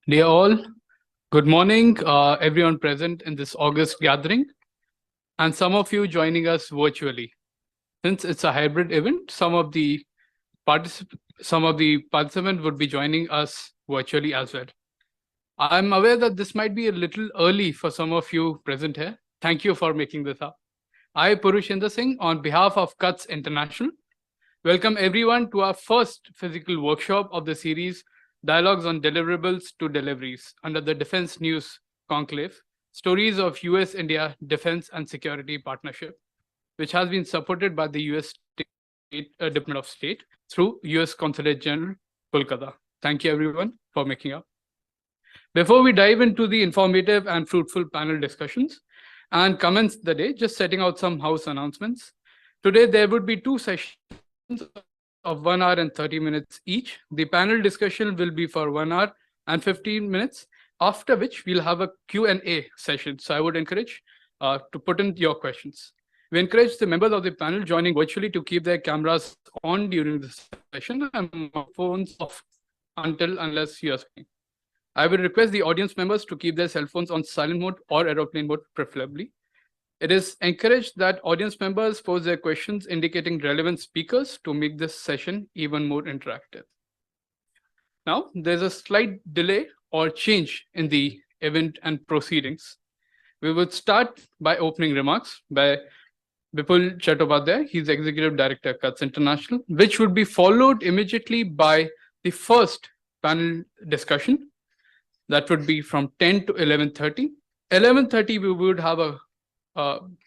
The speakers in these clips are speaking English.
Dear all, good morning, everyone present in this August gathering, and some of you joining us virtually. Since it's a hybrid event, some of the participants would be joining us virtually as well. I'm aware that this might be a little early for some of you present here. Thank you for making this up. I, Purushinder Singh, on behalf of CUTS International, welcome everyone to our first physical workshop of the series Dialogues on Deliverables to Deliveries under the Defense News Conclave, Stories of US-India Defense and Security Partnership, which has been supported by the US Department of State through US Consulate General, Kolkata. Thank you everyone for making up. Before we dive into the informative and fruitful panel discussions and commence the day, just setting out some house announcements. Today there would be two sessions of 1 hour and 30 minutes each. The panel discussion will be for 1 hour and 15 minutes, after which we'll have a Q&A session. So I would encourage to put in your questions. We encourage the members of the panel joining virtually to keep their cameras on during the session and phones off unless you are speaking. I will request the audience members to keep their cell phones on silent mode or aeroplane mode preferably. It is encouraged that audience members pose their questions indicating relevant speakers to make this session even more interactive. Now, there's a slight delay or change in the event and proceedings. We would start by opening remarks by Bipul Chattopadhyay. He's Executive Director, CUTS International, which would be followed immediately by the first panel discussion. That would be from 10 to 11:30. 11:30,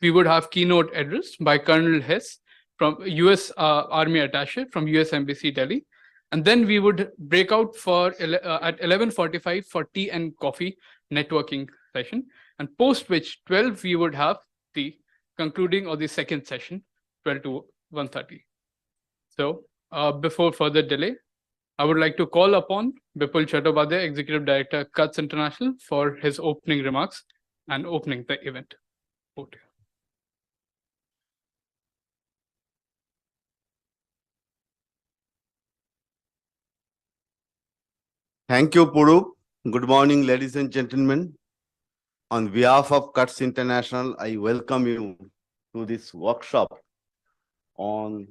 we would have keynote address by Colonel Hess from US Army Attaché from US Embassy Delhi. And then we would break out at 11:45 for tea and coffee networking session. And post which 12, we would have the concluding of the second session, 12 to 1:30. So before further delay, I would like to call upon Bipul Chattopadhyay, Executive Director, CUTS International, for his opening remarks and opening the event. Okay. Thank you, Puru. Good morning, ladies and gentlemen. On behalf of CUTS International, I welcome you to this workshop on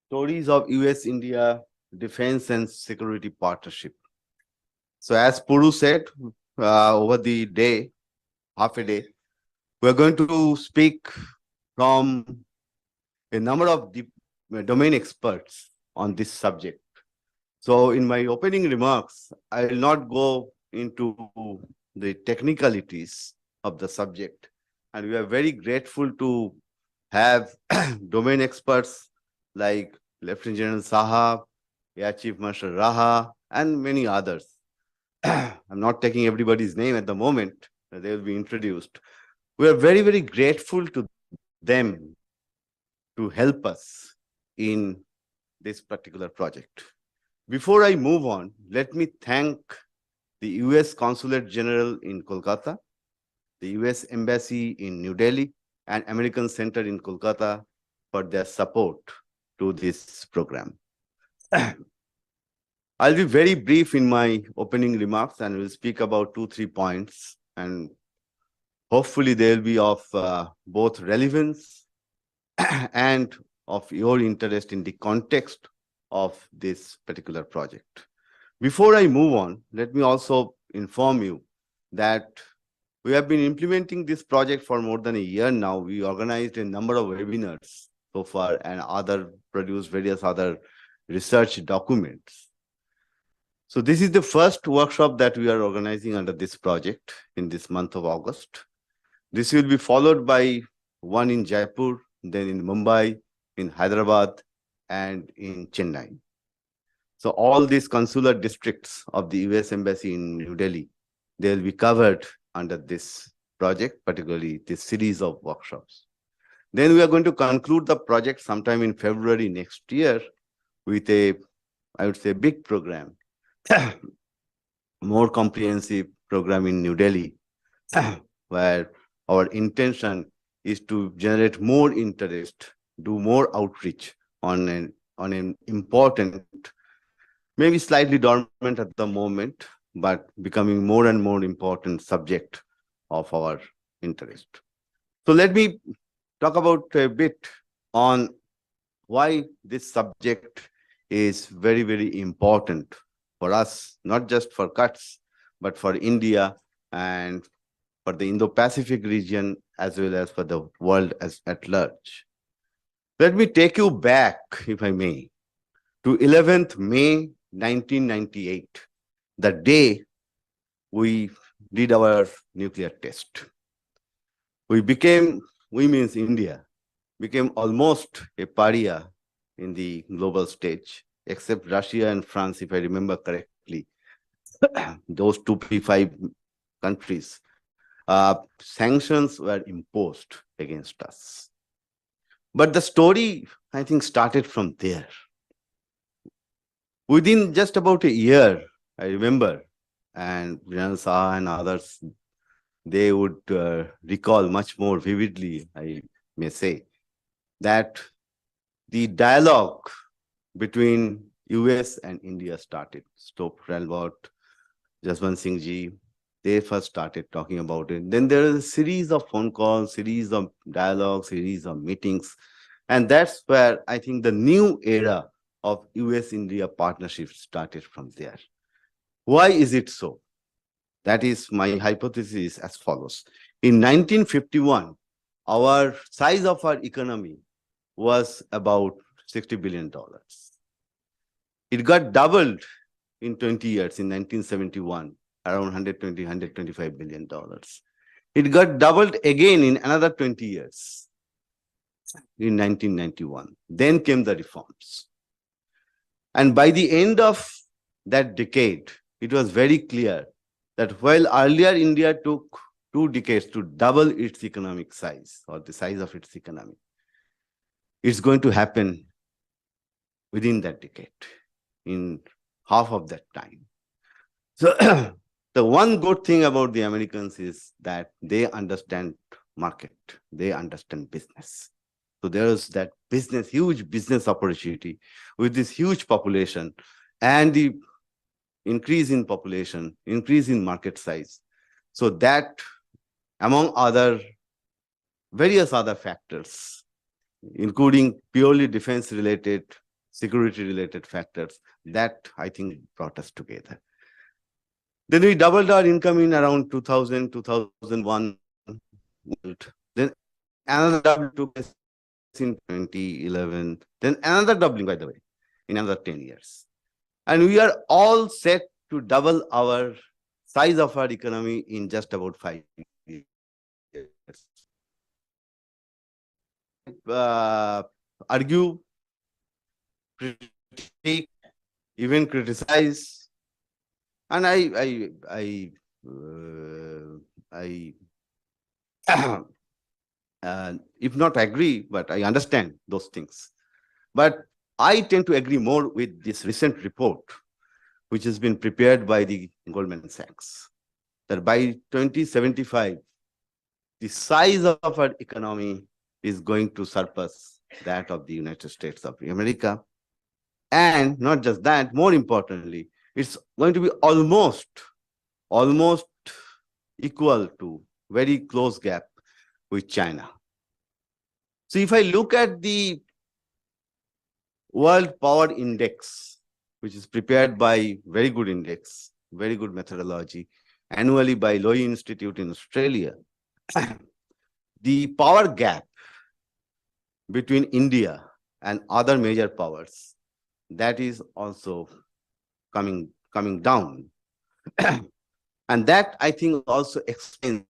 stories of US-India defense and security partnership. So as Puru said, over the day, half a day, we're going to speak from a number of domain experts on this subject. So in my opening remarks, I will not go into the technicalities of the subject. And we are very grateful to have domain experts like Lieutenant General Saha, Air Chief Marshal Raha, and many others. I'm not taking everybody's name at the moment. They will be introduced. We are very, very grateful to them to help us in this particular project. Before I move on, let me thank the US Consulate General in Kolkata, the US Embassy in New Delhi, and American Center in Kolkata for their support to this program. I'll be very brief in my opening remarks and will speak about 2-3 points, and hopefully they'll be of both relevance and of your interest in the context of this particular project. Before I move on, let me also inform you that we have been implementing this project for more than a year now. We organized a number of webinars so far and produced various other research documents. So this is the first workshop that we are organizing under this project in this month of August. This will be followed by one in Jaipur, then in Mumbai, in Hyderabad, and in Chennai. So all these consular districts of the US Embassy in New Delhi, they will be covered under this project, particularly this series of workshops. Then we are going to conclude the project sometime in February next year with I would say, big program, more comprehensive program in New Delhi, where our intention is to generate more interest, do more outreach on an important, maybe slightly dormant at the moment, but becoming more and more important subject of our interest. So let me talk about a bit on why this subject is very, very important for us, not just for cuts, but for India and for the Indo-Pacific region, as well as for the world as at large. Let me take you back, if I may, to 11th May 1998, the day we did our nuclear test. We means India, became almost a pariah in the global stage, except Russia and France, if I remember correctly. Those two P5 countries, sanctions were imposed against us. But the story, I think, started from there. Within just about a year, I remember, and Viran Saha and others, they would recall much more vividly, I may say, that the dialogue between US and India started. Stope Ralbot, Jaswant Singh ji, they first started talking about it. Then there is a series of phone calls, series of dialogues, series of meetings. And that's where I think the new era of US-India partnership started from there. Why is it so? That is my hypothesis as follows. In 1951, our size of our economy was about $60 billion. It got doubled in 20 years in 1971, around 120, $125 billion. It got doubled again in another 20 years in 1991. Then came the reforms. And by the end of that decade, it was very clear that while earlier India took 2 decades to double its economic size or the size of its economy, it's going to happen within that decade, in half of that time. So the one good thing about the Americans is that they understand market, they understand business. So there is that business, huge business opportunity with this huge population and the increase in population, increase in market size. So that, among other various other factors, including purely defense related, security related factors, that I think brought us together. Then we doubled our income in around 2000, 2001. Then another doubling took place in 2011. Then another doubling, by the way, in another 10 years. And we are all set to double our size of our economy in just about 5 years. Argue, critique, even criticize, and if not agree, but I understand those things. But I tend to agree more with this recent report, which has been prepared by the Goldman Sachs, that by 2075, the size of our economy is going to surpass that of the United States of America. And not just that, more importantly, it's going to be almost equal to, very close gap with China. So if I look at the World Power Index, which is prepared by very good index, very good methodology, annually by Lowy Institute in Australia, the power gap between India and other major powers, that is also coming down. And that, I think, also explains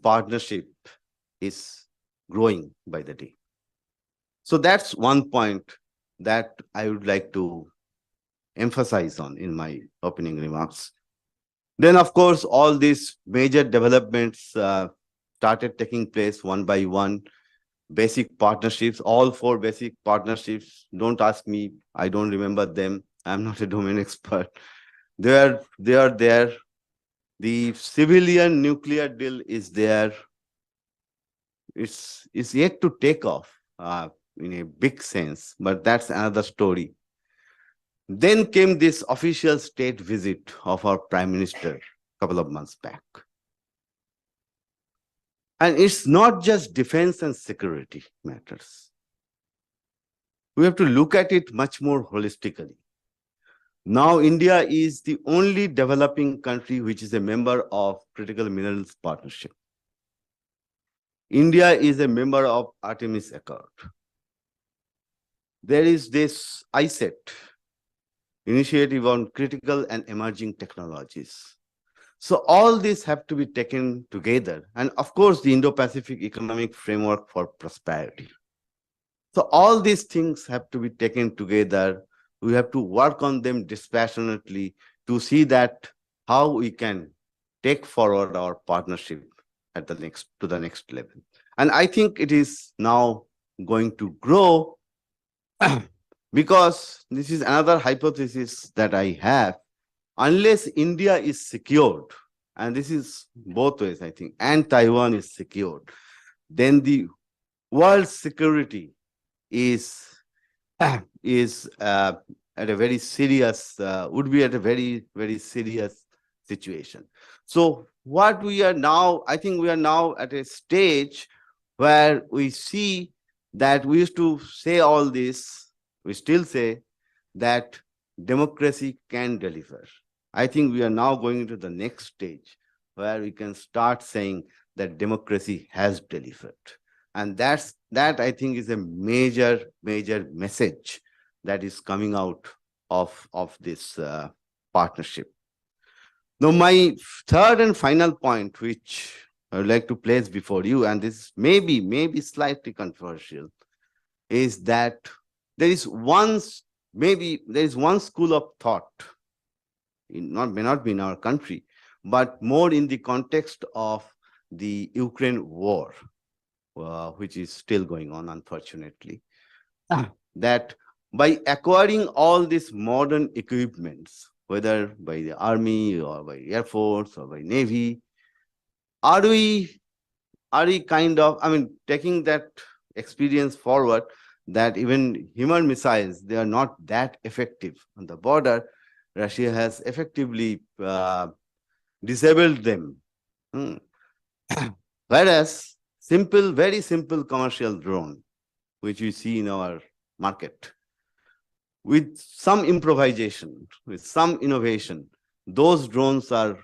partnership is growing by the day. So that's one point that I would like to emphasize on in my opening remarks. Then, of course, all these major developments started taking place one by one. Basic partnerships, all 4 basic partnerships. Don't ask me, I don't remember them. I'm not a domain expert. They are there. The civilian nuclear deal is there. It's yet to take off in a big sense, but that's another story. Then came this official state visit of our Prime Minister a couple of months back. And it's not just defense and security matters. We have to look at it much more holistically. Now, India is the only developing country which is a member of Critical Minerals Partnership. India is a member of Artemis Accord. There is this ISET, Initiative on Critical and Emerging Technologies. So all these have to be taken together. And of course, the Indo-Pacific Economic Framework for Prosperity. So all these things have to be taken together. We have to work on them dispassionately to see that how we can take forward our partnership at the next level. And I think it is now going to grow because this is another hypothesis that I have. Unless India is secured, and this is both ways, I think, and Taiwan is secured, then the world security is at a very serious, would be at a very, very serious situation. So what we are now, I think we are now at a stage where we see that we used to say all this, we still say that democracy can deliver. I think we are now going into the next stage where we can start saying that democracy has delivered. And that I think is a major message that is coming out of this partnership. Now, my third and final point, which I would like to place before you, and this may be slightly controversial, is that there is one school of thought, may not be in our country, but more in the context of the Ukraine war, which is still going on, unfortunately, that by acquiring all these modern equipments, whether by the army or by Air Force or by Navy, are we kind of, taking that experience forward, that even human missiles, they are not that effective on the border. Russia has effectively disabled them. Whereas very simple commercial drone, which we see in our market, with some improvisation, with some innovation, those drones are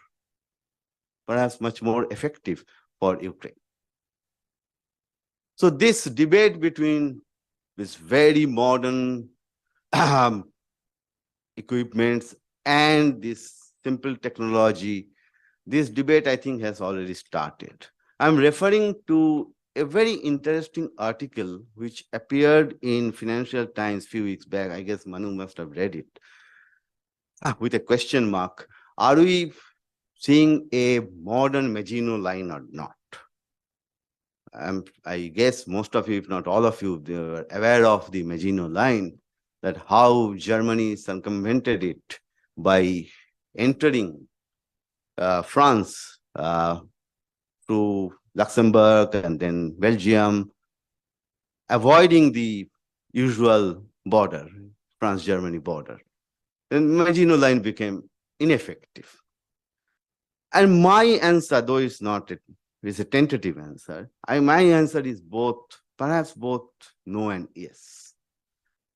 perhaps much more effective for Ukraine. So this debate between this very modern equipments and this simple technology, this debate, I think, has already started. I'm referring to a very interesting article which appeared in Financial Times a few weeks back. I guess Manu must have read it, with a question mark. Are we seeing a modern Maginot Line or not? I guess most of you, if not all of you, they are aware of the Maginot Line, that how Germany circumvented it by entering France through Luxembourg and then Belgium, avoiding the usual border, France-Germany border. Then Maginot Line became ineffective. And my answer, though it's not, it's a tentative answer, my answer is perhaps both no and yes.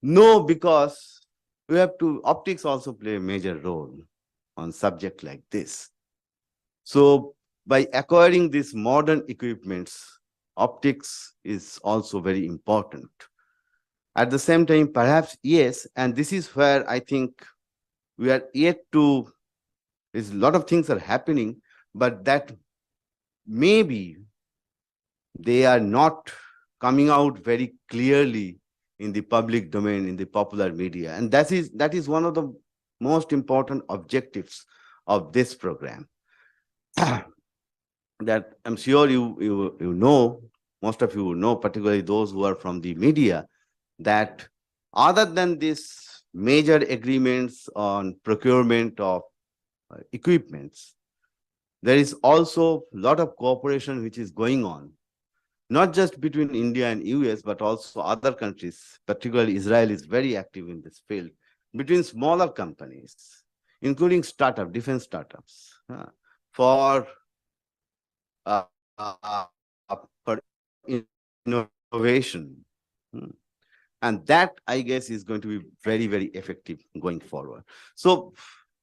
No, because optics also play a major role on subject like this. So by acquiring these modern equipments, optics is also very important. At the same time, perhaps yes, and this is where I think we are yet to, there's a lot of things are happening, but that maybe they are not coming out very clearly in the public domain, in the popular media. And that is one of the most important objectives of this program. That I'm sure you know, most of you know, particularly those who are from the media, that other than these major agreements on procurement of equipments, there is also a lot of cooperation which is going on, not just between India and US, but also other countries, particularly Israel is very active in this field, between smaller companies, including defense startups, for for innovation. And that, I guess, is going to be very, very effective going forward. So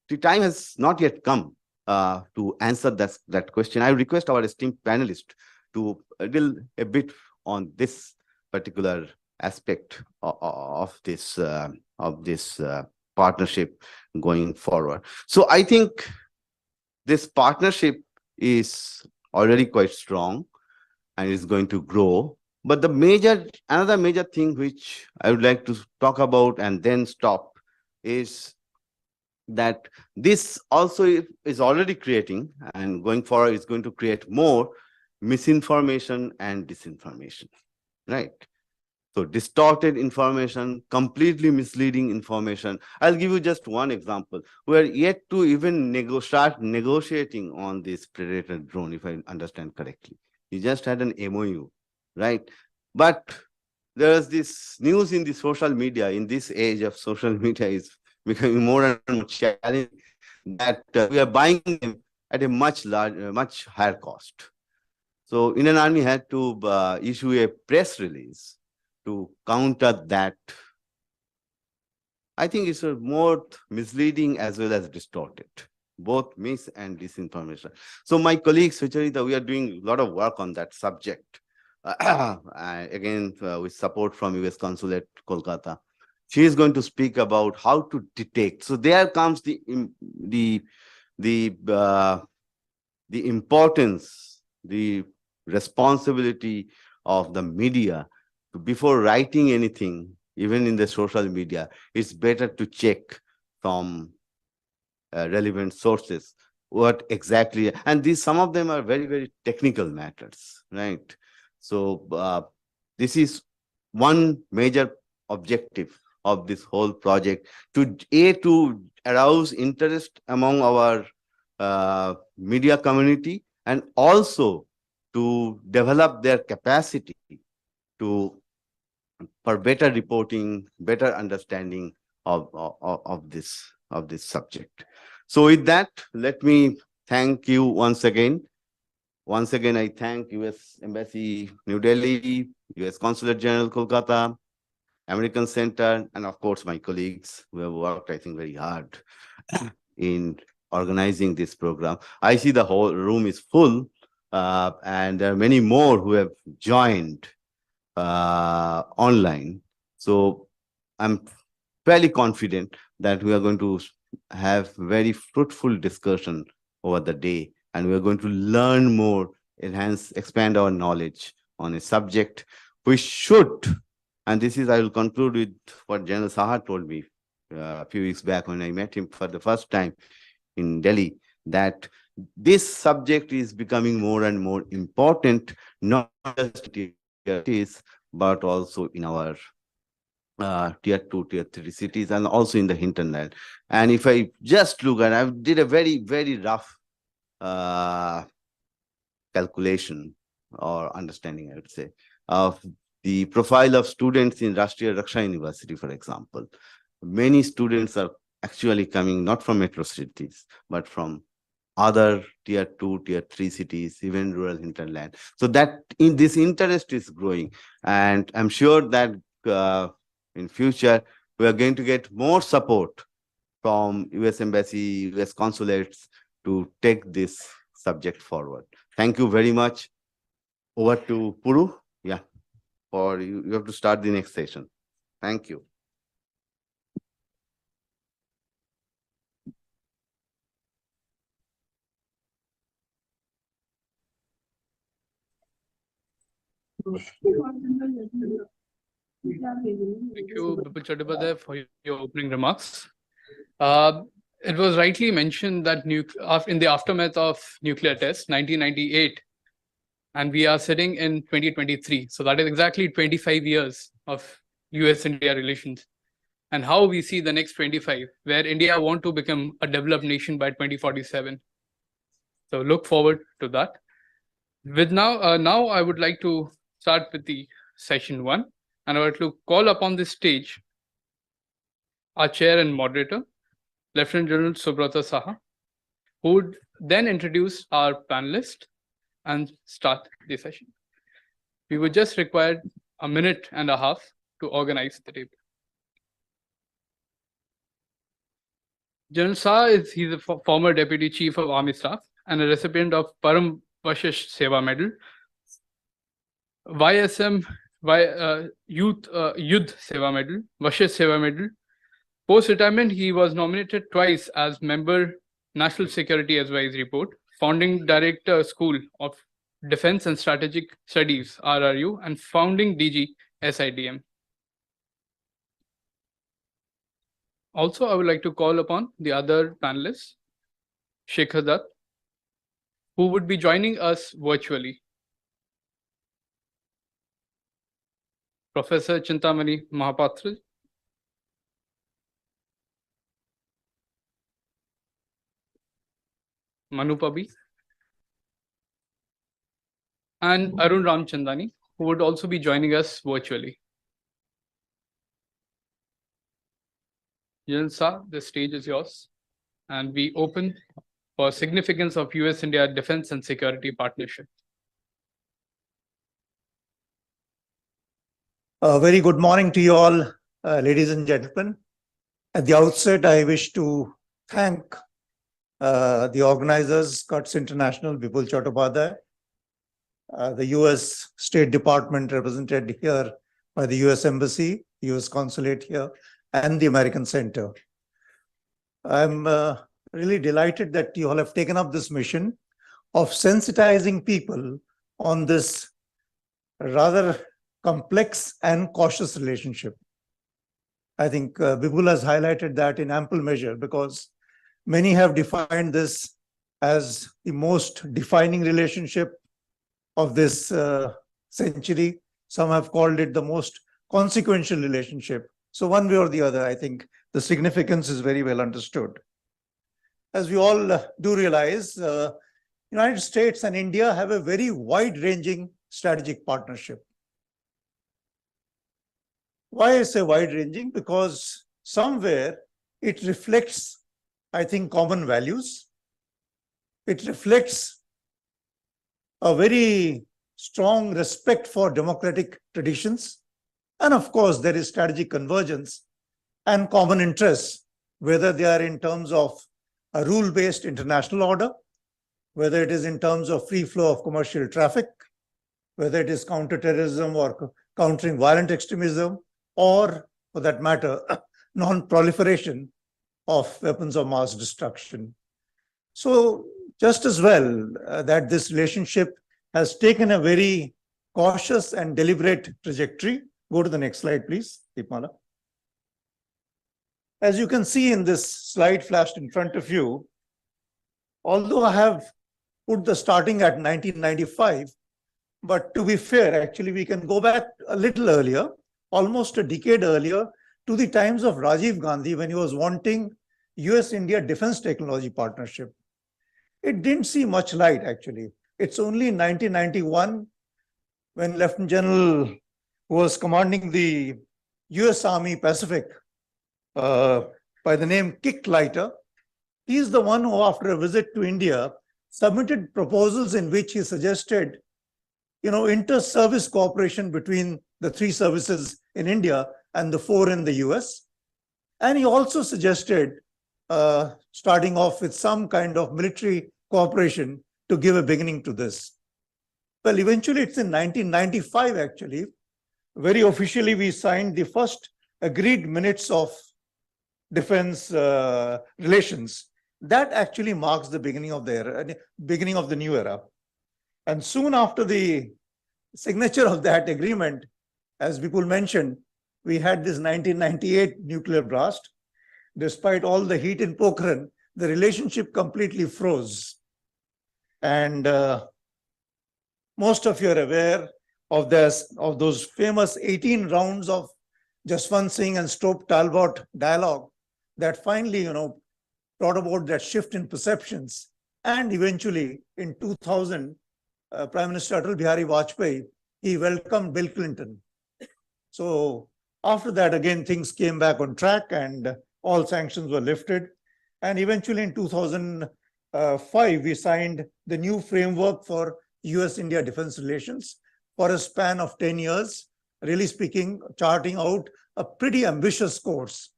the time has not yet come to answer that question. I request our esteemed panelists to deal a bit on this particular aspect of this partnership going forward. So I think this partnership is already quite strong and is going to grow. But another major thing which I would like to talk about and then stop is that this also is already creating, and going forward is going to create more misinformation and disinformation, right? So distorted information, completely misleading information. I'll give you just one example. We are yet to even start negotiating on this Predator drone, if I understand correctly. You just had an MOU, right? But there's this news in the social media, in this age of social media is becoming more and more challenging, that we are buying them at a much higher cost. So Indian Army had to issue a press release to counter that. I think it's more misleading as well as distorted, both mis and disinformation. So my colleague Sucharita, we are doing a lot of work on that subject. Again, with support from US Consulate, Kolkata. She is going to speak about how to detect. So there comes the importance, the responsibility of the media. Before writing anything, even in the social media, it's better to check from relevant sources what exactly, and some of them are very, very technical matters, right? So this is one major objective of this whole project, to arouse interest among our media community, and also to develop their capacity to for better reporting, better understanding of this subject. So with that, let me thank you once again. Once again, I thank US Embassy New Delhi, US Consulate General Kolkata, American Center, and of course my colleagues who have worked, I think, very hard in organizing this program. I see the whole room is full, and there are many more who have joined online. So I'm fairly confident that we are going to have very fruitful discussion over the day, and we are going to learn more, expand our knowledge on a subject which should, and this is, I will conclude with what General Saha told me a few weeks back when I met him for the first time in Delhi, that this subject is becoming more and more important, not just it is, but also in our tier 2, tier 3 cities, and also in the hinterland. And if I just look at, I did a very, very rough calculation or understanding, I would say, of the profile of students in Rashtriya Raksha University, for example. Many students are actually coming not from metro cities, but from other tier 2, tier 3 cities, even rural hinterland. So that this interest is growing, and I'm sure that in future we are going to get more support from US Embassy, US consulates to take this subject forward. Thank you very much. Over to Puru. Yeah, for you have to start the next session. Thank you. Thank you, Bipul Chattopadhyay, for your opening remarks. It was rightly mentioned that in the aftermath of nuclear tests, 1998, and we are sitting in 2023. So that is exactly 25 years of US-India relations, and how we see the next 25, where India want to become a developed nation by 2047. So look forward to that. Now I would like to start with the session 1, and I would like to call upon this stage our chair and moderator, Lieutenant General Subrata Saha, who would then introduce our panelist and start the session. We would just require a minute and a half to organize the table. General Saha he's a former Deputy Chief of Army Staff and a recipient of Param Vashish Seva Medal, YSM Youth Seva Medal, Vashish Seva Medal. Post-retirement, he was nominated twice as member National Security Advisory Board, founding director School of Defense and Strategic Studies, RRU, and founding DG SIDM. Also, I would like to call upon the other panelists, Shekhar Dutt, who would be joining us virtually. Professor Chintamani Mahapatra, Manu Pabi, and Arun Ramchandani, who would also be joining us virtually. General Saha, the stage is yours, and we open for significance of US-India defense and security partnership. A very good morning to you all, ladies and gentlemen. At the outset, I wish to thank the organizers, CUTS International, Vipul Chattopadhyay, the US State Department represented here by the US Embassy, US Consulate here, and the American Center. I'm really delighted that you all have taken up this mission of sensitizing people on this rather complex and cautious relationship. I think Vipul has highlighted that in ample measure because many have defined this as the most defining relationship of this century. Some have called it the most consequential relationship. So one way or the other, I think the significance is very well understood. As we all do realize, United States and India have a very wide-ranging strategic partnership. Why I say wide-ranging? Because somewhere it reflects, I think, common values. It reflects a very strong respect for democratic traditions. And of course, there is strategic convergence and common interests, whether they are in terms of a rule-based international order, whether it is in terms of free flow of commercial traffic, whether it is counterterrorism or countering violent extremism, or for that matter, non-proliferation of weapons of mass destruction. So just as well that this relationship has taken a very cautious and deliberate trajectory. Go to the next slide, please, Deepmala. As you can see in this slide flashed in front of you, although I have put the starting at 1995, but to be fair, actually, we can go back a little earlier, almost a decade earlier, to the times of Rajiv Gandhi when he was wanting US-India defense technology partnership. It didn't see much light, actually. It's only in 1991 when Lieutenant General, who was commanding the US Army Pacific by the name Kik Leiter, he's the one who, after a visit to India, submitted proposals in which he suggested, inter-service cooperation between the 3 services in India and the 4 in the US. And he also suggested starting off with some kind of military cooperation to give a beginning to this. Well, eventually it's in 1995, actually, very officially we signed the first agreed minutes of defense relations. That actually marks the beginning of the era, beginning of the new era. And soon after the signature of that agreement, as Vipul mentioned, we had this 1998 nuclear blast. Despite all the heat in Pokhran, the relationship completely froze. And most of you are aware of those famous 18 rounds of Jaswant Singh and Stope Talbot dialogue that finally, brought about that shift in perceptions. And eventually, in 2000, Prime Minister Atal Bihari Vajpayee, he welcomed Bill Clinton. So After that, again, things came back on track and all sanctions were lifted. And eventually in 2005, we signed the new framework for US-India defense relations for a span of 10 years, really speaking, charting out a pretty ambitious course.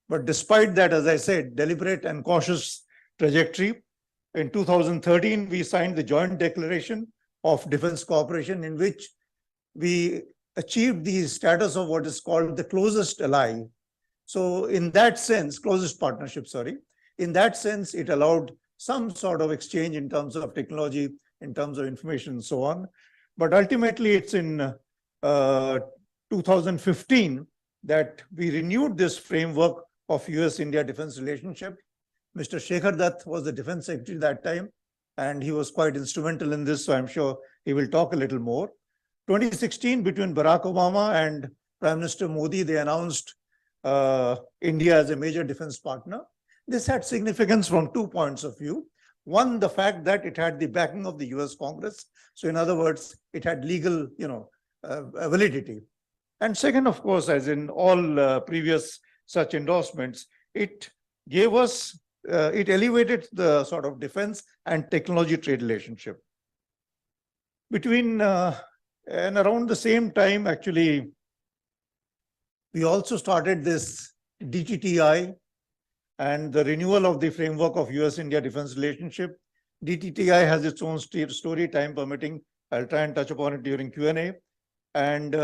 But despite that, as I said, deliberate and cautious trajectory, in 2013, we signed the Joint Declaration of Defense Cooperation, in which we achieved the status of what is called the closest ally. So in that sense, closest partnership, sorry. In that sense, it allowed some sort of exchange in terms of technology, in terms of information and so on. But ultimately, it's in 2015 that we renewed this framework of US-India defense relationship. Mr. Shekhar Dutt was the defense secretary that time, and he was quite instrumental in this, so I'm sure he will talk a little more. 2016, between Barack Obama and Prime Minister Modi, they announced India as a major defense partner. This had significance from 2 points of view. One, the fact that it had the backing of the US Congress. So in other words, it had legal, validity. And second, of course, as in all previous such endorsements, it gave us, it elevated the sort of defense and technology trade relationship. Between and around the same time, actually, we also started this DTTI and the renewal of the framework of US-India defense relationship. DTTI has its own story, time permitting. I'll try and touch upon it during Q&A. And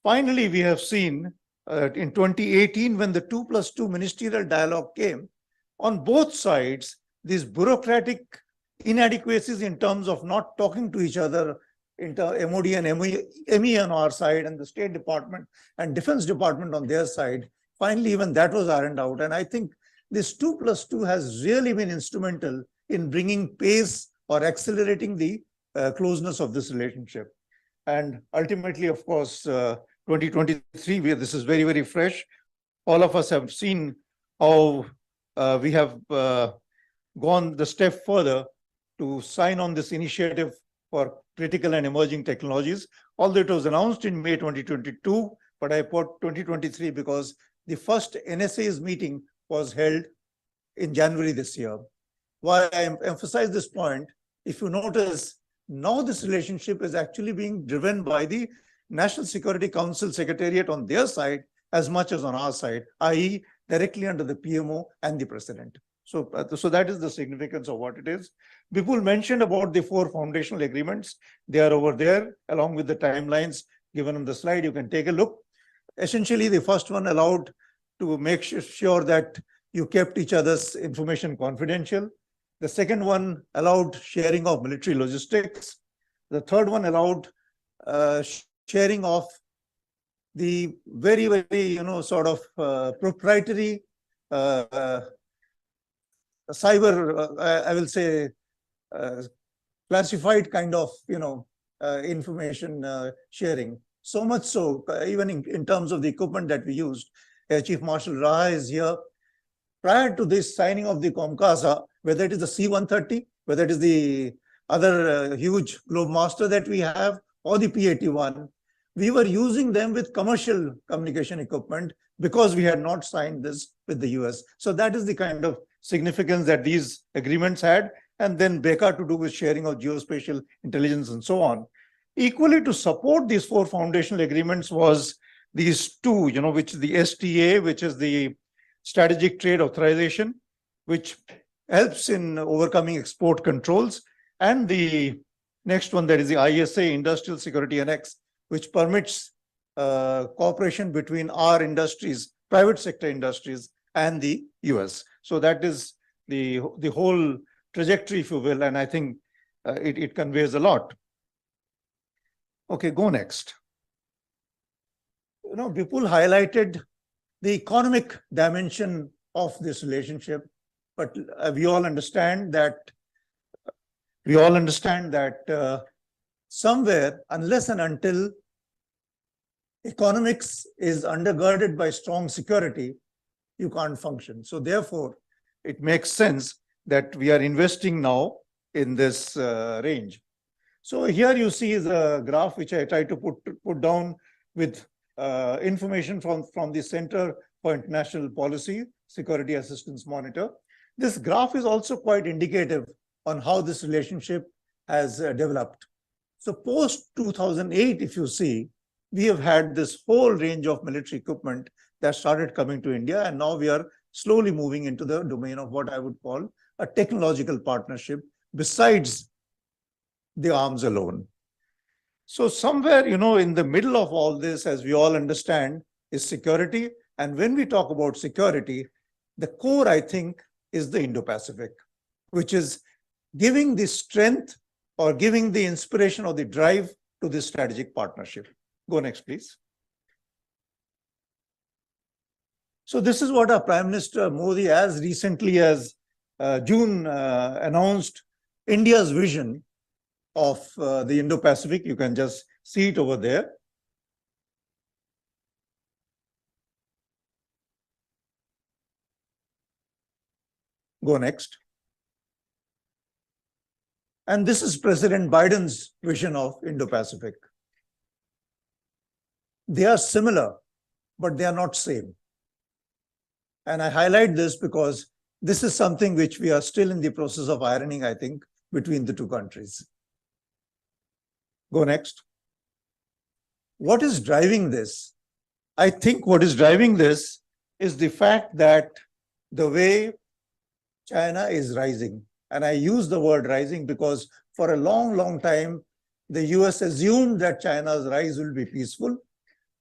finally, we have seen in 2018, when the 2+2 ministerial dialogue came, on both sides, these bureaucratic inadequacies in terms of not talking to each other, MOD and ME on our side, and the State Department and Defense Department on their side, finally, even that was ironed out. And I think this 2+2 has really been instrumental in bringing pace or accelerating the closeness of this relationship. And ultimately, of course, 2023, this is very, very fresh. All of us have seen how we have gone the step further to sign on this initiative for critical and emerging technologies. Although it was announced in May 2022, but I put 2023 because the first NSA's meeting was held in January this year. Why I emphasize this point, if you notice, now this relationship is actually being driven by the National Security Council Secretariat on their side as much as on our side, i.e. directly under the PMO and the President. So that is the significance of what it is. Vipul mentioned about the 4 foundational agreements. They are over there along with the timelines given on the slide. You can take a look. Essentially, the first one allowed to make sure that you kept each other's information confidential. The second one allowed sharing of military logistics. The third one allowed sharing of the very, very, sort of proprietary cyber, I will say, classified kind of, information sharing. So much so, even in terms of the equipment that we used. Chief Marshal Raha is here. Prior to this signing of the Kolkata, whether it is the C-130, whether it is the other huge Globemaster that we have, or the P-81, we were using them with commercial communication equipment because we had not signed this with the US. So that is the kind of significance that these agreements had, and then BECA to do with sharing of geospatial intelligence and so on. Equally, to support these 4 foundational agreements was these 2, which is the STA, which is the Strategic Trade Authorization, which helps in overcoming export controls, and the next one, that is the ISA, Industrial Security Annex, which permits cooperation between our industries, private sector industries, and the US. So that is the whole trajectory, if you will, and I think it conveys a lot. Okay, go next. Vipul highlighted the economic dimension of this relationship, but we all understand that somewhere, unless and until economics is undergirded by strong security, you can't function. So therefore, it makes sense that we are investing now in this range. So here you see the graph which I try to put down with information from the Center for International Policy, Security Assistance Monitor. This graph is also quite indicative on how this relationship has developed. So post 2008, if you see, we have had this whole range of military equipment that started coming to India, and now we are slowly moving into the domain of what I would call a technological partnership besides the arms alone. So somewhere, in the middle of all this, as we all understand, is security. And when we talk about security, the core, I think, is the Indo-Pacific, which is giving the strength or giving the inspiration or the drive to this strategic partnership. Go next, please. So this is what our Prime Minister Modi, as recently as June, announced India's vision of the Indo-Pacific. You can just see it over there. Go next. And this is President Biden's vision of Indo-Pacific. They are similar, but they are not same. And I highlight this because this is something which we are still in the process of ironing, I think, between the two countries. Go next. What is driving this? I think what is driving this is the fact that the way China is rising, and I use the word rising because for a long, long time, the US assumed that China's rise will be peaceful.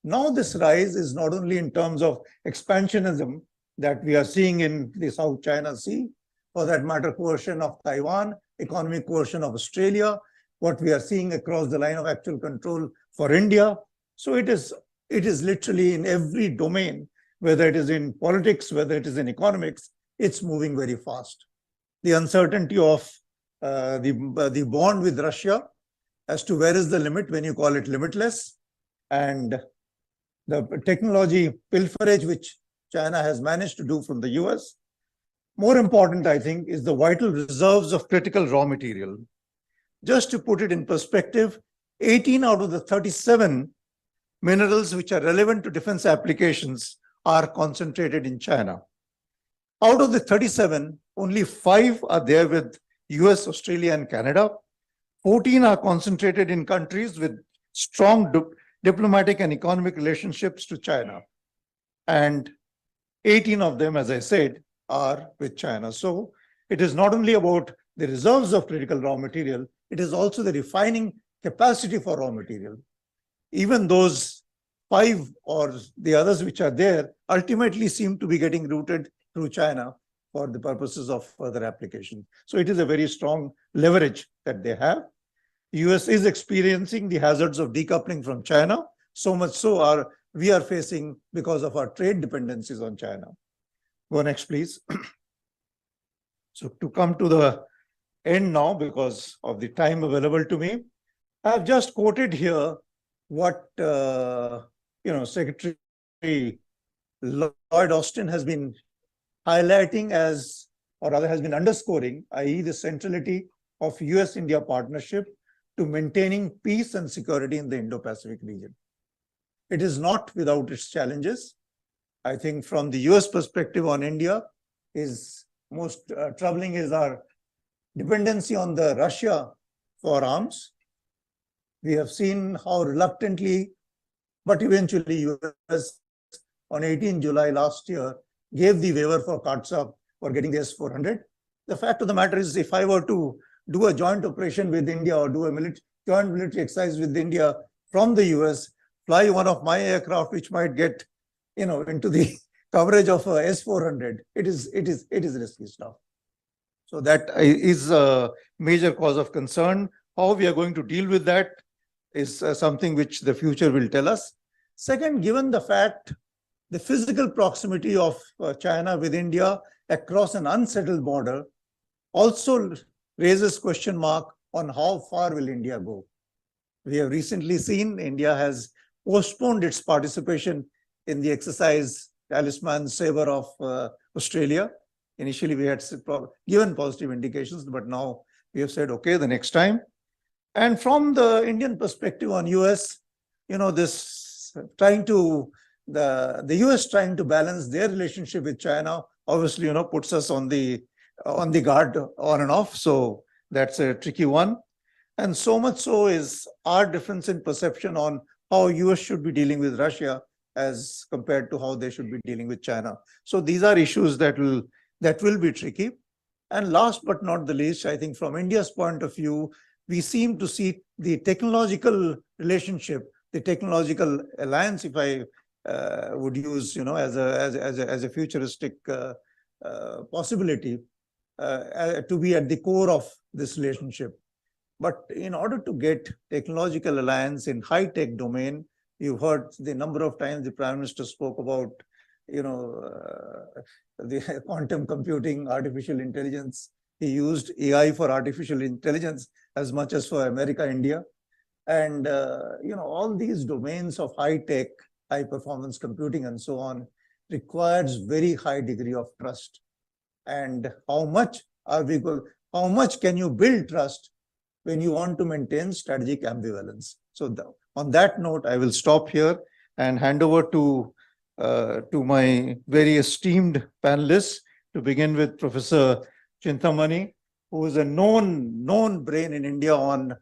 Now this rise is not only in terms of expansionism that we are seeing in the South China Sea, for that matter, coercion of Taiwan, economic coercion of Australia, what we are seeing across the line of actual control for India. So it is literally in every domain, whether it is in politics, whether it is in economics, it's moving very fast. The uncertainty of the bond with Russia as to where is the limit when you call it limitless, and the technology pilferage which China has managed to do from the US. More important, I think, is the vital reserves of critical raw material. Just to put it in perspective, 18 out of the 37 minerals which are relevant to defense applications are concentrated in China. Out of the 37, only 5 are there with US, Australia, and Canada. 14 are concentrated in countries with strong diplomatic and economic relationships to China. And 18 of them, as I said, are with China. So it is not only about the reserves of critical raw material, it is also the refining capacity for raw material. Even those 5 or the others which are there ultimately seem to be getting routed through China for the purposes of further application. So it is a very strong leverage that they have. The US is experiencing the hazards of decoupling from China, so much so we are facing because of our trade dependencies on China. Go next, please. So to come to the end now, because of the time available to me, I have just quoted here what Secretary Lloyd Austin has been highlighting as, or rather has been underscoring, i.e. the centrality of US-India partnership to maintaining peace and security in the Indo-Pacific region. It is not without its challenges. I think from the US perspective on India, is most troubling is our dependency on the Russia for arms. We have seen how reluctantly, but eventually US on 18 July last year gave the waiver for Katsap for getting the S-400. The fact of the matter is, if I were to do a joint operation with India or do a joint military exercise with India from the US, fly one of my aircraft which might get into the coverage of a S-400, it is risky stuff. So that is a major cause of concern. How we are going to deal with that is something which the future will tell us. Second, given the fact, the physical proximity of China with India across an unsettled border also raises question mark on how far will India go. We have recently seen India has postponed its participation in the exercise Talisman Sabre of Australia. Initially, we had given positive indications, but now we have said, okay, the next time. And from the Indian perspective on US, this trying to, the US trying to balance their relationship with China, obviously, puts us on the guard on and off. So that's a tricky one. And so much so is our difference in perception on how US should be dealing with Russia as compared to how they should be dealing with China. So these are issues that will be tricky. And last but not the least, I think from India's point of view, we seem to see the technological relationship, the technological alliance, if I would use, as a futuristic possibility, to be at the core of this relationship. But in order to get technological alliance in high-tech domain, you've heard the number of times the Prime Minister spoke about, the quantum computing, artificial intelligence. He used AI for artificial intelligence as much as for America, India. And, all these domains of high-tech, high-performance computing and so on requires very high degree of trust. And how much can you build trust when you want to maintain strategic ambivalence? So on that note, I will stop here and hand over to my very esteemed panelists, to begin with Professor Chintamani, who is a known brain in India on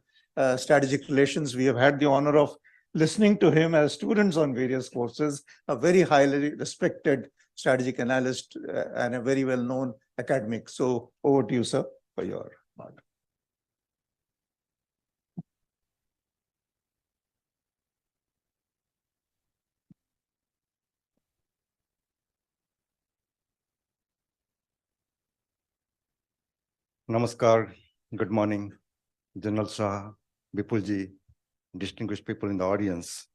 strategic relations. We have had the honor of listening to him as students on various courses, a very highly respected strategic analyst and a very well-known academic. So over to you, sir, for your part. Namaskar, good morning, General Shah, Vipulji, distinguished people in the audience.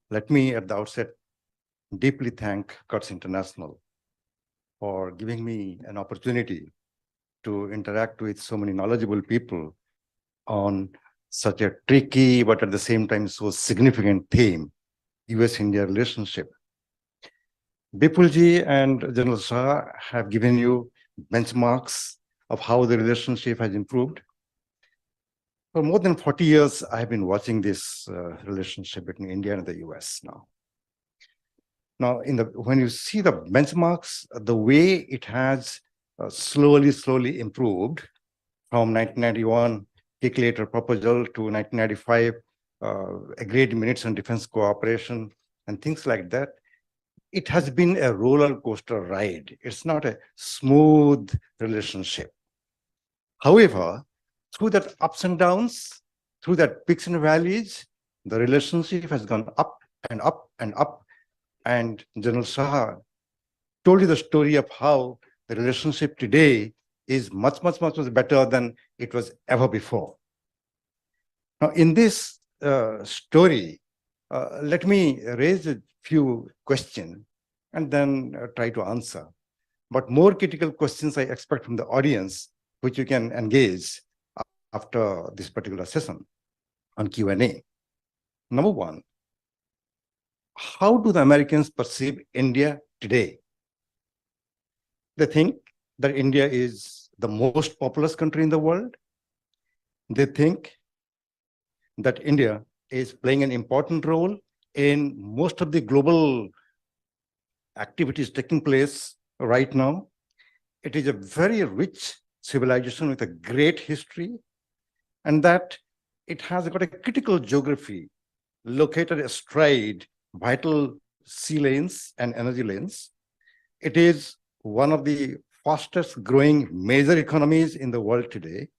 Let me at the outset deeply thank CUTS International for giving me an opportunity to interact with so many knowledgeable people on such a tricky, but at the same time so significant theme, US-India relationship. Vipulji and General Shah have given you benchmarks of how the relationship has improved. For more than 40 years, I have been watching this relationship between India and the US now. Now, when you see the benchmarks, the way it has slowly improved from 1991 Declator proposal to 1995 agreed minutes on defense cooperation and things like that, it has been a roller coaster ride. It's not a smooth relationship. However, through that ups and downs, through that peaks and valleys, the relationship has gone up and up and up. And General Shah told you the story of how the relationship today is much better than it was ever before. Now, in this story, let me raise a few questions and then try to answer. But more critical questions I expect from the audience, which you can engage after this particular session on Q&A. Number one, how do the Americans perceive India today? They think that India is the most populous country in the world. They think that India is playing an important role in most of the global activities taking place right now. It is a very rich civilization with a great history, and that it has got a critical geography located astride vital sea lanes and energy lanes. It is one of the fastest growing major economies in the world today,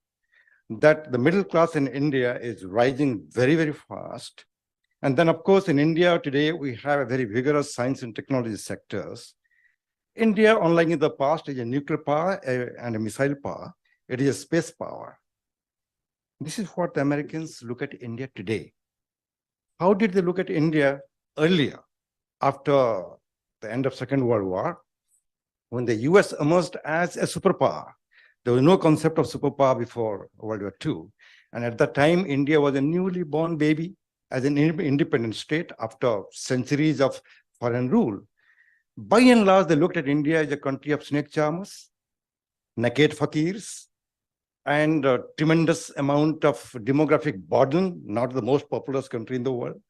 that the middle class in India is rising very fast. And then, of course, in India today, we have a very vigorous science and technology sectors. India, unlike in the past, is a nuclear power and a missile power. It is a space power. This is what the Americans look at India today. How did they look at India earlier, after the end of Second World War, when the US emerged as a superpower? There was no concept of superpower before World War II. And at that time, India was a newly born baby as an independent state after centuries of foreign rule. By and large, they looked at India as a country of snake charmers, naked fakirs, and a tremendous amount of demographic burden, not the most populous country in the world.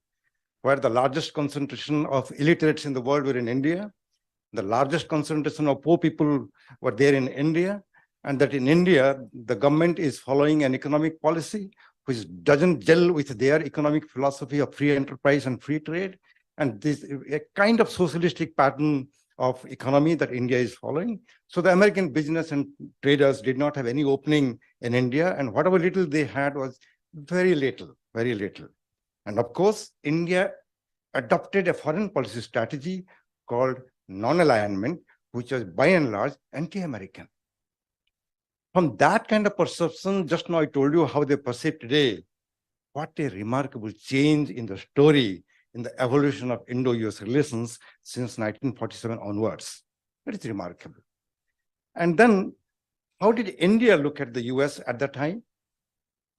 where the largest concentration of illiterates in the world were in India. The largest concentration of poor people were there in India. And that in India, the government is following an economic policy which doesn't gel with their economic philosophy of free enterprise and free trade. And this a kind of socialistic pattern of economy that India is following. So the American business and traders did not have any opening in India. And whatever little they had was very little, very little. And of course, India adopted a foreign policy strategy called non-alignment, which was by and large anti-American. From that kind of perception, just now I told you how they perceive today. What a remarkable change in the story, in the evolution of Indo-US relations since 1947 onwards. That is remarkable. And then, how did India look at the US at that time?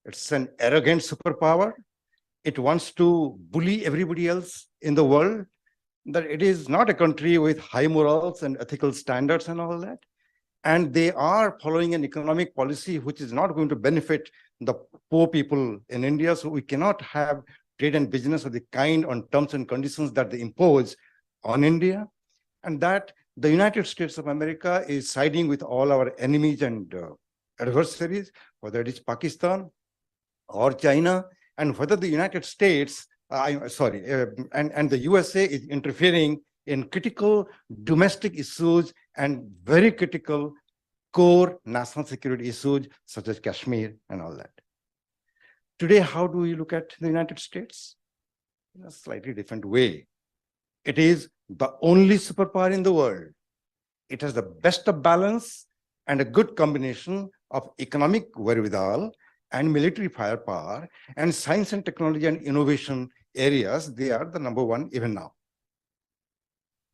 It's an arrogant superpower. It wants to bully everybody else in the world. That it is not a country with high morals and ethical standards and all that. And they are following an economic policy which is not going to benefit the poor people in India. So we cannot have trade and business of the kind on terms and conditions that they impose on India. And that the United States of America is siding with all our enemies and adversaries, whether it is Pakistan or China, and whether the United States, and the USA is interfering in critical domestic issues and very critical core national security issues such as Kashmir and all that. Today, how do we look at the United States? In a slightly different way. It is the only superpower in the world. It has the best of balance and a good combination of economic wherewithal and military firepower and science and technology and innovation areas. They are the number one even now.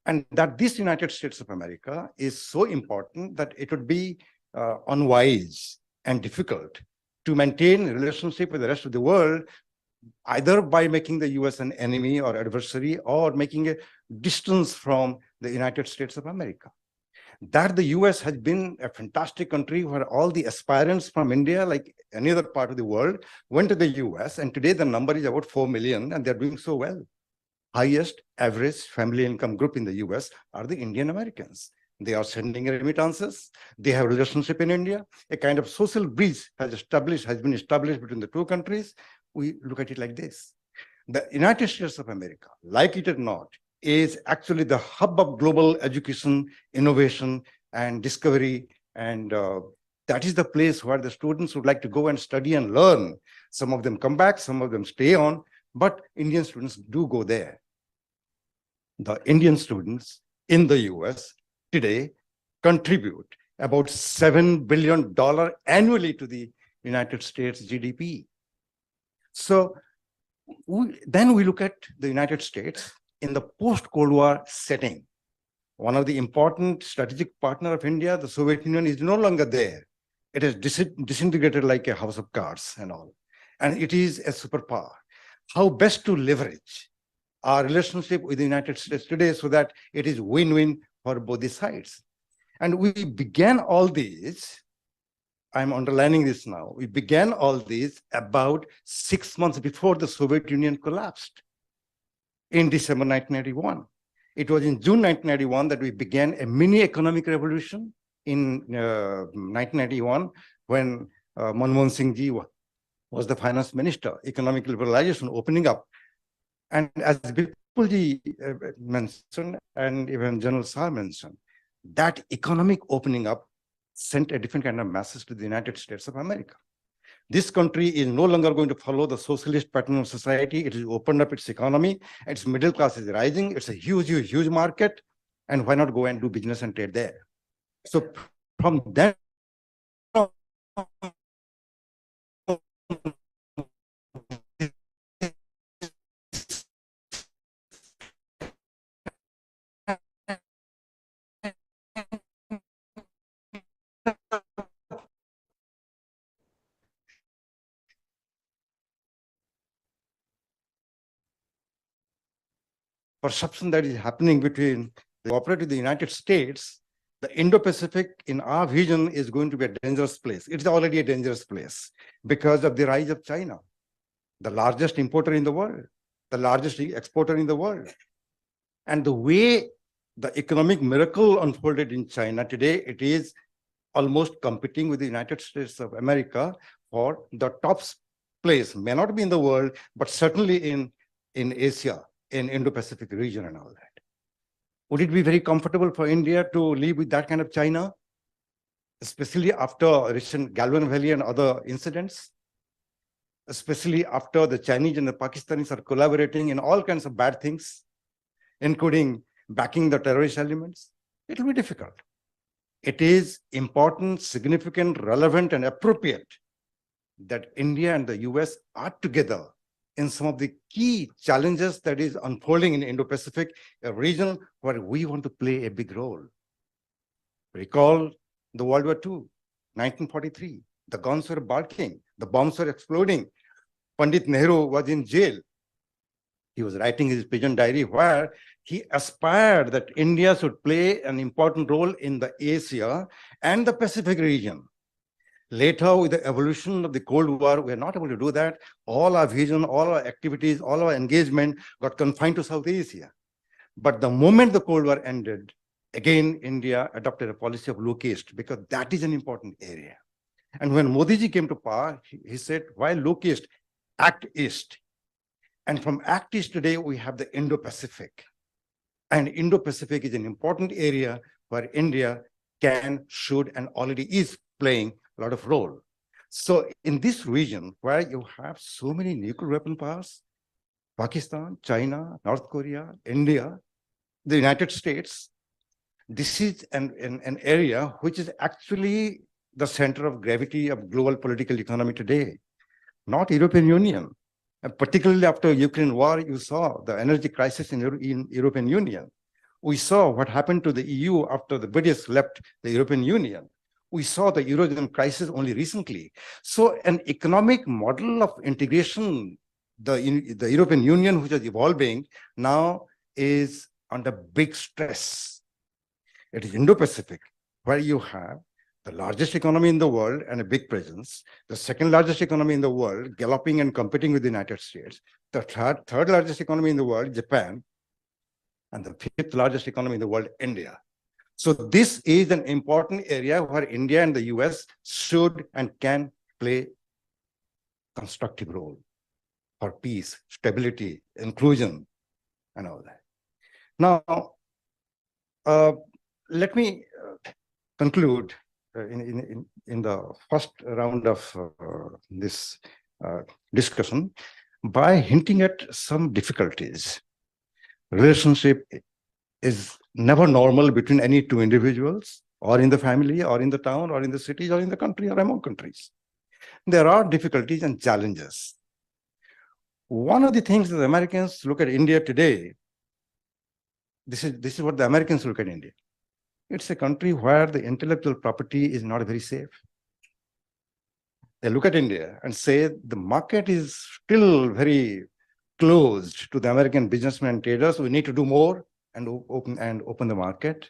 And that this United States of America is so important that it would be unwise and difficult to maintain a relationship with the rest of the world, either by making the US an enemy or adversary or making a distance from the United States of America. That the US has been a fantastic country where all the aspirants from India, like any other part of the world, went to the US, and today the number is about 4 million, and they're doing so well. Highest average family income group in the US are the Indian Americans. They are sending remittances. They have a relationship in India. A kind of social bridge has been established between the two countries. We look at it like this. The United States of America, like it or not, is actually the hub of global education, innovation, and discovery. And that is the place where the students would like to go and study and learn. Some of them come back, some of them stay on, but Indian students do go there. The Indian students in the US today contribute about $7 billion annually to the United States GDP. So then we look at the United States in the post-Cold War setting. One of the important strategic partner of India, the Soviet Union, is no longer there. It is disintegrated like a house of cards and all. And it is a superpower. How best to leverage our relationship with the United States today so that it is win-win for both the sides. And we began all these, I'm underlining this now, we began all these about 6 months before the Soviet Union collapsed in December 1991. It was in June 1991 that we began a mini economic revolution in 1991 when Manmohan Singh ji was the finance minister, economic liberalization opening up. And as Bipulji mentioned, and even General Shah mentioned, that economic opening up sent a different kind of message to the United States of America. This country is no longer going to follow the socialist pattern of society. It has opened up its economy. Its middle class is rising. It's a huge, huge, huge market. And why not go and do business and trade there? So from then on, perception that is happening between the cooperate with the United States, the Indo-Pacific, in our vision, is going to be a dangerous place. It's already a dangerous place because of the rise of China, the largest importer in the world. the largest exporter in the world. And the way the economic miracle unfolded in China today, it is almost competing with the United States of America for the top place, may not be in the world, but certainly in Asia, in Indo-Pacific region and all that. Would it be very comfortable for India to live with that kind of China, especially after recent Galwan Valley and other incidents? Especially after the Chinese and the Pakistanis are collaborating in all kinds of bad things, including backing the terrorist elements? It will be difficult. It is important, significant, relevant, and appropriate that India and the US are together in some of the key challenges that is unfolding in Indo-Pacific, a region where we want to play a big role. Recall the World War II, 1943. The guns were barking, the bombs were exploding. Pandit Nehru was in jail. He was writing his pigeon diary where he aspired that India should play an important role in the Asia and the Pacific region. Later, with the evolution of the Cold War, we are not able to do that. All our vision, all our activities, all our engagement got confined to South Asia. But the moment the Cold War ended, again, India adopted a policy of look east because that is an important area. And when Modi ji came to power, he said, why look east? Act east. And from Act East today, we have the Indo-Pacific. And Indo-Pacific is an important area where India can, should, and already is playing a lot of role. So in this region where you have so many nuclear weapon powers, Pakistan, China, North Korea, India, the United States, this is an area which is actually the center of gravity of global political economy today, not European Union. And particularly after Ukraine war, you saw the energy crisis in European Union. We saw what happened to the EU after the British left the European Union. We saw the Eurozone crisis only recently. So an economic model of integration, the European Union, which is evolving now, is under big stress. It is Indo-Pacific, where you have the largest economy in the world and a big presence, the second largest economy in the world, galloping and competing with the United States, the third largest economy in the world, Japan, and the fifth largest economy in the world, India. So this is an important area where India and the US should and can play constructive role for peace, stability, inclusion, and all that. Now, let me conclude in the first round of this discussion by hinting at some difficulties. Relationship is never normal between any two individuals, or in the family, or in the town, or in the cities, or in the country, or among countries. There are difficulties and challenges. One of the things that Americans look at India today, this is what the Americans look at India. It's a country where the intellectual property is not very safe. They look at India and say the market is still very closed to the American businessmen and traders. We need to do more and open the market.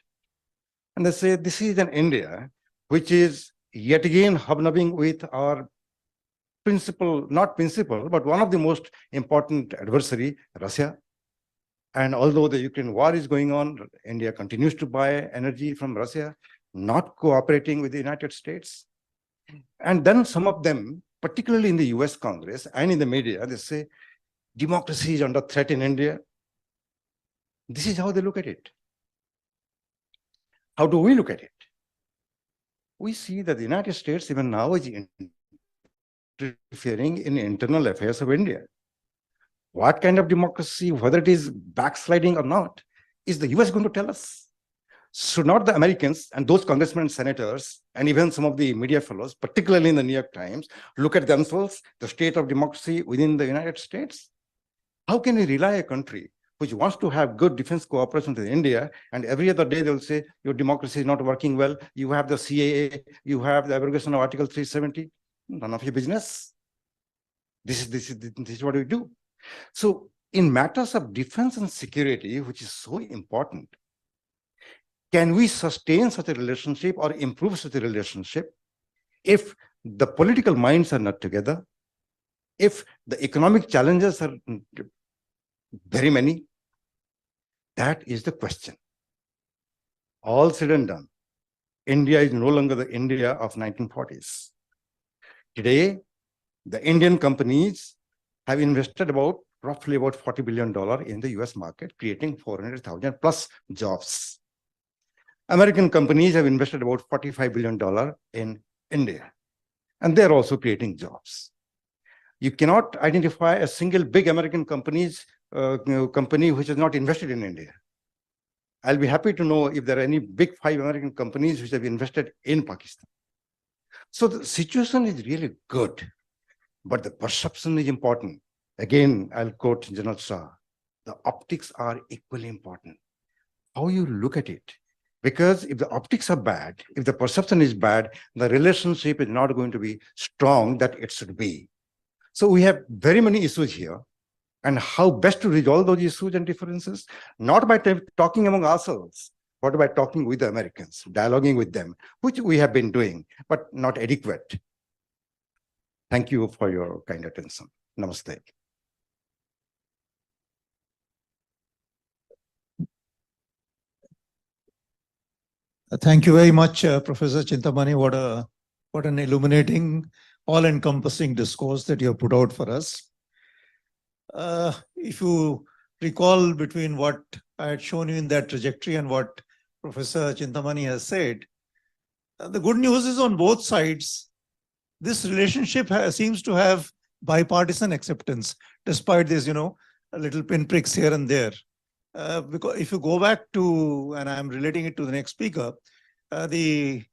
And they say this is an India which is yet again hobnobbing with our but one of the most important adversary, Russia. And although the Ukraine war is going on, India continues to buy energy from Russia, not cooperating with the United States. And then some of them, particularly in the US Congress and in the media, they say, democracy is under threat in India. This is how they look at it. How do we look at it? We see that the United States even now is interfering in internal affairs of India. What kind of democracy, whether it is backsliding or not, is the US going to tell us? Should not the Americans and those congressmen and senators, and even some of the media fellows, particularly in the New York Times, look at themselves, the state of democracy within the United States? How can we rely on a country which wants to have good defense cooperation with India, and every other day they'll say, your democracy is not working well, you have the CAA, you have the abrogation of Article 370, none of your business. This is what we do. So in matters of defense and security, which is so important, can we sustain such a relationship or improve such a relationship if the political minds are not together, if the economic challenges are Very many? That is the question. All said and done, India is no longer the India of 1940s. Today, the Indian companies have invested roughly about $40 billion in the US market, creating 400,000 plus jobs. American companies have invested about $45 billion in India, and they're also creating jobs. You cannot identify a single big American company which has not invested in India. I'll be happy to know if there are any big 5 American companies which have invested in Pakistan. So the situation is really good, but the perception is important. Again, I'll quote General Shah, the optics are equally important. How you look at it. Because if the optics are bad, if the perception is bad, the relationship is not going to be strong that it should be. So we have very many issues here. And how best to resolve those issues and differences? Not by talking among ourselves, but by talking with the Americans, dialoguing with them, which we have been doing, but not adequate. Thank you for your kind attention. Namaste. Thank you very much, Professor Chintamani. What an illuminating, all-encompassing discourse that you have put out for us. If you recall between what I had shown you in that trajectory and what Professor Chintamani has said, the good news is on both sides, this relationship seems to have bipartisan acceptance, despite this, little pinpricks here and there. Because if you go back to, and I'm relating it to the next speaker, the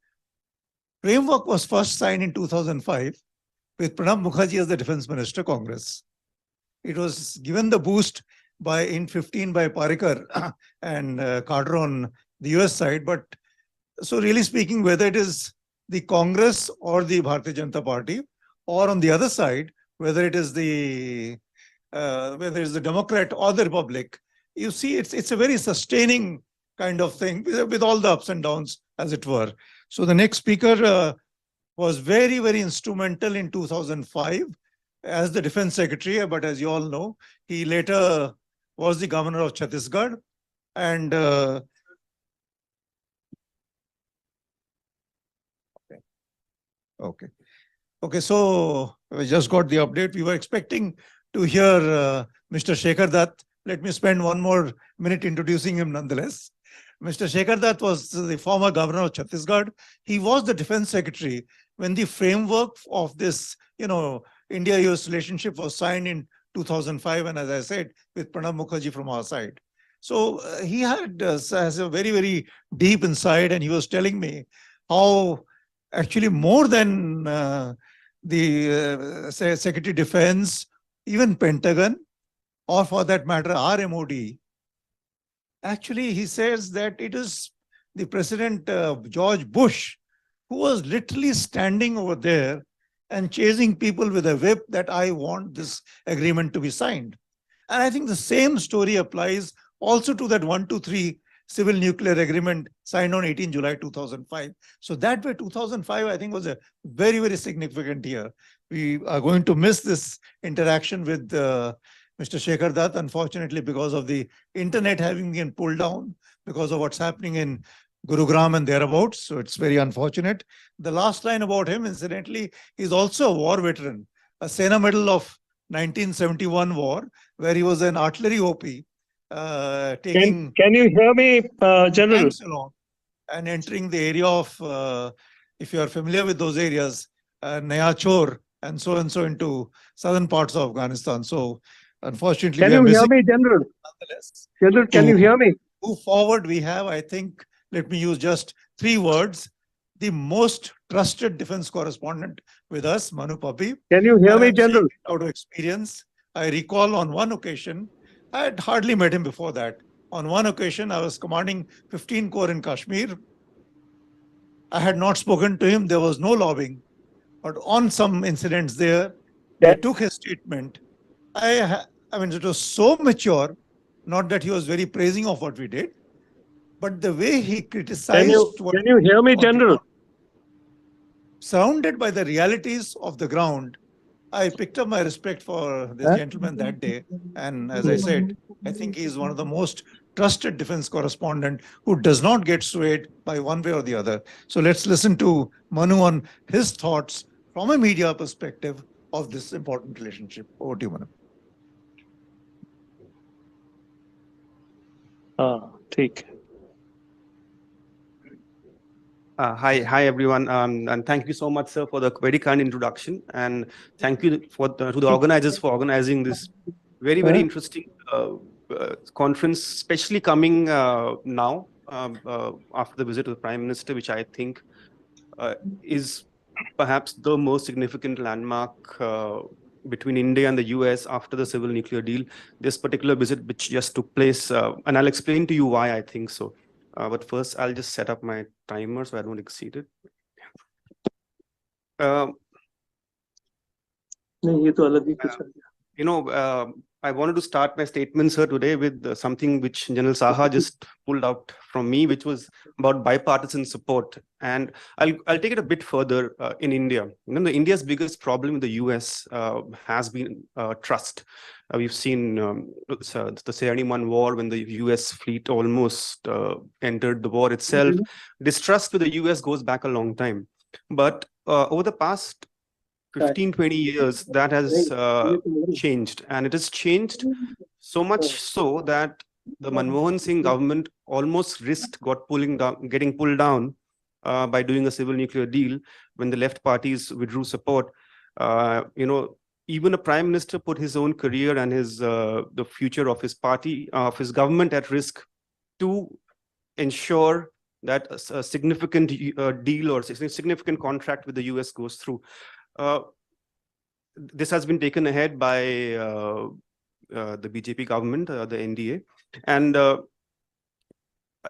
framework was first signed in 2005 with Pranab Mukherjee as the Defense Minister, Congress. It was given the boost in 15 by Parikar and Carter on the US side. But so really speaking, whether it is the Congress or the Bharatiya Janata Party, or on the other side, whether it is the Democrat or the Republic, you see it's a very sustaining kind of thing with all the ups and downs, as it were. So the next speaker was very, very instrumental in 2005 as the Defense Secretary, but as you all know, he later was the governor of Chhattisgarh. And okay, so we just got the update. We were expecting to hear Mr. Shekhar Dutt. Let me spend one more minute introducing him nonetheless. Mr. Shekhar Dutt was the former governor of Chhattisgarh. He was the Defense Secretary when the framework of this, India-US relationship was signed in 2005, and as I said, with Pranab Mukherjee from our side. So he has a very, very deep insight, and he was telling me how actually more than the Secretary of Defense, even Pentagon, or for that matter, our MOD, actually he says that it is the President George Bush who was literally standing over there and chasing people with a whip that I want this agreement to be signed. And I think the same story applies also to that 123 civil nuclear agreement signed on 18 July 2005. So that way 2005, I think, was a very, very significant year. We are going to miss this interaction with Mr. Shekhar Dutt, unfortunately, because of the internet having been pulled down, because of what's happening in Gurugram and thereabouts. So it's very unfortunate. The last line about him, incidentally, he's also a war veteran, a Sena Medal of 1971 war, where he was an artillery OP, taking... Can you hear me, General? Tanks along and entering the area of, if you are familiar with those areas, Naya Chor and so into southern parts of Afghanistan. So unfortunately, can you hear me, General? General, can you hear me? Move forward, we have, I think, let me use just 3 words, the most trusted defense correspondent with us, Manu Papi. Can you hear me, General? Out of experience, I recall on one occasion, I had hardly met him before that. On one occasion, I was commanding 15 Corps in Kashmir. I had not spoken to him. There was no lobbying. But on some incidents there, they took his statement. I mean, it was so mature, not that he was very praising of what we did, but the way he criticized... Can you hear me, General? Surrounded by the realities of the ground, I picked up my respect for this gentleman that day. And as I said, I think he's one of the most trusted defense correspondent who does not get swayed by one way or the other. So let's listen to Manu on his thoughts from a media perspective of this important relationship. Over to you, Manu. ठीक. Hi everyone, and thank you so much, sir, for the very kind introduction, and thank you to the organizers for organizing this very interesting conference, especially coming now after the visit of the Prime Minister, which I think is perhaps the most significant landmark between India and the US after the civil nuclear deal. This particular visit, which just took place, and I'll explain to you why I think so. But first, I'll just set up my timer so I don't exceed it. नहीं, ये तो अलग ही कुछ है. I wanted to start my statement, sir, today with something which General Saha just pulled out from me, which was about bipartisan support. And I'll take it a bit further in India. India's biggest problem in the US has been trust. We've seen the Serani-1 war when the US fleet almost entered the war itself. Distrust with the US goes back a long time. But over the past 15-20 years, that has changed, and it has changed so much so that the Manmohan Singh government almost risked getting pulled down by doing a civil nuclear deal when the left parties withdrew support. Even a prime minister put his own career and the future of his party, of his government at risk to ensure that a significant deal or significant contract with the US goes through. This has been taken ahead by the BJP government, the NDA. And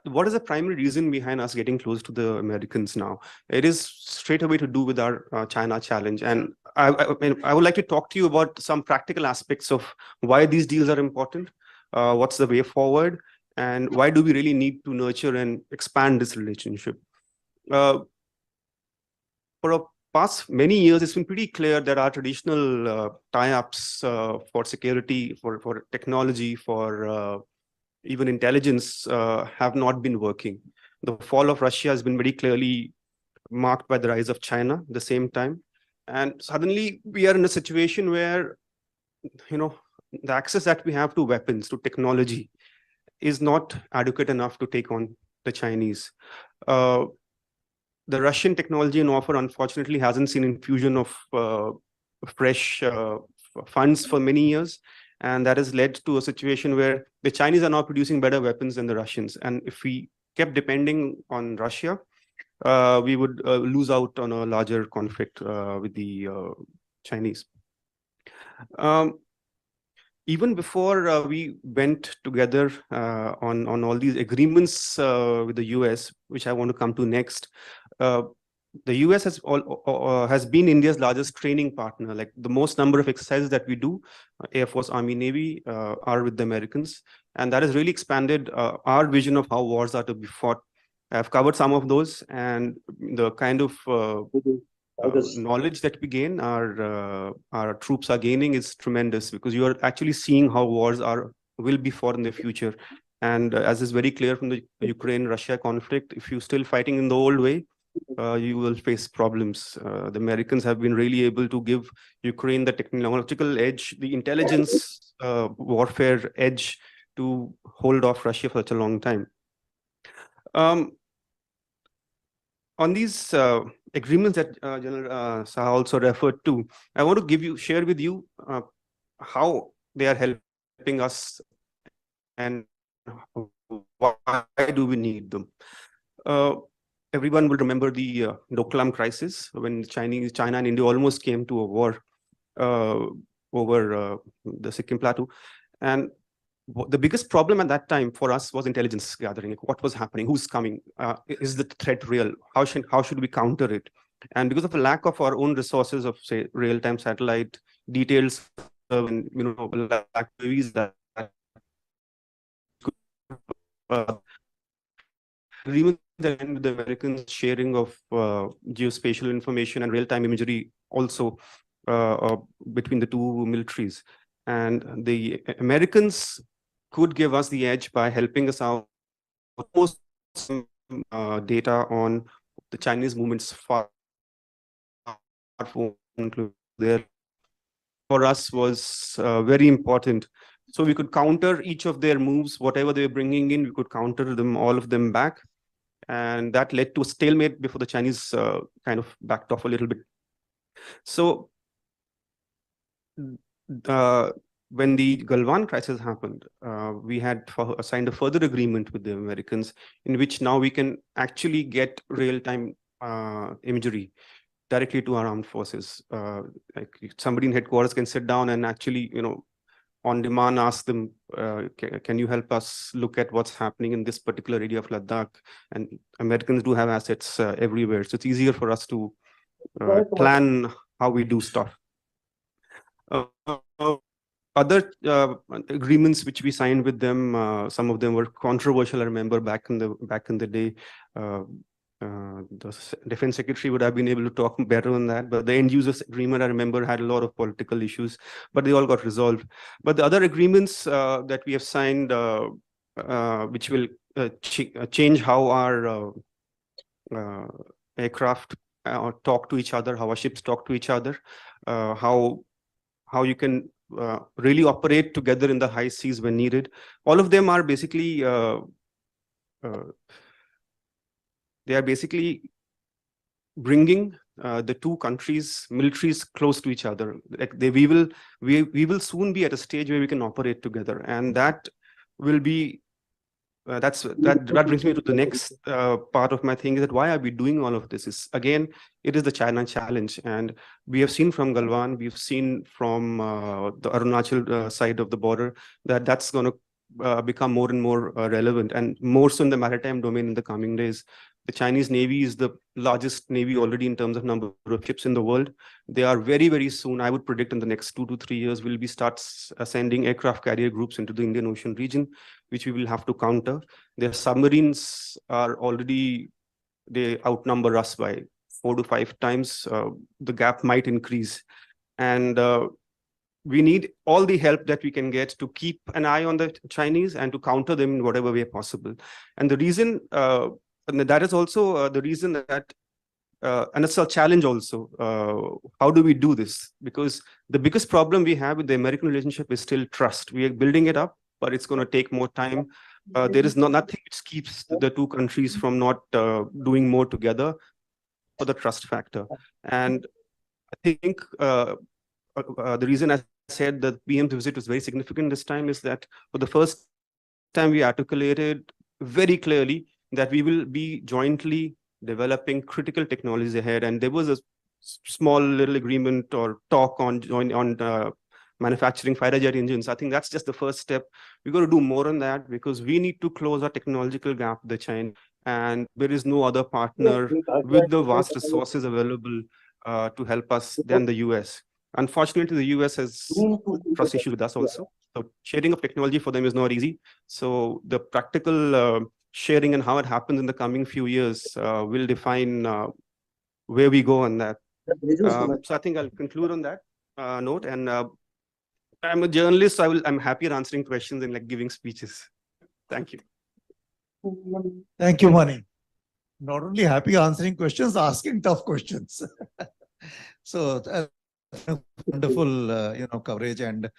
what is the primary reason behind us getting close to the Americans now? It is straight away to do with our China challenge. And I would like to talk to you about some practical aspects of why these deals are important, what's the way forward, and why do we really need to nurture and expand this relationship. For a past many years, it's been pretty clear that our traditional tie-ups for security, for technology, for even intelligence have not been working. The fall of Russia has been very clearly marked by the rise of China at the same time. And suddenly we are in a situation where, the access that we have to weapons, to technology, is not adequate enough to take on the Chinese. The Russian technology and offer, unfortunately, hasn't seen infusion of fresh funds for many years. And that has led to a situation where the Chinese are now producing better weapons than the Russians. And if we kept depending on Russia, we would lose out on a larger conflict with the Chinese. Even before we went together on all these agreements with the US, which I want to come to next, the US has been India's largest training partner. Like the most number of exercises that we do, Air Force, Army, Navy, are with the Americans. And that has really expanded our vision of how wars are to be fought. I've covered some of those, and the kind of knowledge that we gain, our troops are gaining, is tremendous, because you are actually seeing how wars will be fought in the future. And as is very clear from the Ukraine-Russia conflict, if you're still fighting in the old way, you will face problems. The Americans have been really able to give Ukraine the technological edge, the intelligence warfare edge to hold off Russia for such a long time. On these agreements that General Saha also referred to, I want to share with you how they are helping us and why do we need them. Everyone will remember the Doklam crisis, when China and India almost came to a war over the Sikkim Plateau. And the biggest problem at that time for us was intelligence gathering. What was happening? Who's coming? Is the threat real? How should we counter it? And because of the lack of our own resources of, say, real-time satellite details, lack of agreement with the Americans, sharing of geospatial information and real-time imagery also between the two militaries. And the Americans could give us the edge by helping us out most data on the Chinese movements far there for us was very important. So we could counter each of their moves, whatever they were bringing in, we could counter them, all of them back. And that led to a stalemate before the Chinese kind of backed off a little bit. So when the Galwan crisis happened, we had signed a further agreement with the Americans in which now we can actually get real-time imagery directly to our armed forces. Like somebody in headquarters can sit down and actually, on demand ask them, can you help us look at what's happening in this particular area of Ladakh? And Americans do have assets everywhere. So it's easier for us to plan how we do stuff. Other agreements which we signed with them, some of them were controversial. I remember back in the day, the defense secretary would have been able to talk better on that, but the end users agreement, I remember, had a lot of political issues, but they all got resolved. But the other agreements that we have signed, which will change how our aircraft talk to each other, how our ships talk to each other, how you can really operate together in the high seas when needed. All of them are basically bringing the two countries' militaries close to each other. Like we will soon be at a stage where we can operate together, and that will be that brings me to the next part of my thing, is that why are we doing all of this? Is again, it is the China challenge, and we have seen from Galwan, we've seen from the Arunachal side of the border that that's going to become more and more relevant, and more so in the maritime domain in the coming days. The Chinese Navy is the largest Navy already in terms of number of ships in the world. They are very, very soon, I would predict in the next 2 to 3 years, will be sending aircraft carrier groups into the Indian Ocean region, which we will have to counter. Their submarines are already, they outnumber us by 4 to 5 times. The gap might increase. And we need all the help that we can get to keep an eye on the Chinese and to counter them in whatever way possible. And the reason, and that is also the reason that, and it's a challenge also, how do we do this? Because the biggest problem we have with the American relationship is still trust. We are building it up, but it's going to take more time. There is nothing which keeps the two countries from not doing more together for the trust factor. And I think the reason I said that PM's visit was very significant this time is that for the first time we articulated very clearly that we will be jointly developing critical technologies ahead. And there was a small little agreement or talk on manufacturing fighter jet engines. I think that's just the first step. We're going to do more on that because we need to close our technological gap with China. And there is no other partner with the vast resources available to help us than the US. Unfortunately, the US has trust issues with us also. So sharing of technology for them is not easy. So the practical sharing and how it happens in the coming few years will define where we go on that. So I think I'll conclude on that note. And I'm a journalist, so I'm happy at answering questions and like giving speeches. Thank you. Thank you, Mani. Not only happy answering questions, asking tough questions. So wonderful, coverage, and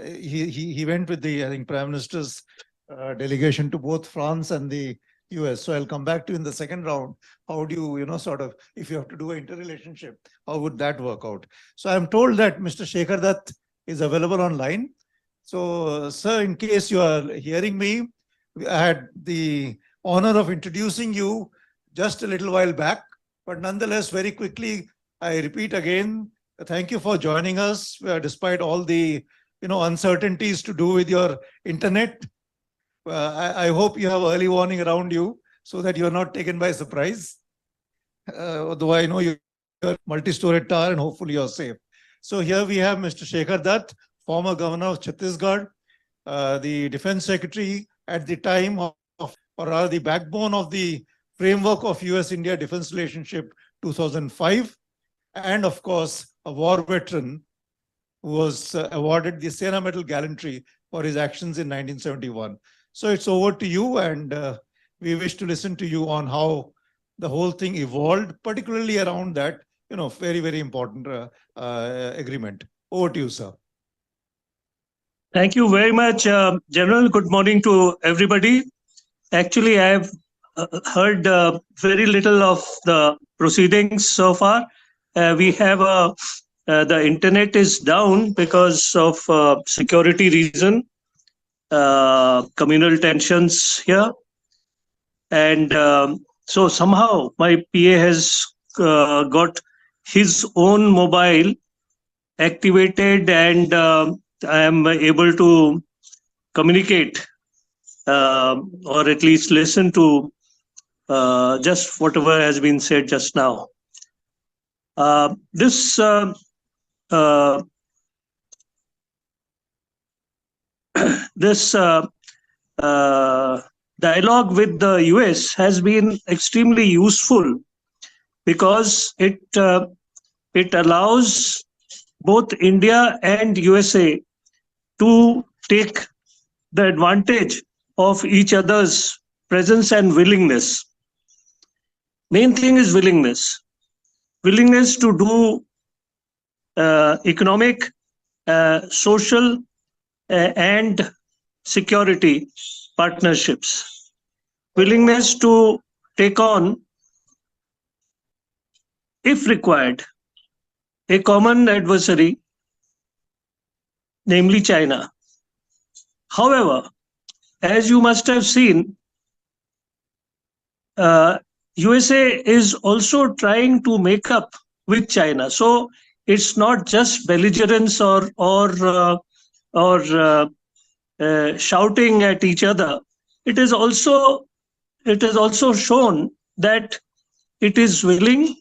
he went with the, I think, Prime Minister's delegation to both France and the US. So I'll come back to you in the second round. How do you, sort of, if you have to do an interrelationship, how would that work out? So I'm told that Mr. Shekhar Dutt is available online. So, sir, in case you are hearing me, I had the honor of introducing you just a little while back, but nonetheless, very quickly, I repeat again, thank you for joining us despite all the, uncertainties to do with your internet. I hope you have early warning around you so that you're not taken by surprise. Although I know you're multi-storied tower and hopefully you're safe. So here we have Mr. Shekhar Dutt, former governor of Chhattisgarh, the defense secretary at the time of, or rather the backbone of the framework of US-India defense relationship 2005. and of course, a war veteran who was awarded the Sena Medal Gallantry for his actions in 1971. So it's over to you, and we wish to listen to you on how the whole thing evolved, particularly around that, very, very important agreement. Over to you, sir. Thank you very much, General. Good morning to everybody. Actually, I have heard very little of the proceedings so far. We have the internet is down because of security reason, communal tensions here, and so somehow my PA has got his own mobile activated, and I am able to communicate or at least listen to just whatever has been said just now. This this dialogue with the US has been extremely useful because it allows both India and USA to take the advantage of each other's presence and willingness. Main thing is willingness to do economic, social, and security partnerships. Willingness to take on, if required, a common adversary, namely China. However, as you must have seen, USA is also trying to make up with China. So it's not just belligerence or shouting at each other. It is also shown that it is willing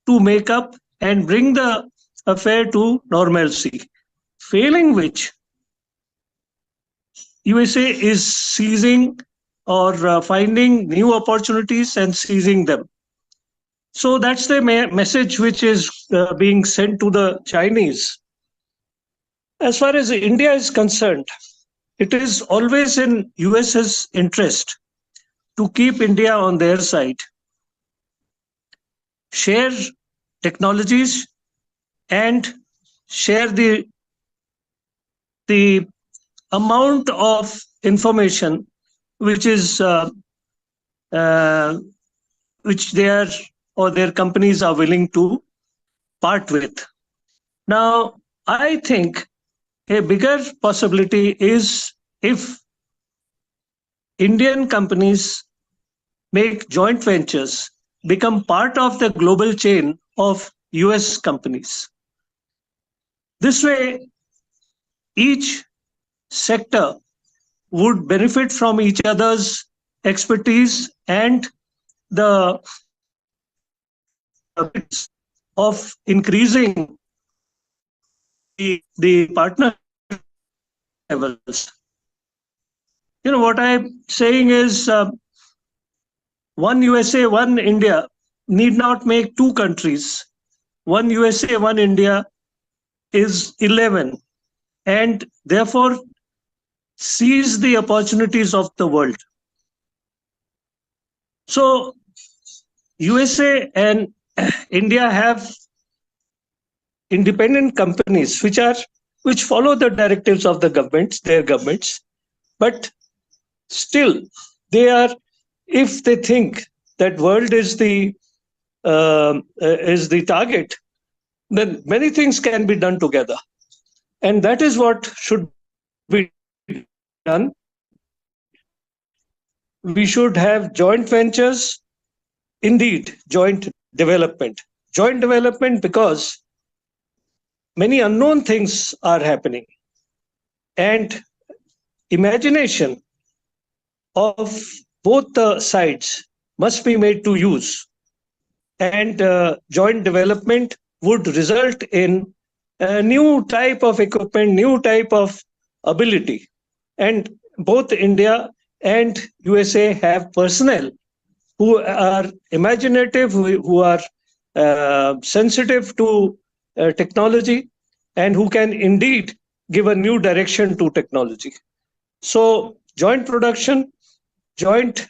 to make up and bring the affair to normalcy. Failing which, USA is seizing or finding new opportunities and seizing them. So that's the message which is being sent to the Chinese. As far as India is concerned, it is always in US's interest to keep India on their side, share technologies, and share the amount of information which is which they are or their companies are willing to part with. Now, I think a bigger possibility is if Indian companies make joint ventures, become part of the global chain of US companies. This way, each sector would benefit from each other's expertise and the of increasing the partner levels. What I'm saying is one USA, one India need not make two countries. One USA, one India is 11, and therefore seize the opportunities of the world. So USA and India have independent companies which follow the directives of the governments, their governments, but still they are, if they think that world is the target, then many things can be done together, and that is what should be done. We should have joint ventures, indeed joint development because many unknown things are happening, and imagination of both the sides must be made to use, and joint development would result in a new type of equipment, new type of ability, and both India and USA have personnel who are imaginative, who are sensitive to technology, and who can indeed give a new direction to technology. So joint production, joint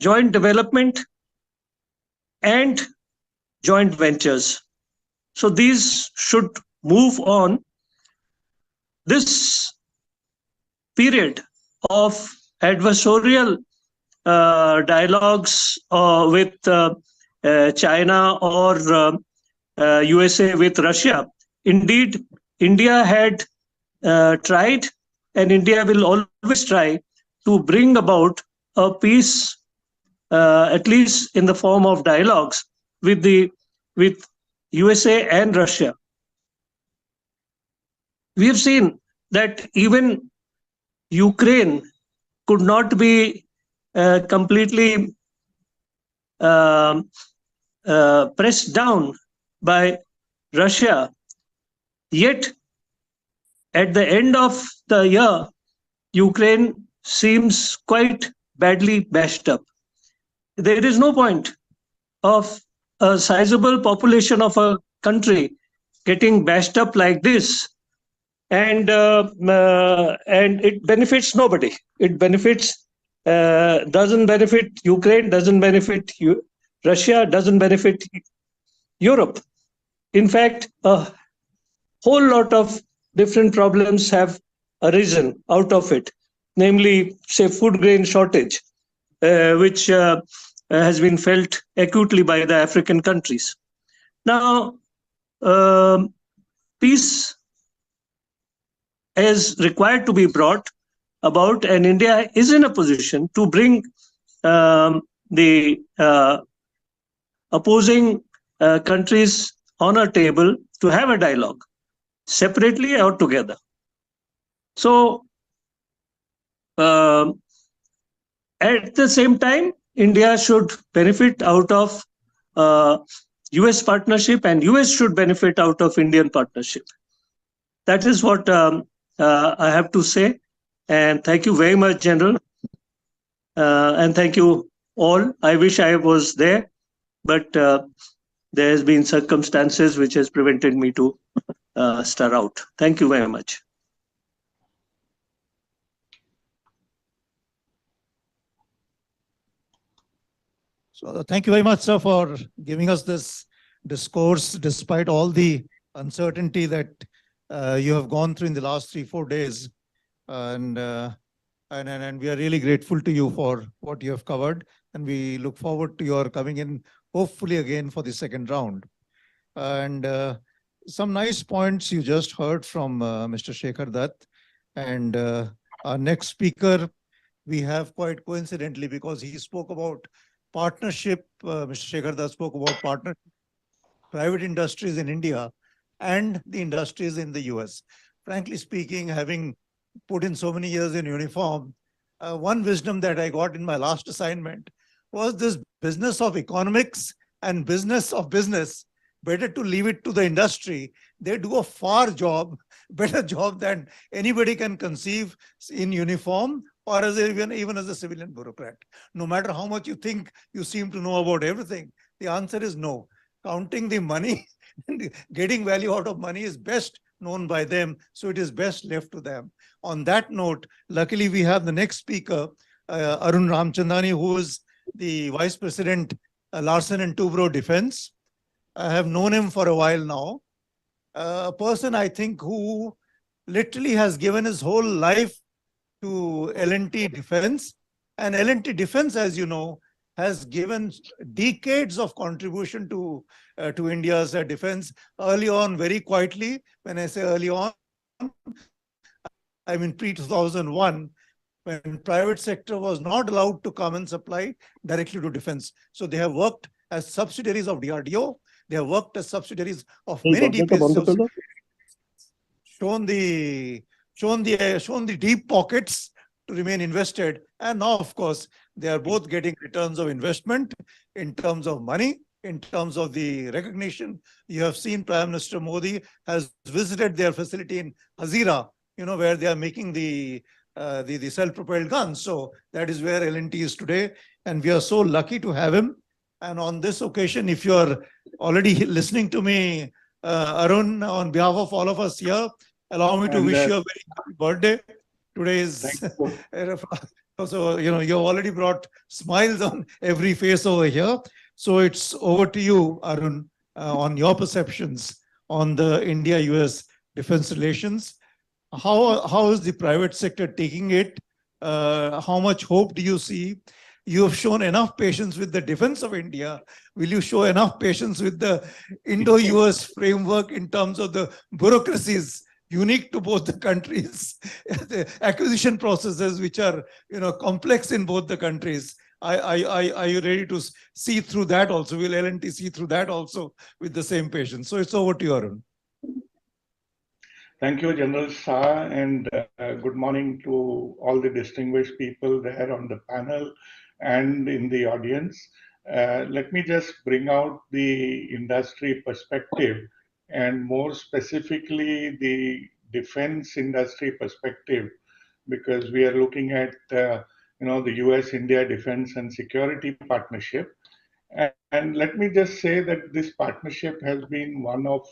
development, and joint ventures. So these should move on. This period of adversarial dialogues with China or USA with Russia, indeed, India had tried, and India will always try to bring about a peace, at least in the form of dialogues with USA and Russia. We have seen that even Ukraine could not be completely pressed down by Russia. Yet, at the end of the year, Ukraine seems quite badly bashed up. There is no point of a sizable population of a country getting bashed up like this, and it benefits nobody. It doesn't benefit Ukraine, doesn't benefit Russia, doesn't benefit Europe. In fact, a whole lot of different problems have arisen out of it, namely, say, food grain shortage, which has been felt acutely by the African countries. Now, peace is required to be brought about, and India is in a position to bring the opposing countries on a table to have a dialogue, separately or together. So, at the same time, India should benefit out of US partnership, and US should benefit out of Indian partnership. That is what I have to say. And thank you very much, General. And thank you all. I wish I was there, but there has been circumstances which has prevented me to stir out. Thank you very much. So thank you very much, sir, for giving us this discourse, despite all the uncertainty that you have gone through in the last 3-4 days. And we are really grateful to you for what you have covered. And we look forward to your coming in, hopefully again for the second round. And some nice points you just heard from Mr. Shekhar Dutt. And our next speaker, we have quite coincidentally, because he spoke about partnership, Mr. Shekhar Dutt spoke about partnership, private industries in India and the industries in the US. Frankly speaking, having put in so many years in uniform, one wisdom that I got in my last assignment was this business of economics and business of business. Better to leave it to the industry. They do a better job than anybody can conceive in uniform or as even as a civilian bureaucrat. No matter how much you think you seem to know about everything, the answer is no. Counting the money and getting value out of money is best known by them, so it is best left to them. On that note, luckily we have the next speaker, Arun Ramchandani, who is the Vice President, Larsen and Toubro Defense. I have known him for a while now. A person, I think, who literally has given his whole life to L&T Defense. And L&T Defense, as you know, has given decades of contribution to India's defense. Early on, very quietly, when I say early on, I mean pre-2001, when private sector was not allowed to come and supply directly to defense. So they have worked as subsidiaries of DRDO. They have worked as subsidiaries of many DPS, shown the deep pockets to remain invested. And now, of course, they are both getting returns of investment in terms of money, in terms of the recognition. You have seen Prime Minister Modi has visited their facility in Hazira, where they are making the self-propelled guns. So that is where L&T is today. And we are so lucky to have him. And on this occasion, if you're already listening to me, Arun, on behalf of all of us here, allow me to wish you a very happy birthday. Today is so you've already brought smiles on every face over here. So it's over to you, Arun, on your perceptions on the India-US defense relations. How is the private sector taking it? How much hope do you see? You have shown enough patience with the defense of India. Will you show enough patience with the Indo-US framework in terms of the bureaucracies unique to both the countries, the acquisition processes which are complex in both the countries? Are you ready to see through that also? Will L&T see through that also with the same patience? So it's over to you, Arun. Thank you, General Shah, and good morning to all the distinguished people there on the panel and in the audience. Let me just bring out the industry perspective, and more specifically the defense industry perspective, because we are looking at the US-India defense and security partnership. And let me just say that this partnership has been one of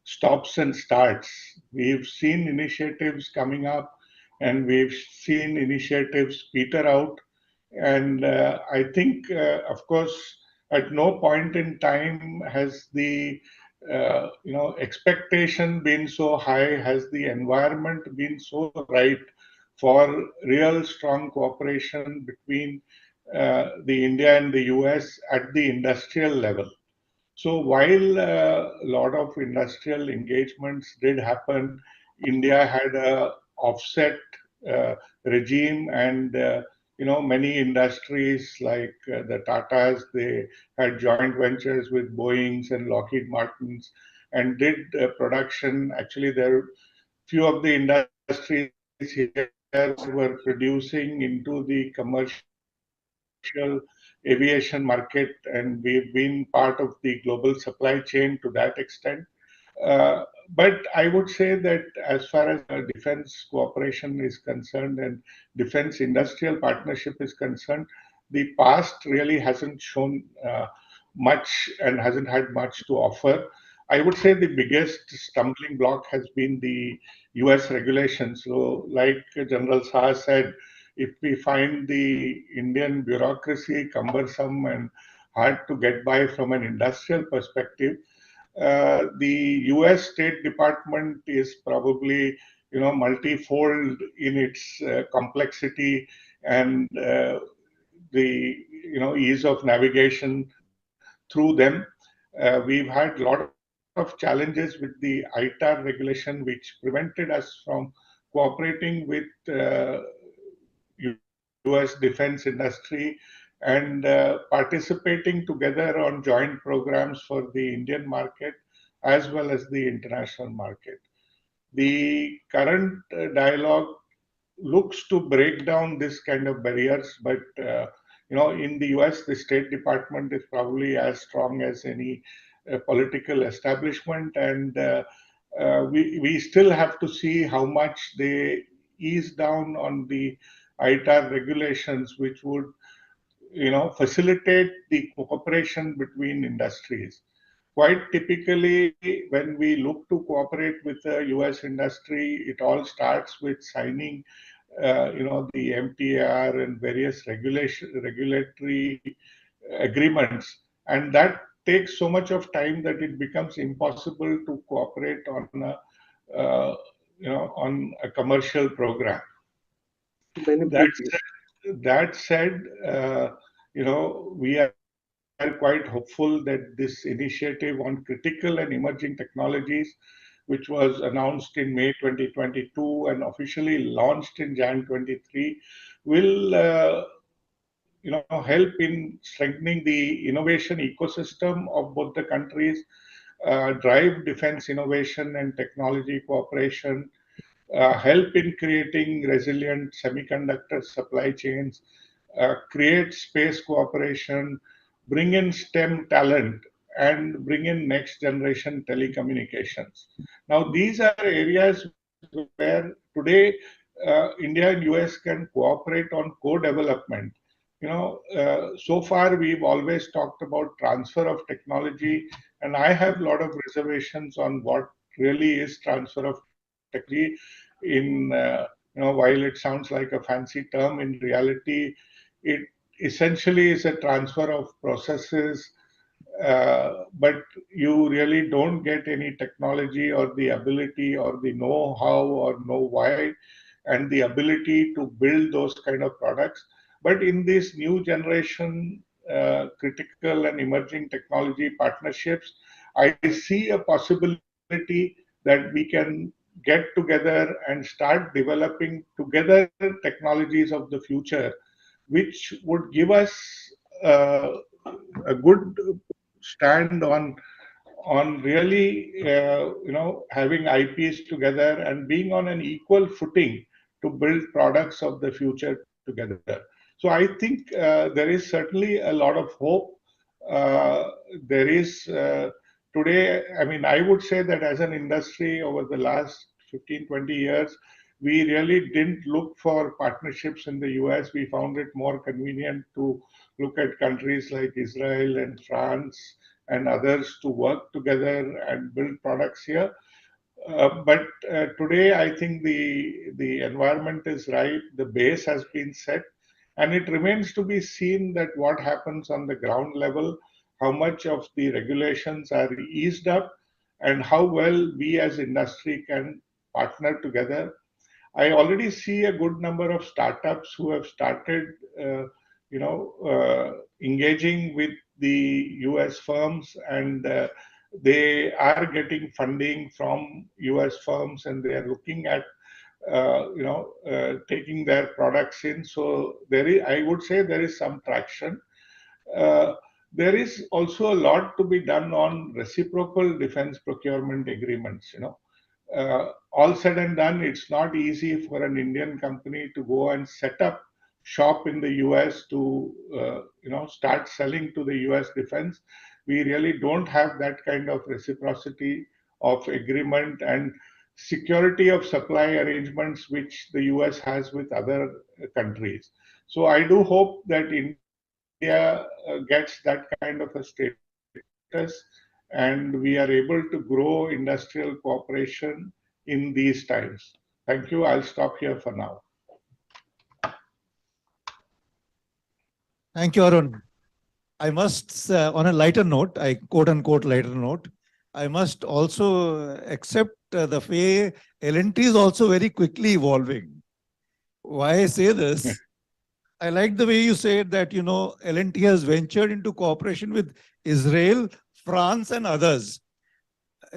stops and starts. We've seen initiatives coming up and we've seen initiatives peter out. And I think, of course, at no point in time has the expectation been so high, has the environment been so right for real strong cooperation between the India and the US at the industrial level. So while a lot of industrial engagements did happen, India had a offset regime, and many industries like the Tatas, they had joint ventures with Boeing's and Lockheed Martin's and did production. Actually, there few of the industries here were producing into the commercial aviation market, and we've been part of the global supply chain to that extent. But I would say that as far as defense cooperation is concerned and defense industrial partnership is concerned, the past really hasn't shown much and hasn't had much to offer. I would say the biggest stumbling block has been the US regulations. So, like General Shah said, if we find the Indian bureaucracy cumbersome and hard to get by from an industrial perspective, the US State Department is probably multifold in its complexity and the ease of navigation through them. We've had a lot of challenges with the ITAR regulation, which prevented us from cooperating with US defense industry and participating together on joint programs for the Indian market as well as the international market. The current dialogue looks to break down this kind of barriers, but in the US, the State Department is probably as strong as any political establishment, and we still have to see how much they ease down on the ITAR regulations, which would facilitate the cooperation between industries. Quite typically, when we look to cooperate with the US industry, it all starts with signing the MTAR and various regulatory agreements, and that takes so much of time that it becomes impossible to cooperate on a commercial program. That said, we are quite hopeful that this initiative on critical and emerging technologies, which was announced in May 2022 and officially launched in Jan 23, will help in strengthening the innovation ecosystem of both the countries, drive defense innovation and technology cooperation, help in creating resilient semiconductor supply chains, create space cooperation, bring in STEM talent, and bring in next generation telecommunications. Now, these are areas where today India and US can cooperate on co-development. so far we've always talked about transfer of technology, and I have a lot of reservations on what really is transfer of technology. In while it sounds like a fancy term, in reality, it essentially is a transfer of processes, but you really don't get any technology or the ability or the know-how or know why and the ability to build those kind of products. But in this new generation, critical and emerging technology partnerships, I see a possibility that we can get together and start developing together technologies of the future, which would give us uh, a good stand on really having IPs together and being on an equal footing to build products of the future together. So I think there is certainly a lot of hope. There is today, I mean, I would say that as an industry over the last 15, 20 years, we really didn't look for partnerships in the US. We found it more convenient to look at countries like Israel and France and others to work together and build products here. But today, I think the environment is right. The base has been set, and it remains to be seen that what happens on the ground level, how much of the regulations are eased up, and how well we as industry can partner together. I already see a good number of startups who have started, engaging with the US firms, and they are getting funding from US firms, and they are looking at, taking their products in. So there is, I would say, there is some traction. Uh, there is also a lot to be done on reciprocal defense procurement agreements. All said and done, it's not easy for an Indian company to go and set up shop in the US to start selling to the US defense. We really don't have that kind of reciprocity of agreement and security of supply arrangements which the US has with other countries. So I do hope that India gets that kind of a status, and we are able to grow industrial cooperation in these times. Thank you. I'll stop here for now. Thank you, Arun. I must, on a lighter note, I quote unquote lighter note, I must also accept the way L&T is also very quickly evolving. Why I say this? I like the way you said that, L&T has ventured into cooperation with Israel, France, and others.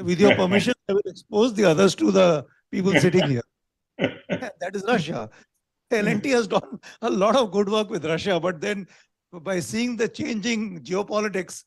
With your permission, I will expose the others to the people sitting here. That is Russia. L&T has done a lot of good work with Russia, but then by seeing the changing geopolitics,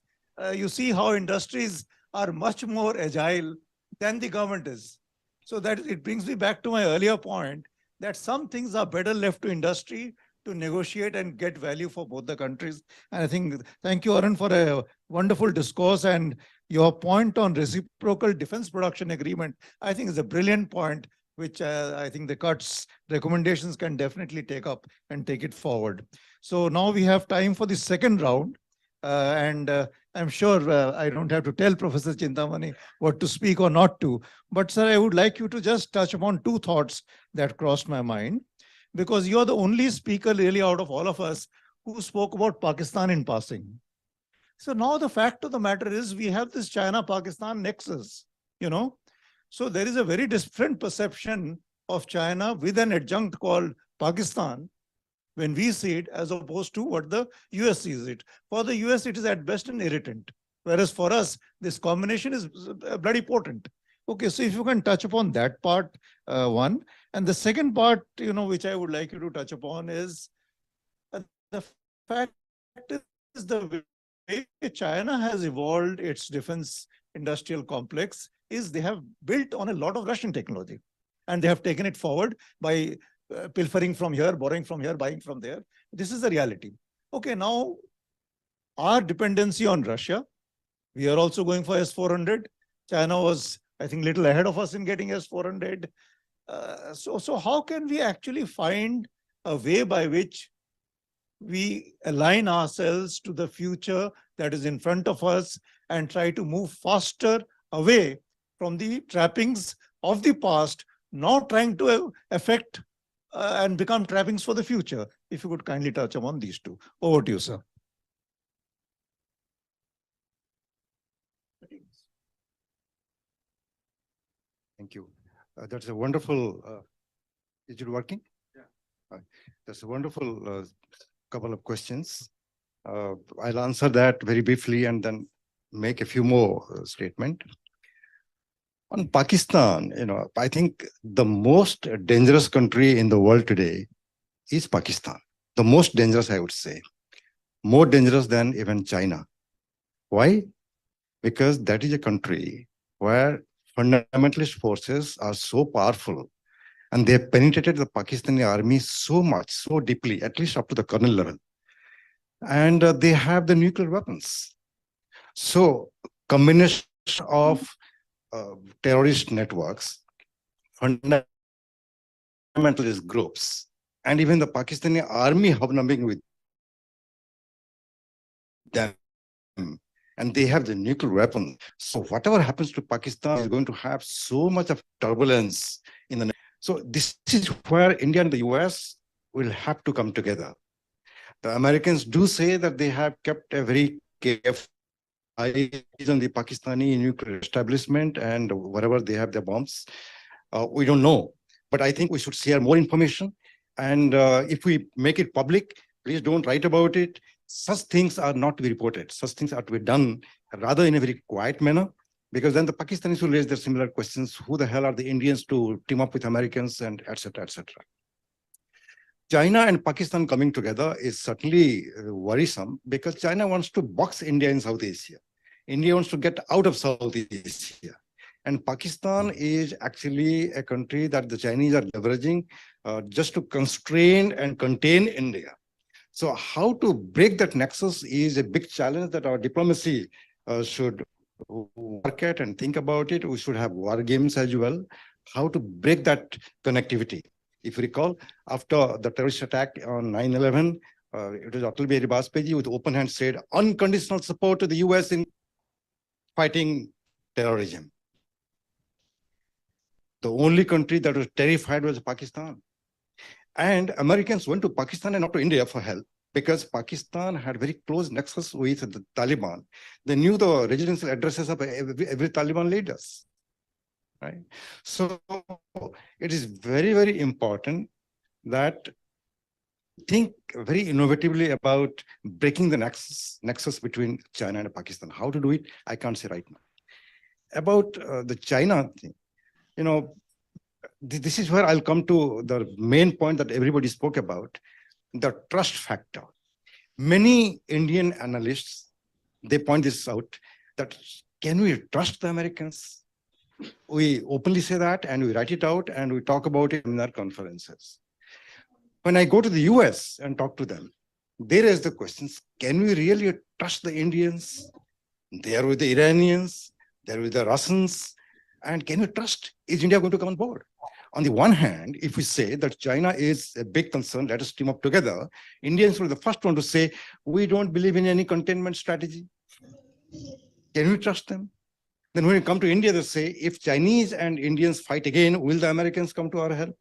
you see how industries are much more agile than the government is. So that it brings me back to my earlier point that some things are better left to industry to negotiate and get value for both the countries. And I think, thank you, Arun, for a wonderful discourse, and your point on reciprocal defense production agreement, I think is a brilliant point, which I think the CUT's recommendations can definitely take up and take it forward. So now we have time for the second round. And I'm sure I don't have to tell Professor Chintamani what to speak or not to. But sir, I would like you to just touch upon two thoughts that crossed my mind, because you're the only speaker really out of all of us who spoke about Pakistan in passing. So now the fact of the matter is we have this China-Pakistan nexus, So there is a very different perception of China with an adjunct called Pakistan when we see it as opposed to what the US sees it. For the US, it is at best an irritant. Whereas for us, this combination is bloody potent. Okay, so if you can touch upon that part, one. And the second part, which I would like you to touch upon is the fact is the way China has evolved its defense industrial complex is they have built on a lot of Russian technology, and they have taken it forward by pilfering from here, borrowing from here, buying from there. This is the reality. Okay, now our dependency on Russia, we are also going for S-400. China was, I think, little ahead of us in getting S-400. So how can we actually find a way by which we align ourselves to the future that is in front of us and try to move faster away from the trappings of the past, not trying to affect and become trappings for the future. If you could kindly touch upon these two. Over to you, sir. Thank you. That's a wonderful, is it working? Yeah. That's a wonderful couple of questions. I'll answer that very briefly and then make a few more statements. On Pakistan, I think the most dangerous country in the world today is Pakistan. The most dangerous, I would say. More dangerous than even China. Why? Because that is a country where fundamentalist forces are so powerful and they have penetrated the Pakistani army so much, so deeply, at least up to the colonel level. And they have the nuclear weapons. So combination of terrorist networks, fundamentalist groups, and even the Pakistani army hobnobbing with them. And they have the nuclear weapons. So whatever happens to Pakistan is going to have so much of turbulence in the. So this is where India and the US will have to come together. The Americans do say that they have kept a very careful eye on the Pakistani nuclear establishment and wherever they have their bombs. We don't know, but I think we should share more information. And if we make it public, please don't write about it. Such things are not to be reported. Such things are to be done rather in a very quiet manner, because then the Pakistanis will raise their similar questions. Who the hell are the Indians to team up with Americans, and etc., etc. China and Pakistan coming together is certainly worrisome because China wants to box India in South Asia. India wants to get out of South Asia. And Pakistan is actually a country that the Chinese are leveraging just to constrain and contain India. So how to break that nexus is a big challenge that our diplomacy should work at and think about it. We should have war games as well. How to break that connectivity. If you recall, after the terrorist attack on 9/11, it was Atal Bihari Vajpayee with open hand said unconditional support to the US in fighting terrorism. The only country that was terrified was Pakistan. And Americans went to Pakistan and not to India for help because Pakistan had very close nexus with the Taliban. They knew the residential addresses of every Taliban leaders. Right? So it is very, very important that think very innovatively about breaking the nexus between China and Pakistan. How to do it, I can't say right now. About the China thing, this is where I'll come to the main point that everybody spoke about, the trust factor. Many Indian analysts, they point this out, that can we trust the Americans? We openly say that and we write it out and we talk about it in our conferences. When I go to the US and talk to them, they raise the questions, can we really trust the Indians? They are with the Iranians, they're with the Russians, and can we trust, is India going to come on board? On the one hand, if we say that China is a big concern, let us team up together, Indians were the first one to say, we don't believe in any containment strategy. Can we trust them? Then when we come to India, they say, if Chinese and Indians fight again, will the Americans come to our help?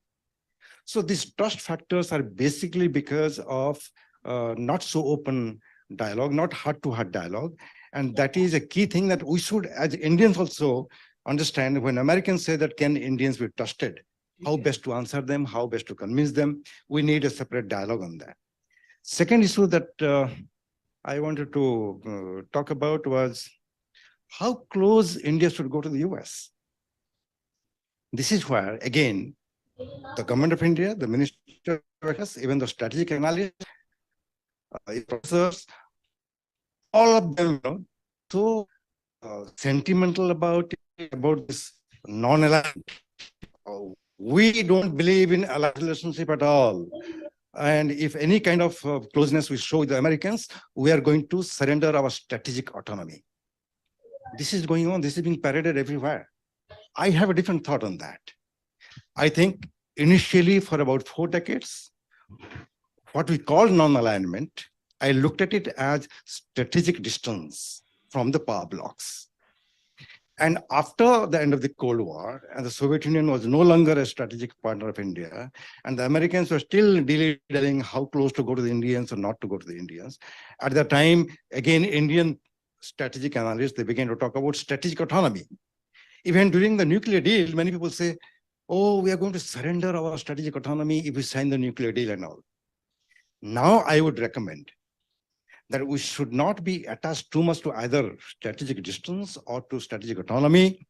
So these trust factors are basically because of not so open dialogue, not heart-to-heart dialogue. And that is a key thing that we should, as Indians also, understand when Americans say that can Indians be trusted, how best to answer them, how best to convince them. We need a separate dialogue on that. Second issue that I wanted to talk about was how close India should go to the US. This is where, again, the government of India, the Minister of Affairs, even the strategic analysts, professors, all of them, so sentimental about this non-alignment. We don't believe in allied relationship at all. And if any kind of closeness we show the Americans, we are going to surrender our strategic autonomy. This is going on. This is being paraded everywhere. I have a different thought on that. I think initially for about 4 decades, what we call non-alignment, I looked at it as strategic distance from the power blocks. And after the end of the Cold War, and the Soviet Union was no longer a strategic partner of India, and the Americans were still dilly-dallying how close to go to the Indians or not to go to the Indians. At the time, again, Indian strategic analysts, they began to talk about strategic autonomy. Even during the nuclear deal, many people say, oh, we are going to surrender our strategic autonomy if we sign the nuclear deal and all. Now I would recommend that we should not be attached too much to either strategic distance or to strategic autonomy.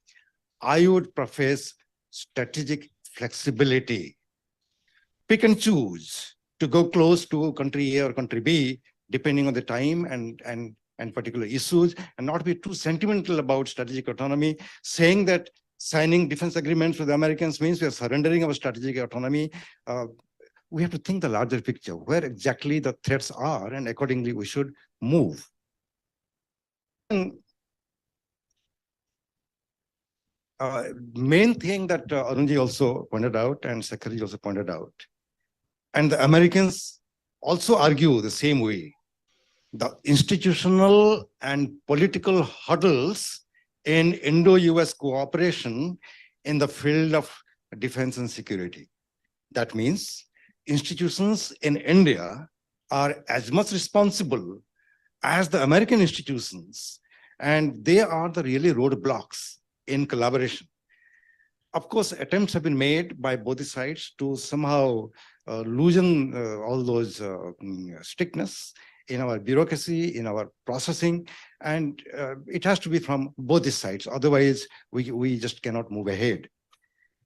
I would preface strategic flexibility. Pick and choose to go close to country A or country B, depending on the time and particular issues, and not be too sentimental about strategic autonomy, saying that signing defense agreements with the Americans means we are surrendering our strategic autonomy. We have to think the larger picture, where exactly the threats are, and accordingly we should move. Main thing that Arunji also pointed out and Sekharji also pointed out, and the Americans also argue the same way, the institutional and political hurdles in Indo-US cooperation in the field of defense and security. That means institutions in India are as much responsible as the American institutions, and they are the really roadblocks in collaboration. Of course, attempts have been made by both the sides to somehow loosen all those strictness in our bureaucracy, in our processing, and it has to be from both the sides. Otherwise, we just cannot move ahead.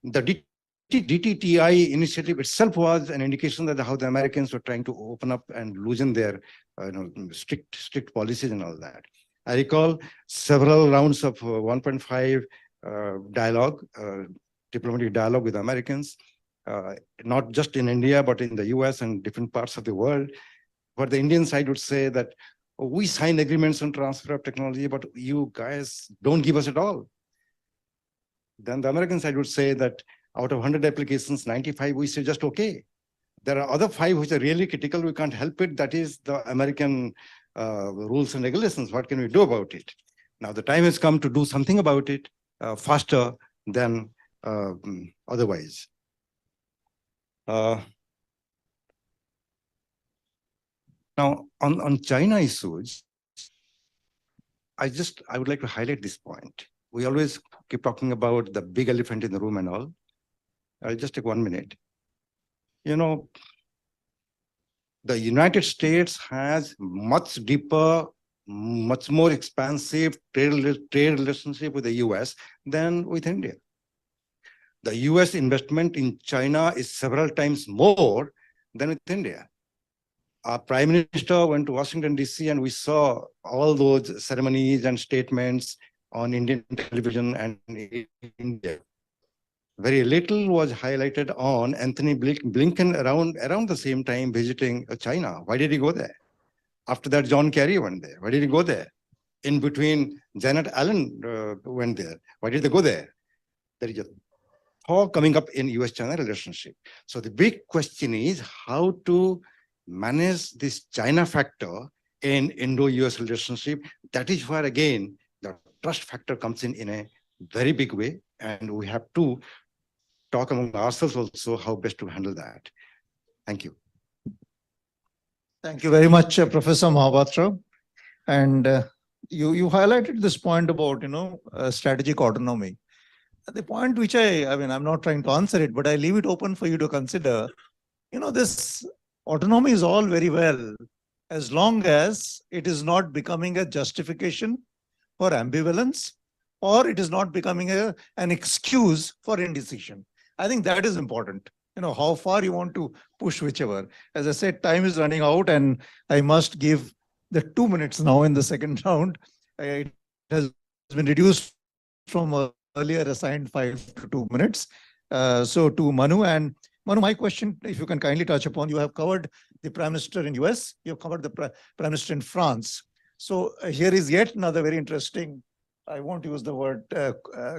The DTTI initiative itself was an indication that how the Americans were trying to open up and loosen their strict policies and all that. I recall several rounds of 1.5 dialogue, diplomatic dialogue with Americans, not just in India, but in the US and different parts of the world. But the Indian side would say that we sign agreements on transfer of technology, but you guys don't give us at all. Then the American side would say that out of 100 applications, 95 we say just okay. There are other 5 which are really critical. We can't help it. That is the American rules and regulations. What can we do about it? Now the time has come to do something about it faster than otherwise. Now on China issues, I would like to highlight this point. We always keep talking about the big elephant in the room and all. I'll just take 1 minute. You know, the United States has much deeper, much more expansive trade relationship with the US than with India. The US investment in China is several times more than with India. Our Prime Minister went to Washington, DC, and we saw all those ceremonies and statements on Indian television and in India. Very little was highlighted on Anthony Blinken around the same time visiting China. Why did he go there? After that, John Kerry went there. Why did he go there? In between, Janet Allen went there. Why did they go there? There is a talk coming up in US-China relationship. So the big question is how to manage this China factor in Indo-US relationship. That is where, again, the trust factor comes in a very big way. And we have to talk among ourselves also how best to handle that. Thank you. Thank you very much, Professor Mahapatra. And you highlighted this point about, strategic autonomy. The point which I'm not trying to answer it, but I leave it open for you to consider. This autonomy is all very well, as long as it is not becoming a justification for ambivalence, or it is not becoming an excuse for indecision. I think that is important. How far you want to push whichever. As I said, time is running out, and I must give the 2 minutes now in the second round. It has been reduced from earlier assigned 5 to 2 minutes. So to Manu, and Manu, my question, if you can kindly touch upon, you have covered the Prime Minister in US, you have covered the Prime Minister in France. So here is yet another very interesting, I won't use the word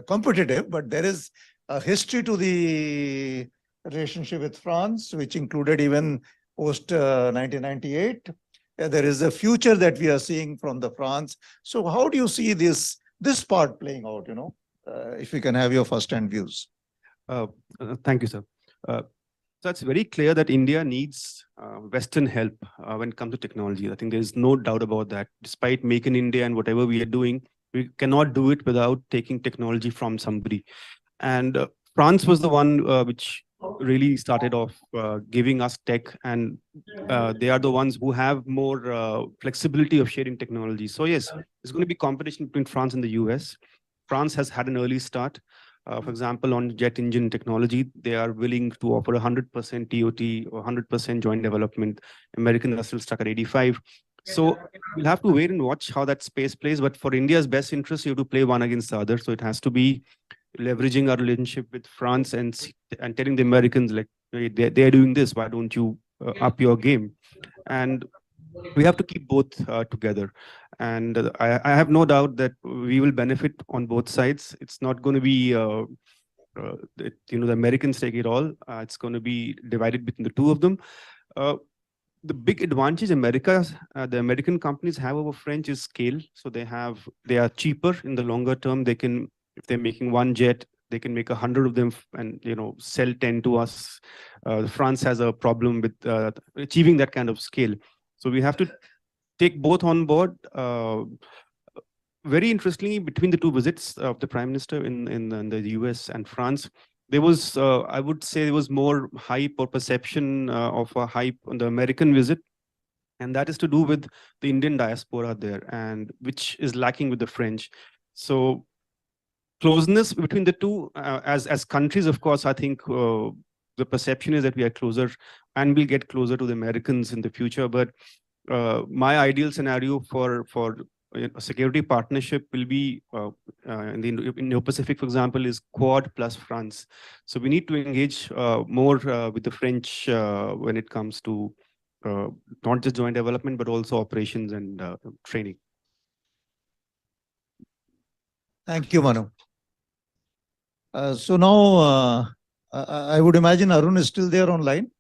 competitive, but there is a history to the relationship with France, which included even post 1998. There is a future that we are seeing from the France. So how do you see this part playing out, if we can have your first-hand views? Thank you, sir. So it's very clear that India needs Western help when it comes to technology. I think there's no doubt about that. Despite Make in India and whatever we are doing, we cannot do it without taking technology from somebody. And France was the one which really started off giving us tech, and they are the ones who have more flexibility of sharing technology. So yes, there's going to be competition between France and the US. France has had an early start. For example, on jet engine technology, they are willing to offer 100% TOT or 100% joint development. Americans are still stuck at 85. So we'll have to wait and watch how that space plays. But for India's best interest, you have to play one against the other. So it has to be leveraging our relationship with France and telling the Americans, like, hey, they're doing this, why don't you up your game? And we have to keep both together. And I have no doubt that we will benefit on both sides. It's not going to be, the Americans take it all. It's going to be divided between the two of them. The big advantage the American companies have over French is scale. So they are cheaper in the longer term. They can, if they're making one jet, they can make 100 of them and sell 10 to us. France has a problem with achieving that kind of scale. So we have to take both on board. Very interestingly, between the two visits of the Prime Minister in the US and France, there was, I would say, there was more hype or perception of a hype on the American visit. And that is to do with the Indian diaspora there, and which is lacking with the French. So closeness between the two, as countries, of course, I think the perception is that we are closer and we'll get closer to the Americans in the future. But my ideal scenario for a security partnership will be in the Indo-Pacific, for example, is Quad plus France. So we need to engage more with the French when it comes to not just joint development, but also operations and training. Thank you, Manu. So now I would imagine Arun is still there online.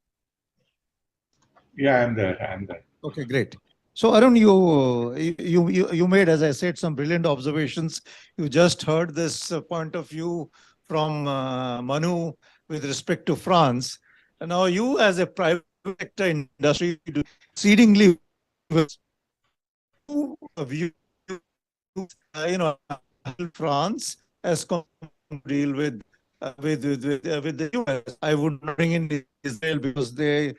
Yeah, I'm there. Okay, great. So Arun, you made, as I said, some brilliant observations. You just heard this point of view from Manu with respect to France. And now you, as a private sector industry, do exceedingly view, France as deal with the US. I would not bring in Israel because they,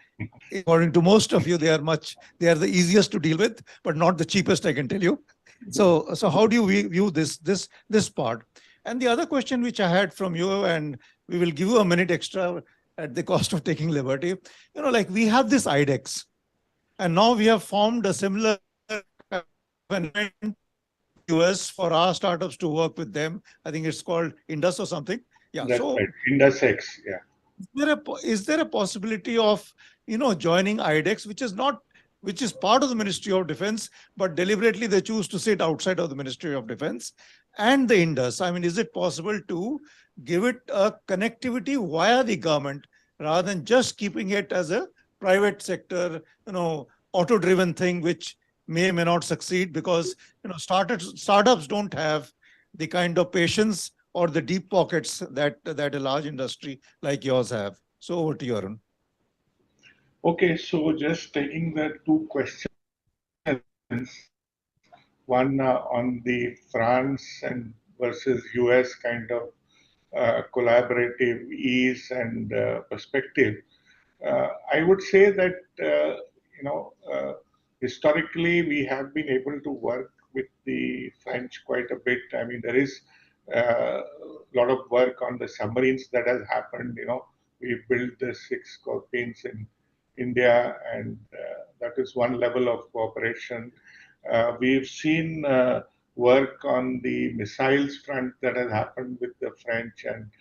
according to most of you, they are the easiest to deal with, but not the cheapest, I can tell you. So how do you view this part? And the other question which I had from you, and we will give you a minute extra at the cost of taking liberty, like we have this IDEX, and now we have formed a similar US for our startups to work with them. I think it's called Indus or something. Yeah. That's right. Indus X. Yeah. Is there a possibility of joining IDEX, which is part of the Ministry of Defense, but deliberately they choose to sit outside of the Ministry of Defense, and the Indus? I mean, is it possible to give it a connectivity via the government rather than just keeping it as a private sector, auto-driven thing, which may not succeed because startups don't have the kind of patience or the deep pockets that a large industry like yours have. So over to you, Arun. Okay, so just taking the two questions, one on the France and versus US kind of collaborative ease and perspective. I would say that historically we have been able to work with the French quite a bit. I mean, there is a lot of work on the submarines that has happened. We built the 6 Scorpions in India, and that is one level of cooperation. We've seen work on the missiles front that has happened with the French, and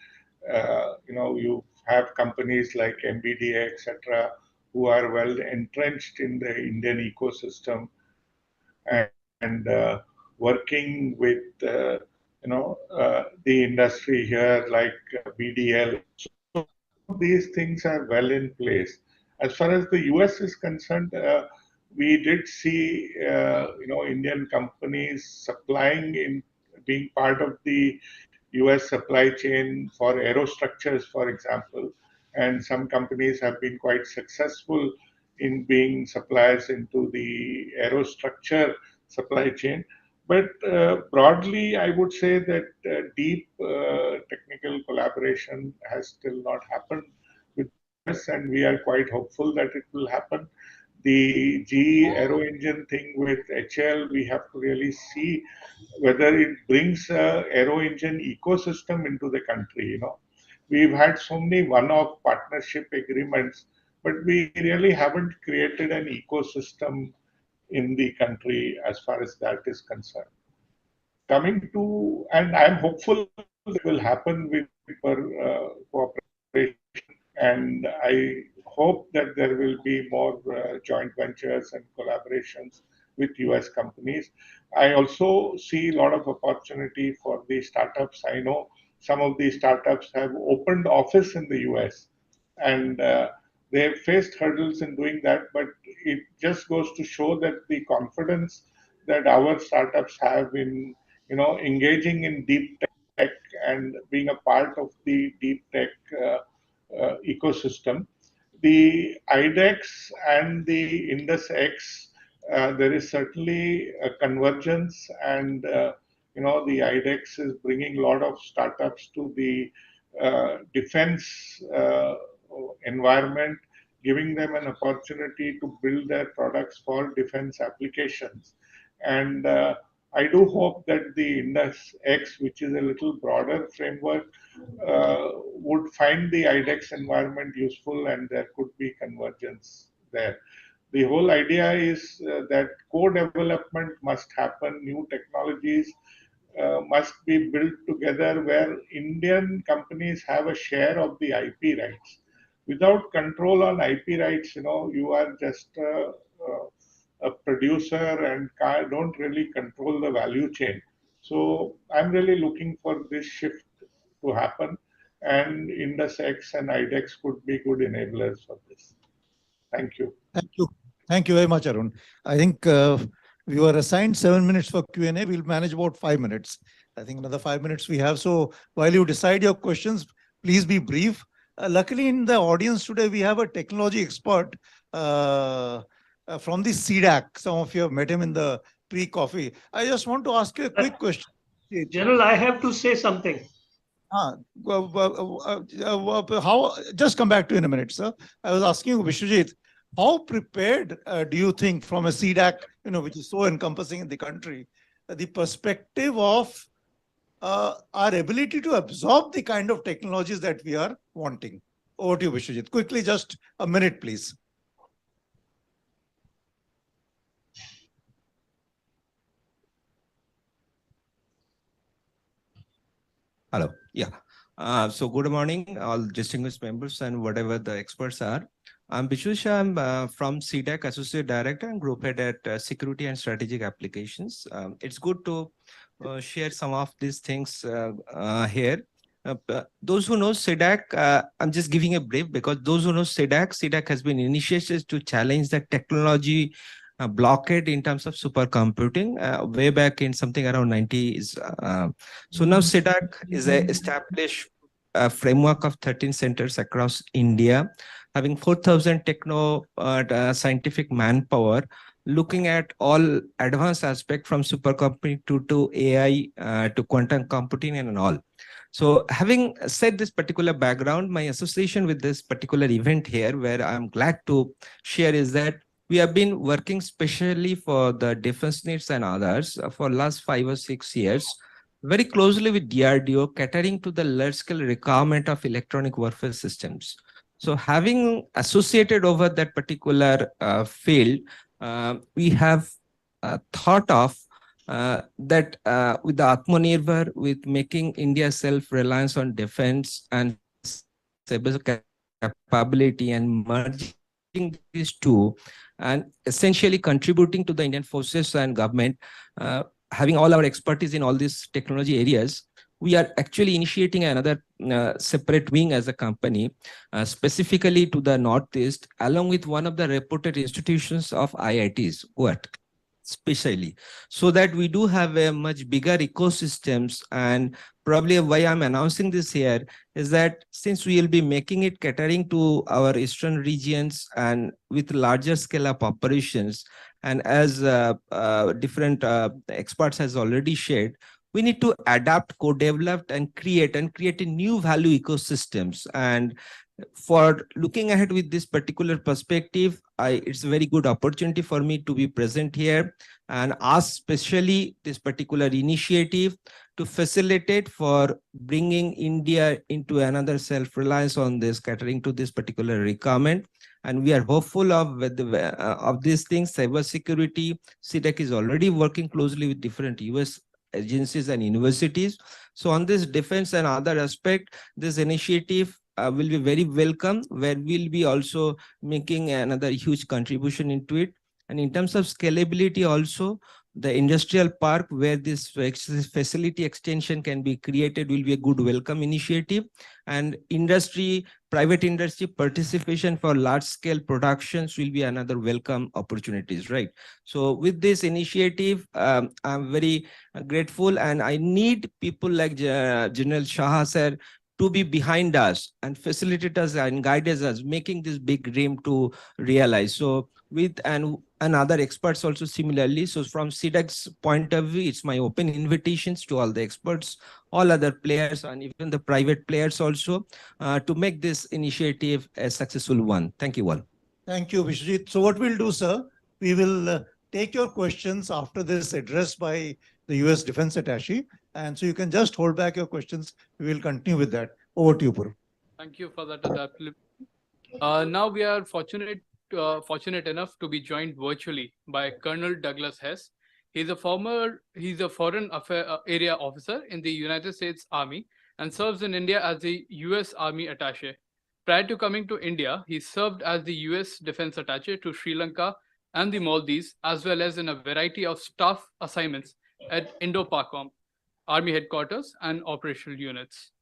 you have companies like MBDA, etc., who are well entrenched in the Indian ecosystem and working with the industry here like BDL. So these things are well in place. As far as the US is concerned, we did see, Indian companies supplying in being part of the US supply chain for aerostructures, for example, and some companies have been quite successful in being suppliers into the aerostructure supply chain. But broadly, I would say that deep technical collaboration has still not happened with us, and we are quite hopeful that it will happen. The GE aero engine thing with HL, we have to really see whether it brings a aero engine ecosystem into the country. We've had so many one-off partnership agreements, but we really haven't created an ecosystem in the country as far as that is concerned. Coming to, and I'm hopeful it will happen with cooperation, and I hope that there will be more joint ventures and collaborations with US companies. I also see a lot of opportunity for the startups. I know some of these startups have opened office in the US, and they have faced hurdles in doing that, but it just goes to show that the confidence that our startups have in engaging in deep tech and being a part of the deep tech ecosystem. The IDEX and the IndusX, there is certainly a convergence, and the IDEX is bringing a lot of startups to the defense environment, giving them an opportunity to build their products for defense applications. And I do hope that the IndusX, which is a little broader framework, would find the IDEX environment useful, and there could be convergence there. The whole idea is that co-development must happen, new technologies must be built together where Indian companies have a share of the IP rights. Without control on IP rights, you are just a producer and don't really control the value chain. So I'm really looking for this shift to happen, and IndusX and IDEX could be good enablers for this. Thank you. Thank you. Thank you very much, Arun. I think we were assigned 7 minutes for Q&A. We'll manage about 5 minutes. I think another 5 minutes we have. So while you decide your questions, please be brief. Luckily, in the audience today, we have a technology expert from the CDAC. Some of you have met him in the pre-coffee. I just want to ask you a quick question. General, I have to say something. Just come back to you in a minute, sir. I was asking you, Vishwajit, how prepared do you think from a CDAC, which is so encompassing in the country, the perspective of our ability to absorb the kind of technologies that we are wanting? Over to you, Vishwajit. Quickly, just a minute, please. Hello. Yeah. So good morning, all distinguished members and whatever the experts are. I'm Bishusha. I'm from CDAC, Associate Director and Group Head at Security and Strategic Applications. It's good to share some of these things here. Those who know CDAC, I'm just giving a brief because those who know CDAC has been initiated to challenge the technology blockade in terms of supercomputing way back in something around 90s. So now CDAC is an established framework of 13 centers across India, having 4,000 scientific manpower, looking at all advanced aspects from supercomputing to AI to quantum computing and all. So having said this particular background, my association with this particular event here, where I'm glad to share, is that we have been working specially for the defense needs and others for last 5 or 6 years, very closely with DRDO, catering to the large-scale requirement of electronic warfare systems. So having associated over that particular field, we have thought of that with the Atmanirbhar, with making India self-reliance on defense and cyber capability and merging these two, and essentially contributing to the Indian forces and government, having all our expertise in all these technology areas, we are actually initiating another separate wing as a company, specifically to the Northeast, along with one of the reputed institutions of IITs, what? Especially, so that we do have a much bigger ecosystems. And probably why I'm announcing this here is that since we will be making it catering to our eastern regions and with larger scale of operations, and as different experts has already shared, we need to adapt, co-develop, and create a new value ecosystems. And for looking ahead with this particular perspective, it's a very good opportunity for me to be present here and ask specially this particular initiative to facilitate for bringing India into another self-reliance on this, catering to this particular requirement. And we are hopeful of these things. Cybersecurity, CDEC is already working closely with different US agencies and universities. So on this defense and other aspect, this initiative will be very welcome, where we'll be also making another huge contribution into it. And in terms of scalability also, the industrial park where this facility extension can be created will be a good welcome initiative. And industry, private industry participation for large scale productions will be another welcome opportunities, right? So with this initiative, I'm very grateful, and I need people like General Shah sir to be behind us and facilitate us and guide us, making this big dream to realize. So with and other experts also similarly. So from CDEC's point of view, it's my open invitations to all the experts, all other players, and even the private players also to make this initiative a successful one. Thank you all. Thank you, Vishwajit. So what we'll do, sir, we will take your questions after this address by the US Defense Attaché. And so you can just hold back your questions. We will continue with that. Over to you, Puru. Thank you for that adaptability. Now we are fortunate enough to be joined virtually by Colonel Douglas Hess. He's a foreign area officer in the United States Army and serves in India as the US Army Attaché. Prior to coming to India, he served as the US Defense Attaché to Sri Lanka and the Maldives, as well as in a variety of staff assignments at Indo-PACOM, Army headquarters, and operational units.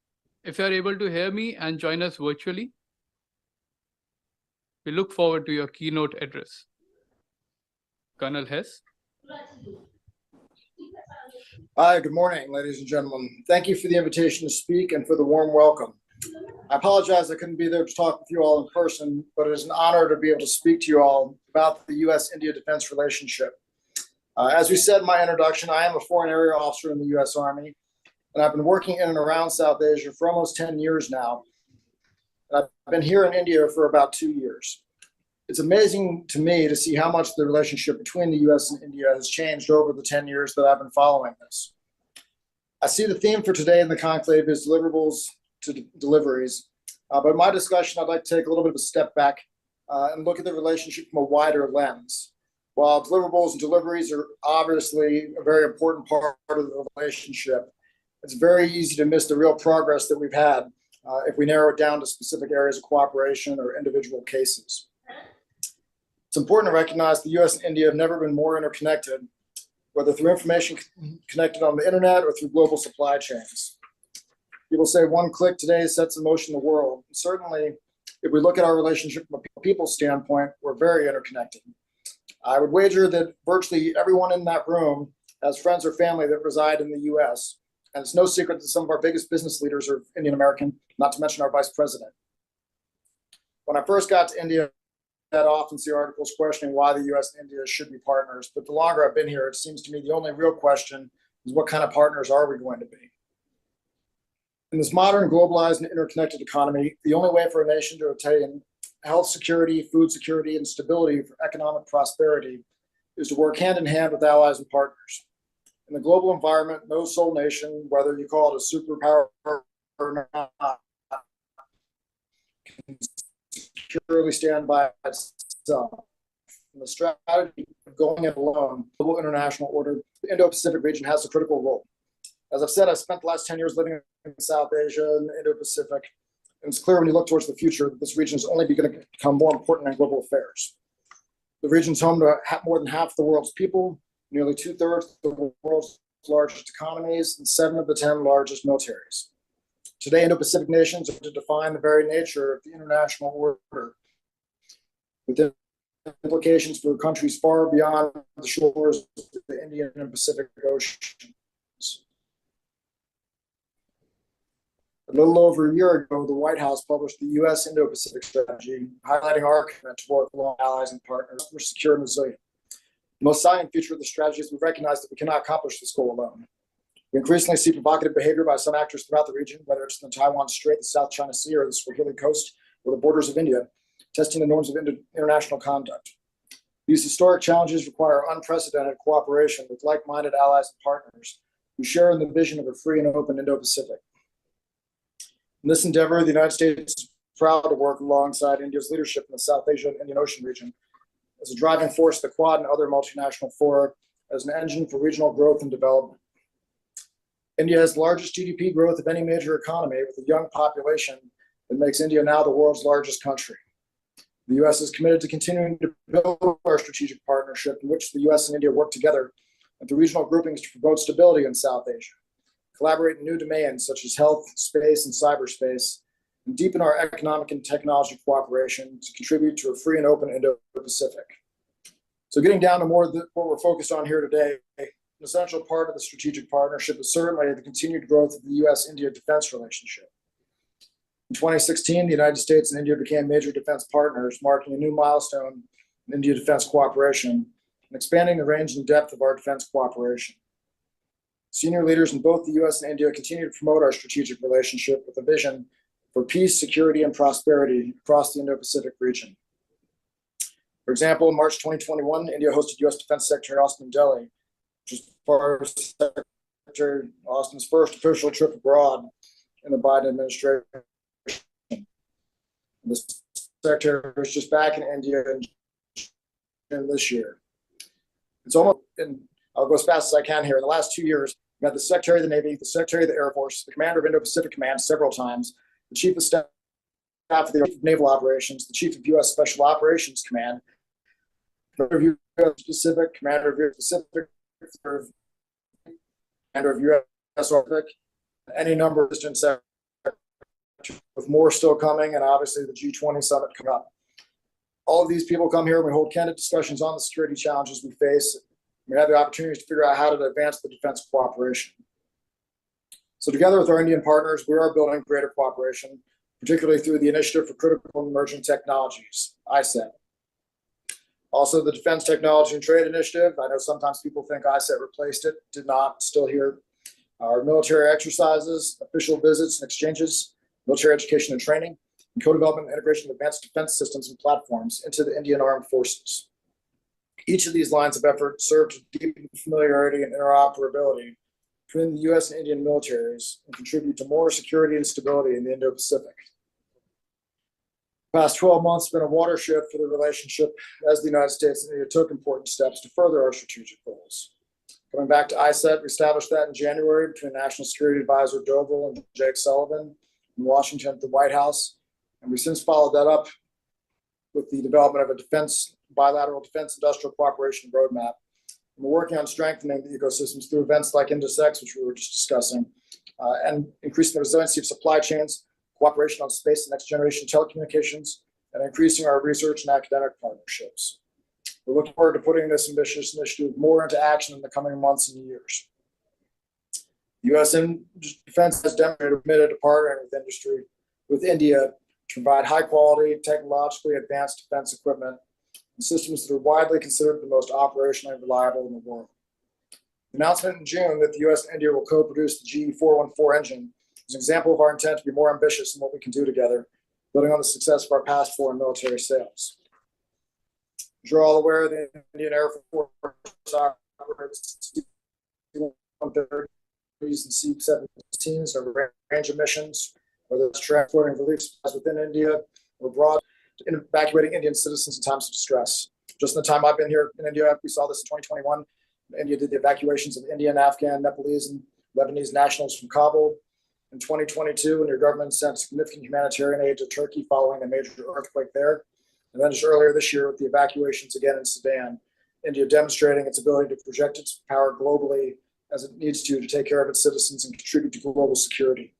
If you are able to hear me and join us virtually, we look forward to your keynote address. Colonel Hess. Hi, good morning, ladies and gentlemen. Thank you for the invitation to speak and for the warm welcome. I apologize I couldn't be there to talk with you all in person, but it is an honor to be able to speak to you all about the US-India defense relationship. As we said in my introduction, I am a foreign area officer in the US Army, and I've been working in and around South Asia for almost 10 years now. And I've been here in India for about 2 years. It's amazing to me to see how much the relationship between the US and India has changed over the 10 years that I've been following this. I see the theme for today in the conclave is deliverables to deliveries. But in my discussion, I'd like to take a little bit of a step back and look at the relationship from a wider lens. While deliverables and deliveries are obviously a very important part of the relationship, it's very easy to miss the real progress that we've had if we narrow it down to specific areas of cooperation or individual cases. It's important to recognize the US and India have never been more interconnected, whether through information connected on the internet or through global supply chains. People say one click today sets in motion the world. And certainly, if we look at our relationship from a people standpoint, we're very interconnected. I would wager that virtually everyone in that room has friends or family that reside in the US. And it's no secret that some of our biggest business leaders are Indian American, not to mention our vice president. When I first got to India, I often see articles questioning why the US and India should be partners. But the longer I've been here, it seems to me the only real question is what kind of partners are we going to be? In this modern, globalized, and interconnected economy, the only way for a nation to attain health security, food security, and stability for economic prosperity is to work hand in hand with allies and partners. In the global environment, no sole nation, whether you call it a superpower or not, can securely stand by itself. And the strategy of going it alone, global international order, the Indo-Pacific region has a critical role. As I've said, I've spent the last 10 years living in South Asia and the Indo-Pacific, and it's clear when you look towards the future that this region is only going to become more important in global affairs. The region's home to more than half the world's people, nearly 2/3 of the world's largest economies, and 7 of the 10 largest militaries. Today, Indo-Pacific nations are to define the very nature of the international order, with implications for countries far beyond the shores of the Indian and Pacific Oceans. A little over a year ago, the White House published the U.S. Indo-Pacific Strategy, highlighting our commitment to work along allies and partners for secure and resilient. The most salient feature of the strategy is we recognize that we cannot accomplish this goal alone. We increasingly see provocative behavior by some actors throughout the region, whether it's in the Taiwan Strait, the South China Sea, or the Swahili Coast, or the borders of India, testing the norms of international conduct. These historic challenges require unprecedented cooperation with like-minded allies and partners who share in the vision of a free and open Indo-Pacific. In this endeavor, the United States is proud to work alongside India's leadership in the South Asia and Indian Ocean region as a driving force of the Quad and other multinational fora as an engine for regional growth and development. India has the largest GDP growth of any major economy with a young population that makes India now the world's largest country. The U.S. is committed to continuing to build our strategic partnership in which the U.S. and India work together with the regional groupings to promote stability in South Asia, collaborate in new domains such as health, space, and cyberspace, and deepen our economic and technology cooperation to contribute to a free and open Indo-Pacific. So getting down to more of what we're focused on here today, an essential part of the strategic partnership is certainly the continued growth of the U.S.-India defense relationship. In 2016, the United States and India became major defense partners, marking a new milestone in India defense cooperation and expanding the range and depth of our defense cooperation. Senior leaders in both the U.S. and India continue to promote our strategic relationship with a vision for peace, security, and prosperity across the Indo-Pacific region. For example, in March 2021, India hosted U.S. Defense Secretary Austin in Delhi, which was part of Secretary Austin's first official trip abroad in the Biden administration. The Secretary was just back in India in this year. It's almost, and I'll go as fast as I can here. In the last 2 years, we had the Secretary of the Navy, the Secretary of the Air Force, the Commander of Indo-Pacific Command several times, the Chief of Staff of the Naval Operations, the Chief of U.S. Special Operations Command, Commander of U.S. Pacific, Commander of U.S. Pacific, Commander of U.S. Pacific, any number of distant sectors, with more still coming, and obviously the G20 summit coming up. All of these people come here and we hold candid discussions on the security challenges we face. We have the opportunities to figure out how to advance the defense cooperation. So together with our Indian partners, we are building greater cooperation, particularly through the Initiative for Critical and Emerging Technologies, ICET. Also, the Defense Technology and Trade Initiative. I know sometimes people think ICET replaced it, did not, still here. Our military exercises, official visits and exchanges, military education and training, and co-development and integration of advanced defense systems and platforms into the Indian Armed Forces. Each of these lines of effort serve to deepen familiarity and interoperability between the U.S. and Indian militaries and contribute to more security and stability in the Indo-Pacific. The past 12 months have been a watershed for the relationship as the United States and India took important steps to further our strategic goals. Coming back to ICET, we established that in January between National Security Advisor Doval and Jake Sullivan in Washington at the White House. And we since followed that up with the development of a bilateral defense industrial cooperation roadmap. And we're working on strengthening the ecosystems through events like INDOSEX, which we were just discussing, and increasing the resiliency of supply chains, cooperation on space and next generation telecommunications, and increasing our research and academic partnerships. We're looking forward to putting this ambitious initiative more into action in the coming months and years. The U.S. defense has demonstrated committed to partnering with India to provide high quality, technologically advanced defense equipment and systems that are widely considered the most operationally reliable in the world. The announcement in June that the U.S. and India will co-produce the GE-414 engine is an example of our intent to be more ambitious in what we can do together, building on the success of our past foreign military sales. As you're all aware, the Indian Air Force operates C-130s and C-17s or range of missions, whether it's transporting relief supplies within India or abroad, evacuating Indian citizens in times of distress. Just in the time I've been here in India, we saw this in 2021. India did the evacuations of Indian, Afghan, Nepalese, and Lebanese nationals from Kabul. In 2022, when your government sent significant humanitarian aid to Turkey following a major earthquake there. And then just earlier this year with the evacuations again in Sudan, India demonstrating its ability to project its power globally as it needs to take care of its citizens and contribute to global security.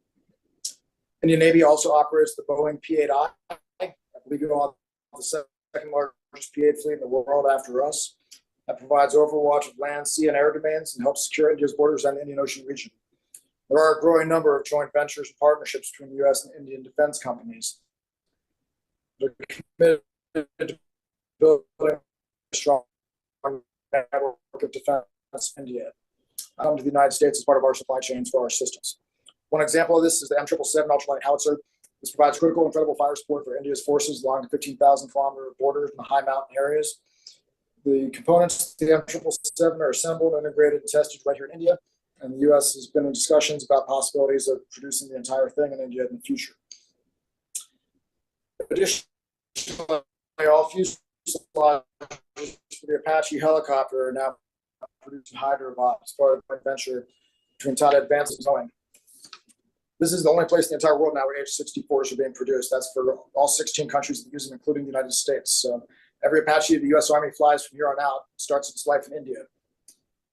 Indian Navy also operates the Boeing P-8I. I believe you all have the second largest P-8 fleet in the world after us. That provides overwatch of land, sea, and air domains and helps secure India's borders and the Indian Ocean region. There are a growing number of joint ventures and partnerships between the U.S. and Indian defense companies. They're committed to building a strong network of defense in India. Come to the United States as part of our supply chains for our systems. One example of this is the M777 ultralight howitzer. This provides critical and credible fire support for India's forces along the 15,000-kilometer borders in the high mountain areas. The components of the M777 are assembled, integrated, and tested right here in India, and the U.S. has been in discussions about possibilities of producing the entire thing in India in the future. Additionally, all fuselages for the Apache helicopter are now produced in Hyderabad as part of a joint venture between Tata Advanced and Boeing. This is the only place in the entire world now where H-64s are being produced. That's for all 16 countries that use them, including the United States. So every Apache the U.S. Army flies from here on out starts its life in India.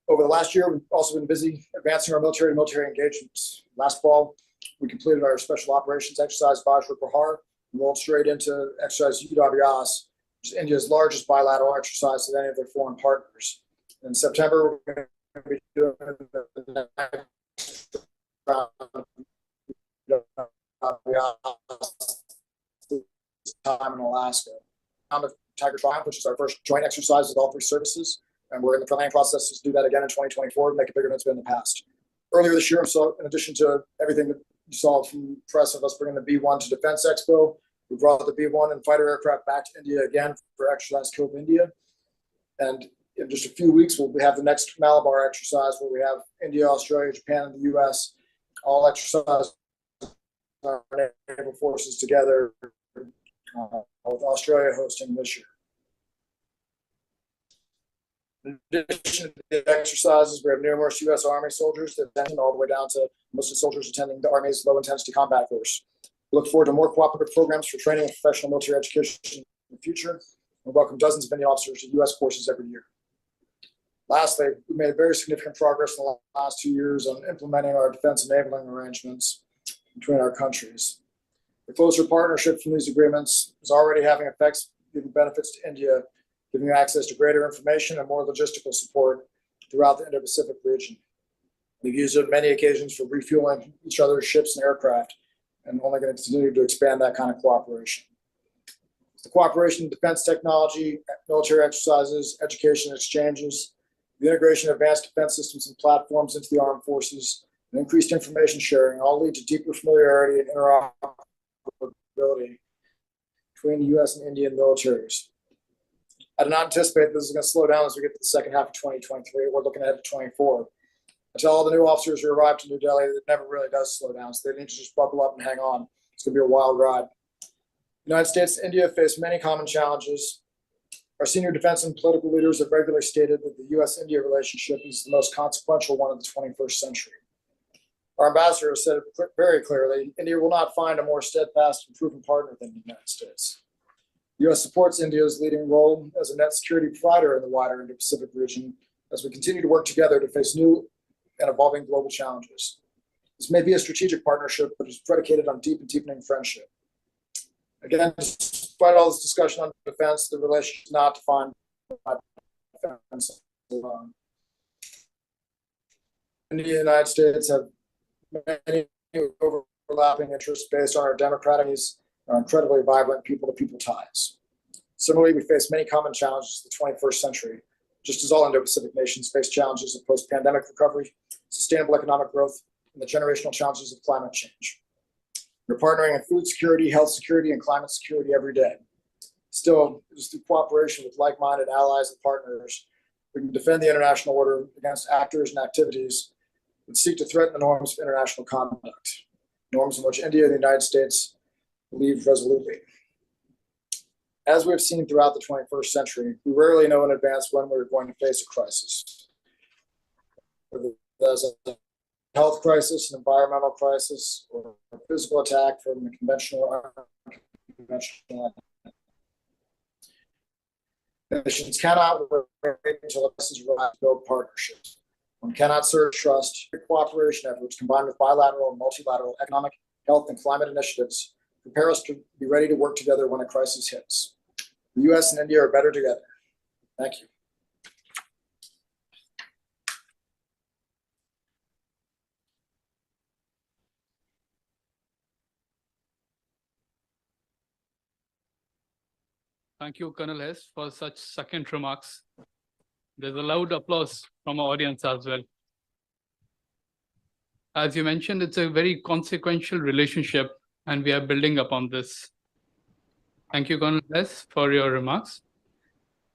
Over the last year, we've also been busy advancing our military engagements. Last fall, we completed our special operations exercise, Vajra Prahar, and rolled straight into exercise UWAS, which is India's largest bilateral exercise with any of their foreign partners. In September, we're going to be doing the next round time in Alaska. Round of Tiger Triumph, which is our first joint exercise with all three services, and we're in the planning process to do that again in 2024 and make it bigger than it's been in the past. Earlier this year, so in addition to everything that you saw from the press of us bringing the B-1 to Defense Expo, we brought the B-1 and fighter aircraft back to India again for Exercise Kill India. And in just a few weeks, we'll have the next Malabar exercise where we have India, Australia, Japan, and the U.S. all exercise our naval forces together, with Australia hosting this year. In addition to the exercises, we have numerous U.S. Army soldiers that attend, all the way down to most of the soldiers attending the Army's Low Intensity Combat Force. We look forward to more cooperative programs for training and professional military education in the future, and welcome dozens of Indian officers to U.S. forces every year. Lastly, we made very significant progress in the last 2 years on implementing our defense enabling arrangements between our countries. The closer partnership from these agreements is already having effects, giving benefits to India, giving access to greater information and more logistical support throughout the Indo-Pacific region. We've used it on many occasions for refueling each other's ships and aircraft, and only going to continue to expand that kind of cooperation. The cooperation in defense technology, military exercises, education exchanges, the integration of advanced defense systems and platforms into the armed forces, and increased information sharing all lead to deeper familiarity and interoperability between the U.S. and Indian militaries. I do not anticipate this is going to slow down as we get to the second half of 2023. We're looking ahead to 24. I tell all the new officers who arrive to New Delhi that it never really does slow down, so they need to just buckle up and hang on. It's going to be a wild ride. The United States and India face many common challenges. Our senior defense and political leaders have regularly stated that the U.S.-India relationship is the most consequential one of the 21st century. Our ambassador has said it very clearly, India will not find a more steadfast and proven partner than the United States. The U.S. supports India's leading role as a net security provider in the wider Indo-Pacific region as we continue to work together to face new and evolving global challenges. This may be a strategic partnership, but is predicated on deep and deepening friendship. Again, despite all this discussion on defense, the relationship is not defined by defense alone. India and the United States have many overlapping interests based on our democratic needs and our incredibly vibrant people-to-people ties. Similarly, we face many common challenges of the 21st century, just as all Indo-Pacific nations face challenges of post-pandemic recovery, sustainable economic growth, and the generational challenges of climate change. We're partnering in food security, health security, and climate security every day. Still, it is through cooperation with like-minded allies and partners we can defend the international order against actors and activities that seek to threaten the norms of international conduct, norms in which India and the United States believe resolutely. As we have seen throughout the 21st century, we rarely know in advance when we're going to face a crisis. Whether that's a health crisis, an environmental crisis, or a physical attack from a conventional or unconventional. Nations cannot wait until the crisis arrives to build partnerships. One cannot search trust. Cooperation efforts combined with bilateral and multilateral economic, health, and climate initiatives prepare us to be ready to work together when a crisis hits. The U.S. and India are better together. Thank you. Thank you, Colonel Hess, for such succinct remarks. There's a loud applause from our audience as well. As you mentioned, it's a very consequential relationship, and we are building upon this. Thank you, Colonel Hess, for your remarks.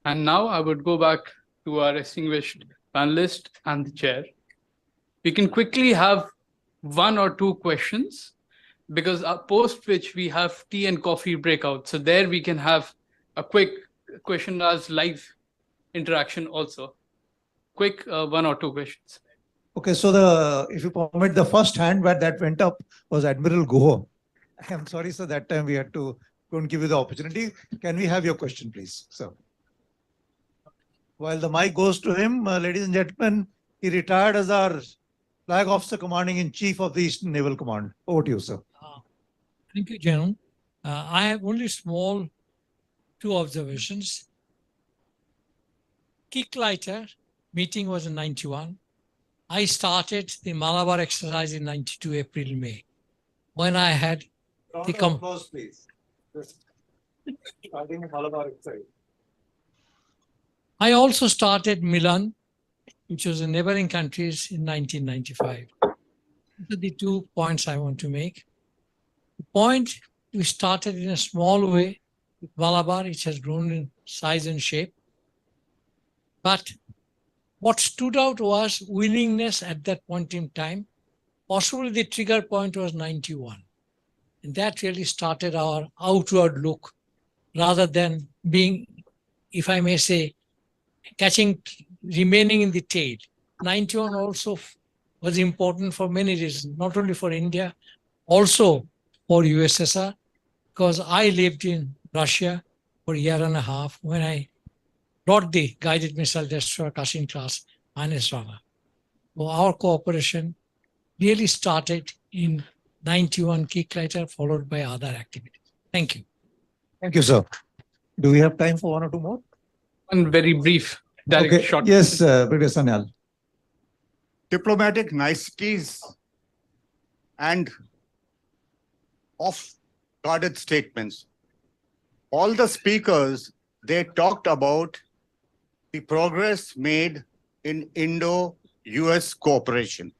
And now I would go back to our distinguished panelist and the chair. We can quickly have 1 or 2 questions, because post which we have tea and coffee breakout. So there we can have a quick question as live interaction also. Quick 1 or 2 questions. Okay, so if you permit, the first hand that went up was Admiral Guho. I'm sorry, sir, that time we couldn't give you the opportunity. Can we have your question, please, sir? While the mic goes to him, ladies and gentlemen, he retired as our Flag Officer Commanding in Chief of the Eastern Naval Command. Over to you, sir. Thank you, General. I have only small 2 observations. Kicklighter meeting was in 91. I started the Malabar exercise in 92, April, May, when I had Round the of applause, please. Starting Malabar exercise. I also started Milan, which was in neighboring countries, in 1995. These are the 2 points I want to make. The point, we started in a small way with Malabar, which has grown in size and shape. But what stood out was willingness at that point in time. Possibly the trigger point was 91. And that really started our outward look rather than being, if I may say, remaining in the tail. 91 also was important for many reasons, not only for India, also for USSR, because I lived in Russia for a year and a half when I brought the guided missile destroyer Kashin class -1. So our cooperation really started in 91 Kicklighter, followed by other activities. Thank you. Thank you, sir. Do we have time for 1 or 2 more? One very brief, direct Okay. short. Yes, Brigadier Sanyal. Diplomatic niceties and off-guarded statements. All the speakers, they talked about the progress made in Indo-US cooperation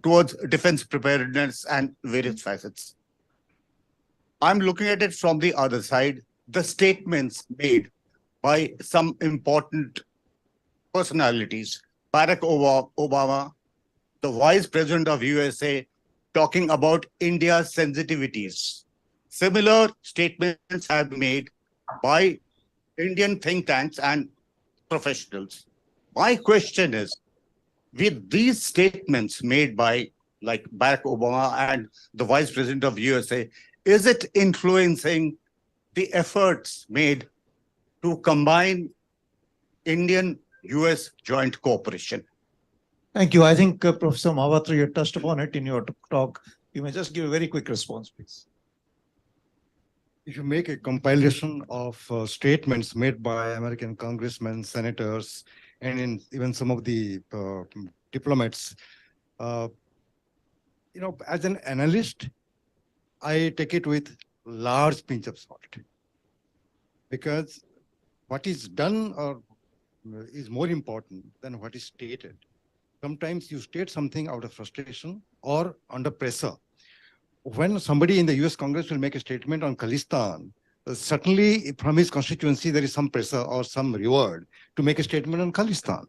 towards defense preparedness and various facets. I'm looking at it from the other side, the statements made by some important personalities. Barack Obama, the Vice President of USA, talking about India's sensitivities. Similar statements have been made by Indian think tanks and professionals. My question is, with these statements made by like Barack Obama and the Vice President of USA, is it influencing the efforts made to combine Indian-US joint cooperation? Thank you. I think Professor Mahapatra, you touched upon it in your talk. You may just give a very quick response, please. If you make a compilation of statements made by American congressmen, senators, and even some of the diplomats, as an analyst, I take it with large pinch of salt, because what is done is more important than what is stated. Sometimes you state something out of frustration or under pressure. When somebody in the US Congress will make a statement on Khalistan, certainly from his constituency, there is some pressure or some reward to make a statement on Khalistan.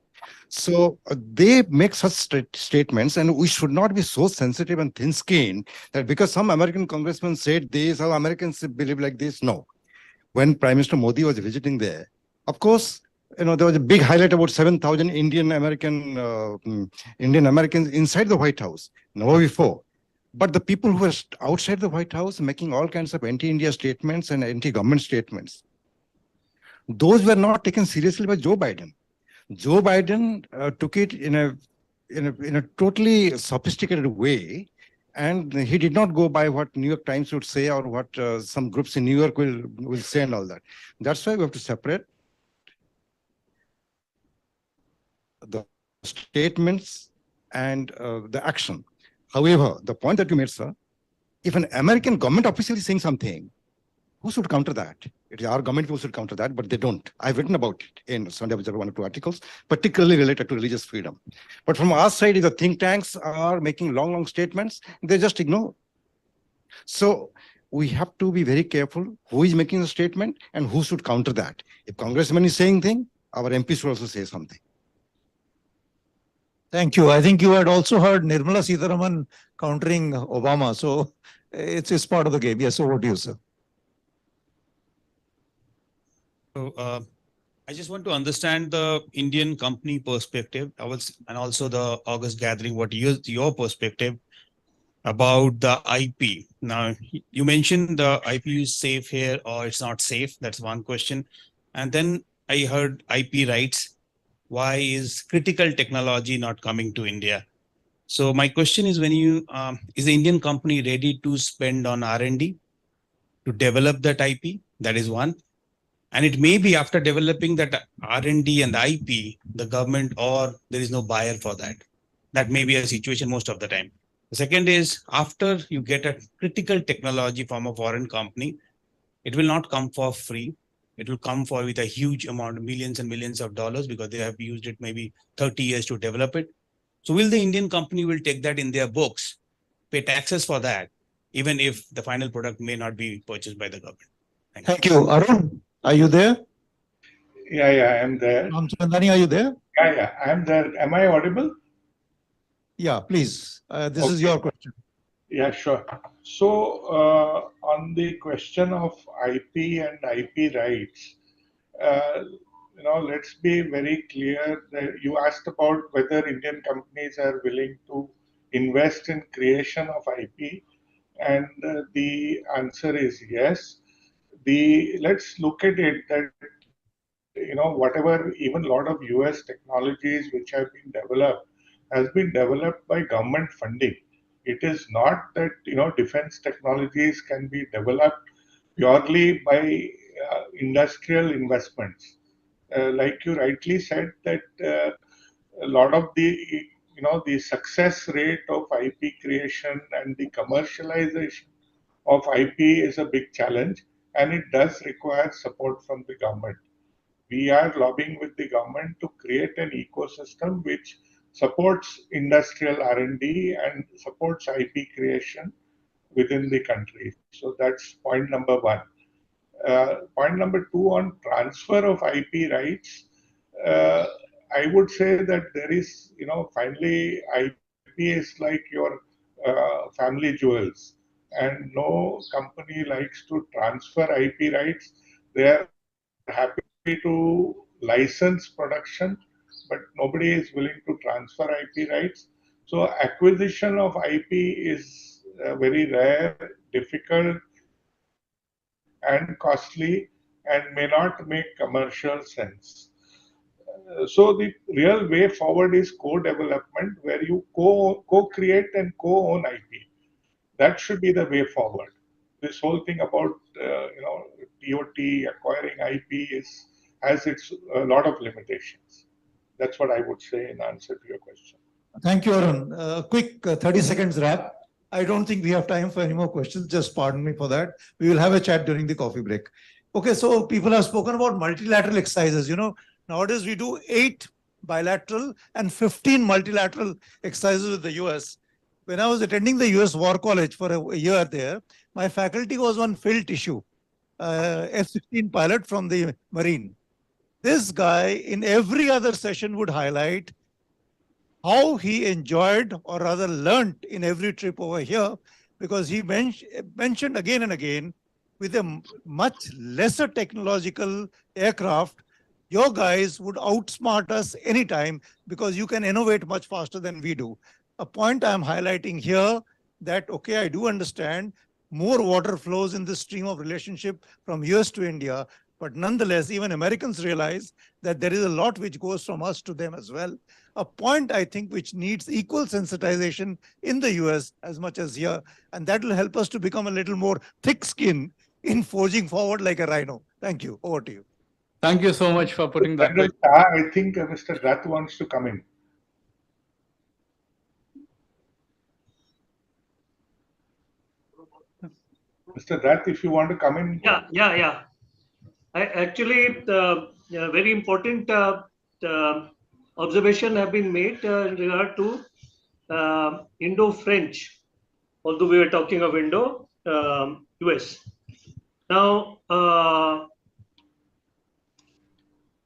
So they make such statements, and we should not be so sensitive and thin-skinned that because some American congressman said this, how Americans believe like this. No. When Prime Minister Modi was visiting there, of course, there was a big highlight about 7,000 Indian Americans inside the White House, never before. But the people who were outside the White House making all kinds of anti-India statements and anti-government statements, those were not taken seriously by Joe Biden. Joe Biden took it in a totally sophisticated way And he did not go by what New York Times would say or what some groups in New York will say and all that. That's why we have to separate the statements and the action. However, the point that you made, sir, if an American government official is saying something, who should counter that? It is our government who should counter that, but they don't. I've written about it in Sunday Observer, 1 or 2 articles, particularly related to religious freedom. But from our side, if the think tanks are making long statements, they just ignore. So we have to be very careful who is making the statement and who should counter that. If congressman is saying thing, our MP should also say something. Thank you. I think you had also heard Nirmala Sitharaman countering Obama. So it's part of the game. Yes, over to you, sir. So I just want to understand the Indian company perspective, and also the August gathering. What is your perspective about the IP? Now, you mentioned the IP is safe here or it's not safe. That's one question. And then I heard IP rights. Why is critical technology not coming to India? So my question is, when you is the Indian company ready to spend on R&D to develop that IP? That is one. And it may be after developing that R&D and the IP, the government or there is no buyer for that. That may be a situation most of the time. The second is, after you get a critical technology from a foreign company, it will not come for free. It will come for with a huge amount of millions and millions of dollars, because they have used it maybe 30 years to develop it. So will the Indian company will take that in their books, pay taxes for that, even if the final product may not be purchased by the government? Thank you. Arun, are you there? Yeah, I am there. Chandani, are you there? Yeah, I am there. Am I audible? Yeah, please. This is your question. Yeah, sure. So on the question of IP and IP rights, let's be very clear that you asked about whether Indian companies are willing to invest in creation of IP, and the answer is yes. Let's look at it that whatever, even a lot of US technologies which have been developed has been developed by government funding. It is not that defense technologies can be developed purely by industrial investments. Like you rightly said, that a lot of the success rate of IP creation and the commercialization of IP is a big challenge, and it does require support from the government. We are lobbying with the government to create an ecosystem which supports industrial R&D and supports IP creation within the country. So that's point number one. Point number two, on transfer of IP rights, I would say that there is, finally, IP is like your family jewels, and no company likes to transfer IP rights. They are happy to license production, but nobody is willing to transfer IP rights. So acquisition of IP is very rare, difficult, and costly, and may not make commercial sense. So the real way forward is co-development, where you co-create and co-own IP. That should be the way forward. This whole thing about TOT acquiring IP has a lot of limitations. That's what I would say in answer to your question. Thank you, Arun. Quick 30 seconds wrap. I don't think we have time for any more questions. Just pardon me for that. We will have a chat during the coffee break. Okay, so people have spoken about multilateral exercises. Nowadays we do 8 bilateral and 15 multilateral exercises with the US. When I was attending the US War College for a year there, my faculty was on Phil Tissue, F-16 pilot from the Marine. This guy in every other session would highlight how he enjoyed, or rather learned, in every trip over here, because he mentioned again and again, with a much lesser technological aircraft, your guys would outsmart us anytime because you can innovate much faster than we do. A point I'm highlighting here that, okay, I do understand more water flows in the stream of relationship from US to India, But nonetheless, even Americans realize that there is a lot which goes from us to them as well. A point, I think, which needs equal sensitization in the US as much as here. And that will help us to become a little more thick-skinned in forging forward like a rhino. Thank you. Over to you. Thank you so much for putting that. General Shah, I think Mr. Dutt wants to come in. Mr. Dutt, if you want to come in. Yeah. I actually, very important observation have been made in regard to Indo-French, although we were talking of Indo-US. Now,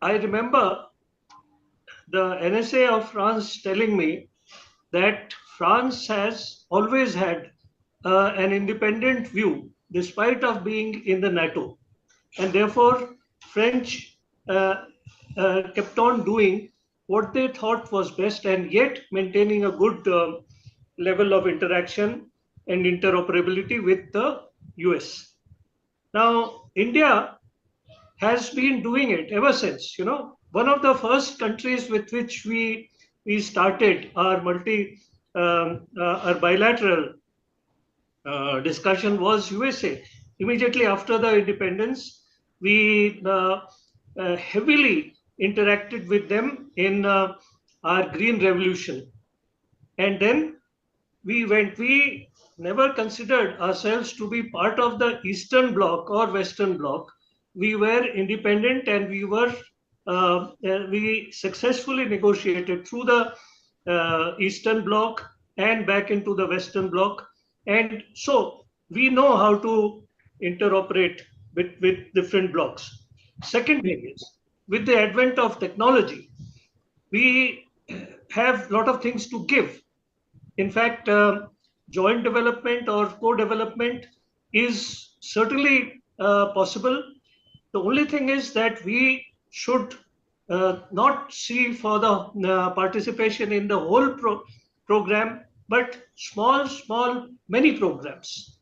I remember the NSA of France telling me that France has always had an independent view, despite of being in the NATO. And therefore, French kept on doing what they thought was best and yet maintaining a good level of interaction and interoperability with the US. Now, India has been doing it ever since. One of the first countries with which we started our our bilateral discussion was USA. Immediately after the independence, we heavily interacted with them in our Green Revolution. And then we never considered ourselves to be part of the Eastern Bloc or Western Bloc. We were independent, and we successfully negotiated through the Eastern Bloc and back into the Western Bloc. And so we know how to interoperate with different blocks. Second thing is, with the advent of technology, we have a lot of things to give. In fact, joint development or co-development is certainly possible. The only thing is that we should not see for the participation in the whole program, but small, many programs,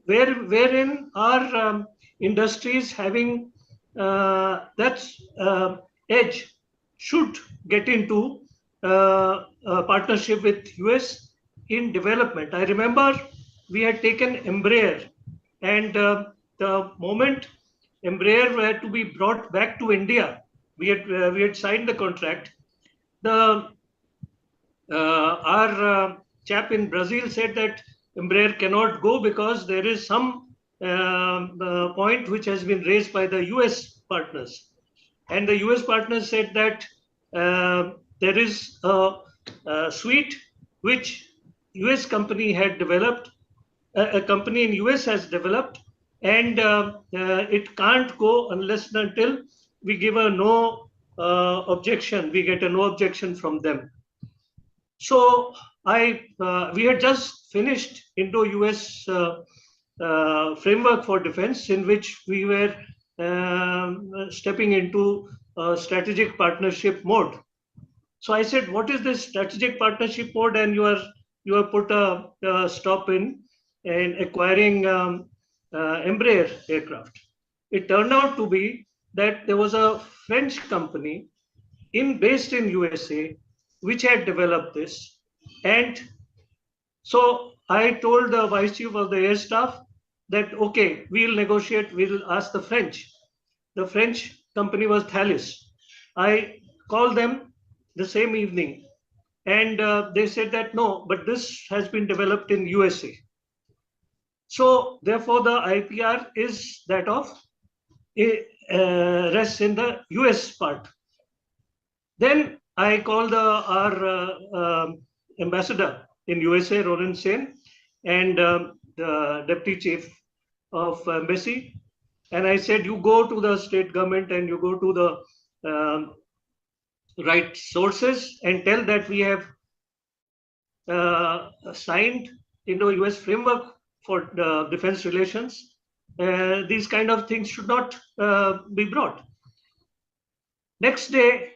wherein our industries having that edge should get into a partnership with US in development. I remember we had taken Embraer, and the moment Embraer were to be brought back to India, we had signed the contract. Our chap in Brazil said that Embraer cannot go because there is some point which has been raised by the US partners. And the US partners said that there is a suite which US company had developed, a company in US has developed, and it can't go unless and until we give a no objection, we get a no objection from them. So we had just finished Indo-US framework for defense, in which we were stepping into a strategic partnership mode. So I said, what is this strategic partnership mode? And you have put a stop in acquiring Embraer aircraft. It turned out to be that there was a French company based in USA which had developed this. And so I told the Vice Chief of the Air Staff that, okay, we'll negotiate, we'll ask the French. The French company was Thales. I called them the same evening, and they said that no, but this has been developed in USA. So therefore the IPR is that of rests in the US part. Then I called our ambassador in USA, Ronan Sen, and the deputy chief of embassy, and I said, you go to the state government and you go to the right sources and tell that we have signed Indo-US framework for defense relations. These kind of things should not be brought. Next day,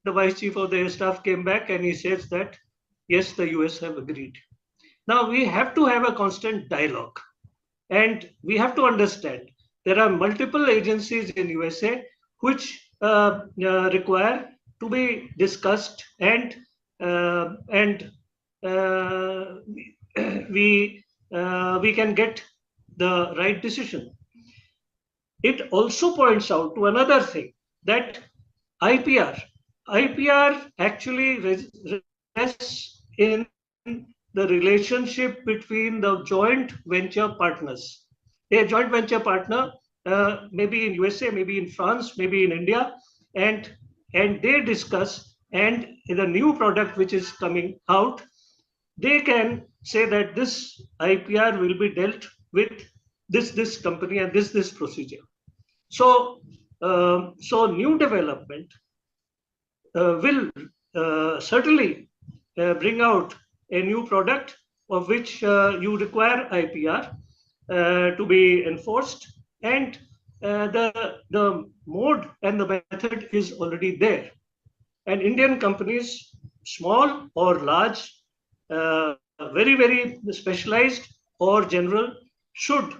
the Vice Chief of the Air Staff came back and he says that, yes, the US have agreed. Now we have to have a constant dialogue, and we have to understand there are multiple agencies in USA which require to be discussed, and we can get the right decision. It also points out to another thing, that IPR actually rests in the relationship between the joint venture partners. A joint venture partner, maybe in USA, maybe in France, maybe in India, and they discuss, and in the new product which is coming out, they can say that this IPR will be dealt with this company and this procedure. So new development will certainly bring out a new product of which you require IPR to be enforced, and the mode and the method is already there. And Indian companies, small or large, very, very specialized or general, should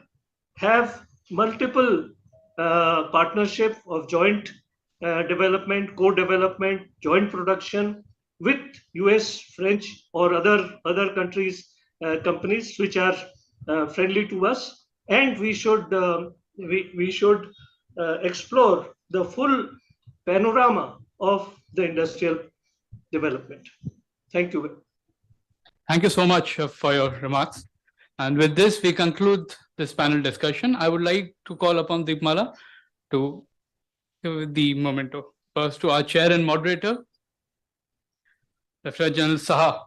have multiple partnership of joint development, co-development, joint production with US, French, or other countries, companies which are friendly to us, and we should explore the full panorama of the industrial development. Thank you. Thank you so much for your remarks. And with this, we conclude this panel discussion. I would like to call upon Deepmala to give the memento. First to our chair and moderator, Lieutenant General Saha,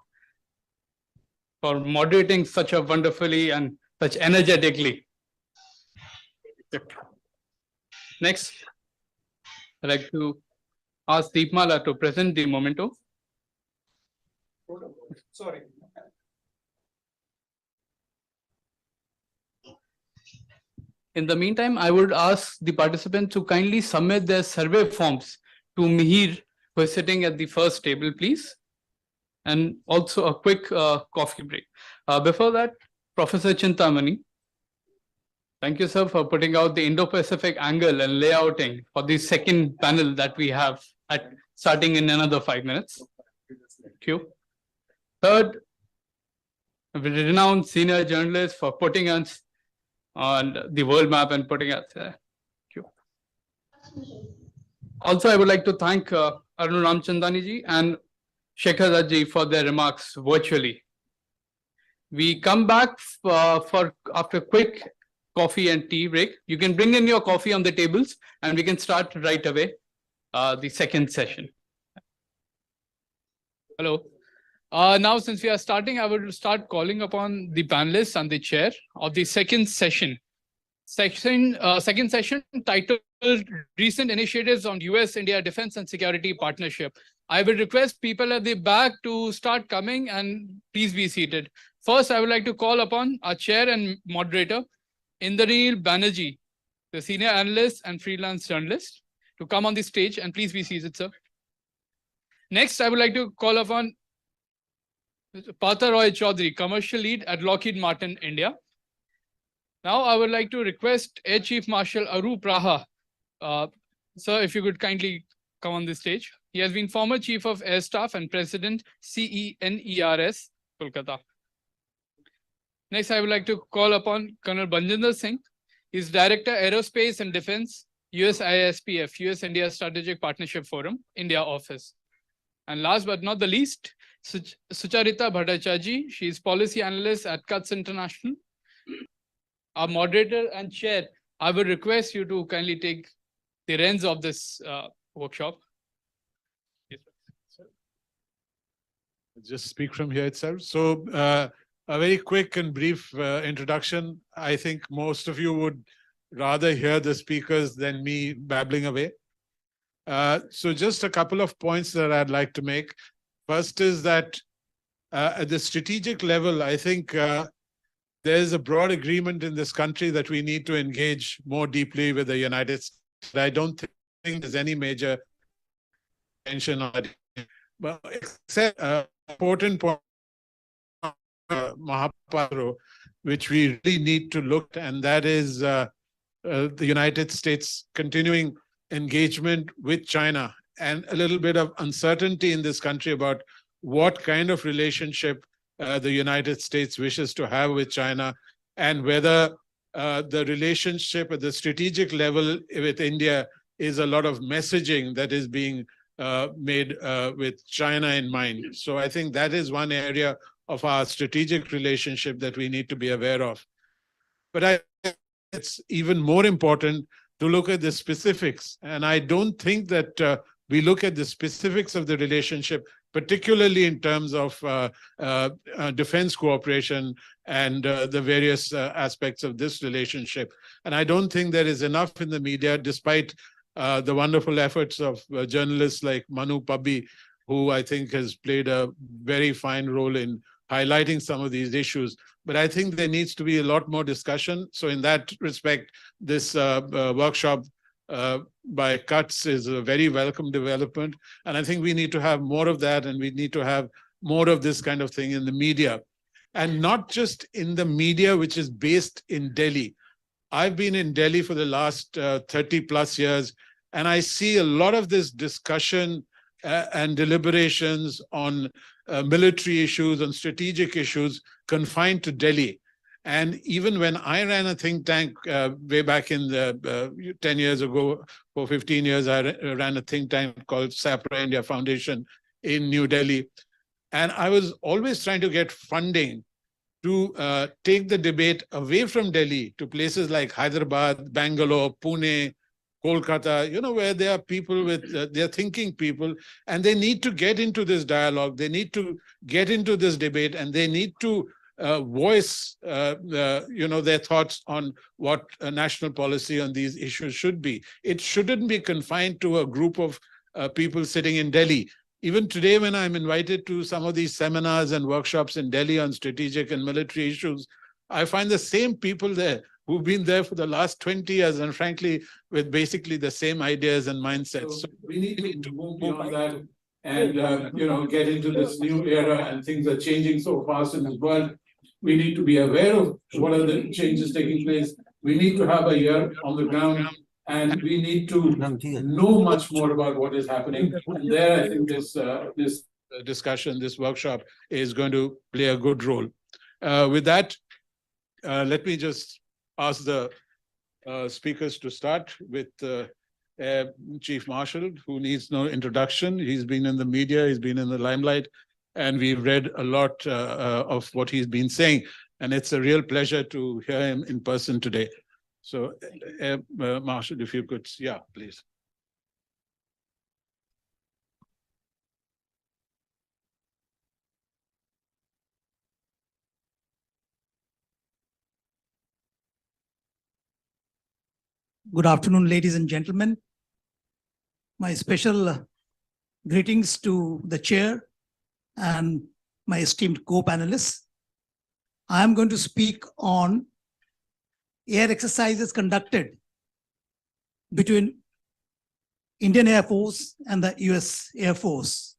for moderating such a wonderfully and such energetically. Next, I'd like to ask Deepmala to present the memento. Sorry. In the meantime, I would ask the participants to kindly submit their survey forms to Mihir, who is sitting at the first table, please. And also a quick coffee break. Before that, Professor Chintamani, thank you, sir, for putting out the Indo-Pacific angle and layouting for the second panel that we have starting in another 5 minutes. Thank you. Third, a renowned senior journalist for putting us on the world map and putting us there. Thank you. Also, I would like to thank Arun Ramchandani ji and Shekhar Dutt ji for their remarks virtually. We come back for after a quick coffee and tea break. You can bring in your coffee on the tables and we can start right away the second session. Hello. Now, since we are starting, I would start calling upon the panelists and the chair of the second session. Second session titled Recent Initiatives on US-India Defense and Security Partnership. I will request people at the back to start coming and please be seated. First, I would like to call upon our chair and moderator, Indranil Banerjee, the senior analyst and freelance journalist, to come on the stage and please be seated, sir. Next, I would like to call upon Partha Roy Chaudhary, commercial lead at Lockheed Martin, India. Now, I would like to request Air Chief Marshal Arup Raha. Sir, if you could kindly come on the stage. He has been former Chief of Air Staff and President, CENERS, Kolkata. Next, I would like to call upon Colonel Banjinder Singh. He's Director, Aerospace and Defense, USISPF, US-India Strategic Partnership Forum, India office. And last but not the least, Sucharita Bhattacharjee. She is Policy Analyst at CUTS International. Our moderator and chair, I would request you to kindly take the reins of this workshop. Yes, sir. Just speak from here itself. So a very quick and brief introduction. I think most of you would rather hear the speakers than me babbling away. So just a couple of points that I'd like to make. First is that at the strategic level, I think there's a broad agreement in this country that we need to engage more deeply with the United States. I don't think there's any major tension on it. But except important point, Mahapatro, which we really need to look at, and that is the United States continuing engagement with China and a little bit of uncertainty in this country about what kind of relationship the United States wishes to have with China, and whether the relationship at the strategic level with India is a lot of messaging that is being made with China in mind. So I think that is one area of our strategic relationship that we need to be aware of. But it's even more important to look at the specifics. And I don't think that we look at the specifics of the relationship, particularly in terms of defense cooperation and the various aspects of this relationship. And I don't think there is enough in the media, despite the wonderful efforts of journalists like Manu Pabbi, who I think has played a very fine role in highlighting some of these issues. But I think there needs to be a lot more discussion. So in that respect, this workshop by Cuts is a very welcome development. And I think we need to have more of that, and we need to have more of this kind of thing in the media. And not just in the media, which is based in Delhi. I've been in Delhi for the last 30 plus years, and I see a lot of this discussion and deliberations on military issues and strategic issues confined to Delhi. And even when I ran a think tank way back in the 10 years ago, for 15 years, I ran a think tank called SAPRA India Foundation in New Delhi. And I was always trying to get funding to take the debate away from Delhi to places like Hyderabad, Bangalore, Pune, Kolkata, you know, where there are people with, they're thinking people, and they need to get into this dialogue, they need to get into this debate, and they need to voice, you know, their thoughts on what a national policy on these issues should be. It shouldn't be confined to a group of people sitting in Delhi. Even today, when I'm invited to some of these seminars and workshops in Delhi on strategic and military issues, I find the same people there who've been there for the last 20 years, and frankly, with basically the same ideas and mindsets. So we need to move beyond that and, you know, get into this new era, and things are changing so fast in the world. We need to be aware of what are the changes taking place. We need to have a ear on the ground, and we need to know much more about what is happening. And there, I think this discussion, this workshop is going to play a good role. With that, let me just ask the speakers to start with Chief Marshal, who needs no introduction. He's been in the media, he's been in the limelight, and we've read a lot of what he's been saying. And it's a real pleasure to hear him in person today. So, Marshal, if you could, yeah, please. Good afternoon, ladies and gentlemen. My special greetings to the chair and my esteemed co-panelists. I am going to speak on air exercises conducted between Indian Air Force and the US Air Force,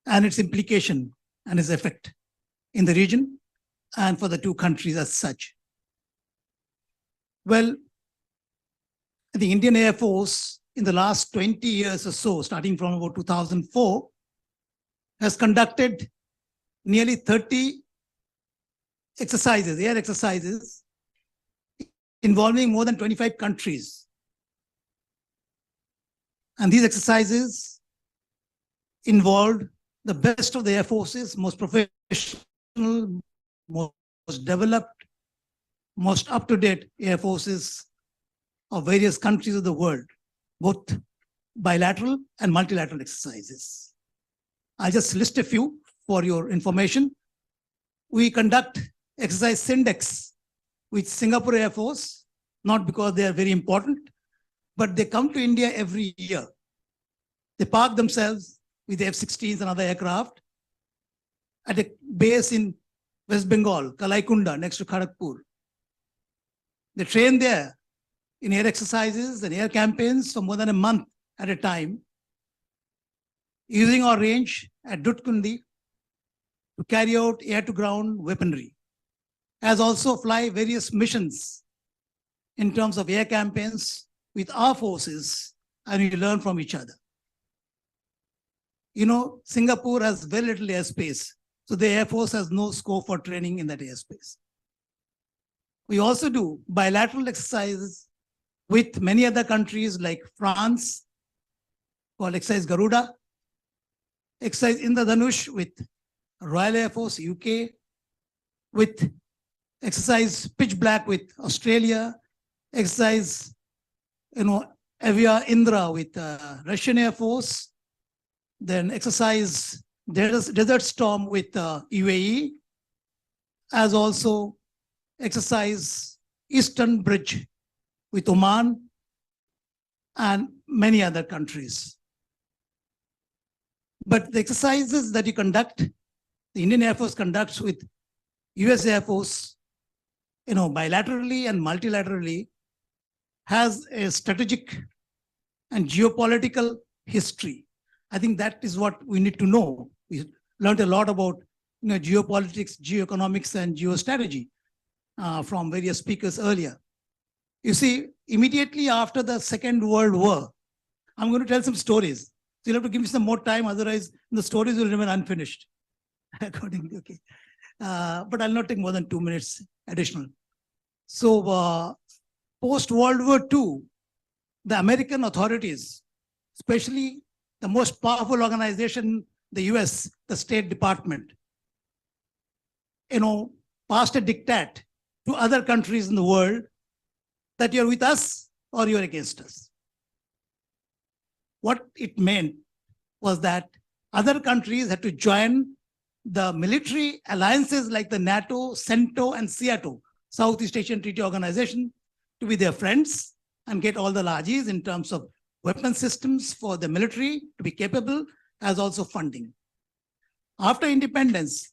and its implication and its effect in the region and for the two countries as such. Well, the Indian Air Force in the last 20 years or so, starting from about 2004, has conducted nearly 30 exercises, air exercises, involving more than 25 countries. And these exercises involved the best of the air forces, most professional, most developed, most up-to-date air forces of various countries of the world, both bilateral and multilateral exercises. I'll just list a few for your information. We conduct exercise Syndex with Singapore Air Force, not because they are very important, but they come to India every year. They park themselves with the F-16s and other aircraft at a base in West Bengal, Kalaikunda, next to Kharagpur. They train there in air exercises and air campaigns for more than a month at a time, using our range at Dutkundi to carry out air-to-ground weaponry, as also fly various missions in terms of air campaigns with our forces, and we learn from each other. You know, Singapore has very little airspace, so the Air Force has no scope for training in that airspace. We also do bilateral exercises with many other countries like France, called Exercise Garuda, Exercise Indradhanush with Royal Air Force, UK, with Exercise Pitch Black with Australia, Exercise, Avia Indra with Russian Air Force, then Exercise Desert Storm with UAE, as also Exercise Eastern Bridge with Oman and many other countries. But the exercises that you conduct, the Indian Air Force conducts with US Air Force, bilaterally and multilaterally, has a strategic and geopolitical history. I think that is what we need to know. We learned a lot about geopolitics, geoeconomics, and geostrategy from various speakers earlier. You see, immediately after the Second World War, I'm going to tell some stories. So you'll have to give me some more time, otherwise the stories will remain unfinished. Accordingly, okay. But I'll not take more than 2 minutes additional. So post-World War II, the American authorities, especially the most powerful organization, the US, the State Department, passed a diktat to other countries in the world that you're with us or you're against us. What it meant was that other countries had to join the military alliances like the NATO, CENTO, and SEATO, Southeast Asian Treaty Organization, to be their friends and get all the largesse in terms of weapon systems for the military to be capable, as also funding. After independence,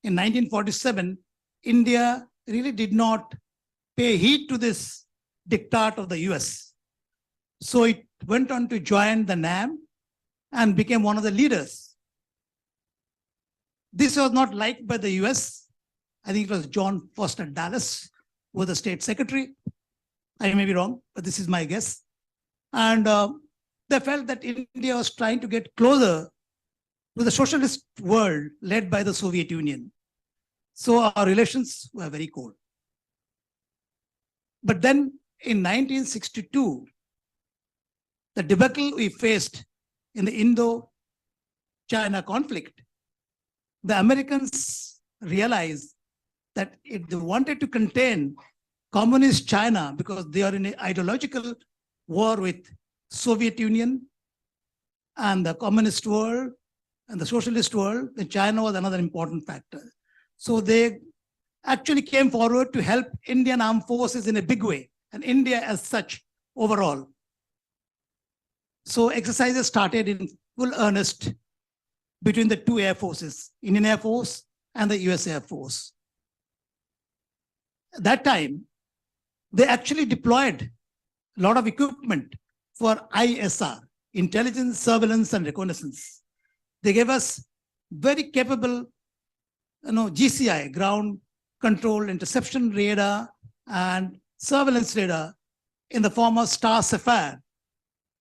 in 1947, India really did not pay heed to this diktat of the US. So it went on to join the NAM and became one of the leaders. This was not liked by the US. I think it was John Foster Dulles, who was the state secretary. I may be wrong, but this is my guess. And they felt that India was trying to get closer to the socialist world led by the Soviet Union. So our relations were very cold. But then in 1962, the debacle we faced in the Indo-China conflict, the Americans realized that if they wanted to contain communist China, because they are in an ideological war with Soviet Union and the communist world and the socialist world, then China was another important factor. So they actually came forward to help Indian armed forces in a big way, and India as such overall. So exercises started in full earnest between the two air forces, Indian Air Force and the US Air Force. At that time, they actually deployed a lot of equipment for ISR, intelligence, surveillance, and reconnaissance. They gave us very capable GCI, ground control interception radar and surveillance radar in the form of Star Sapphire.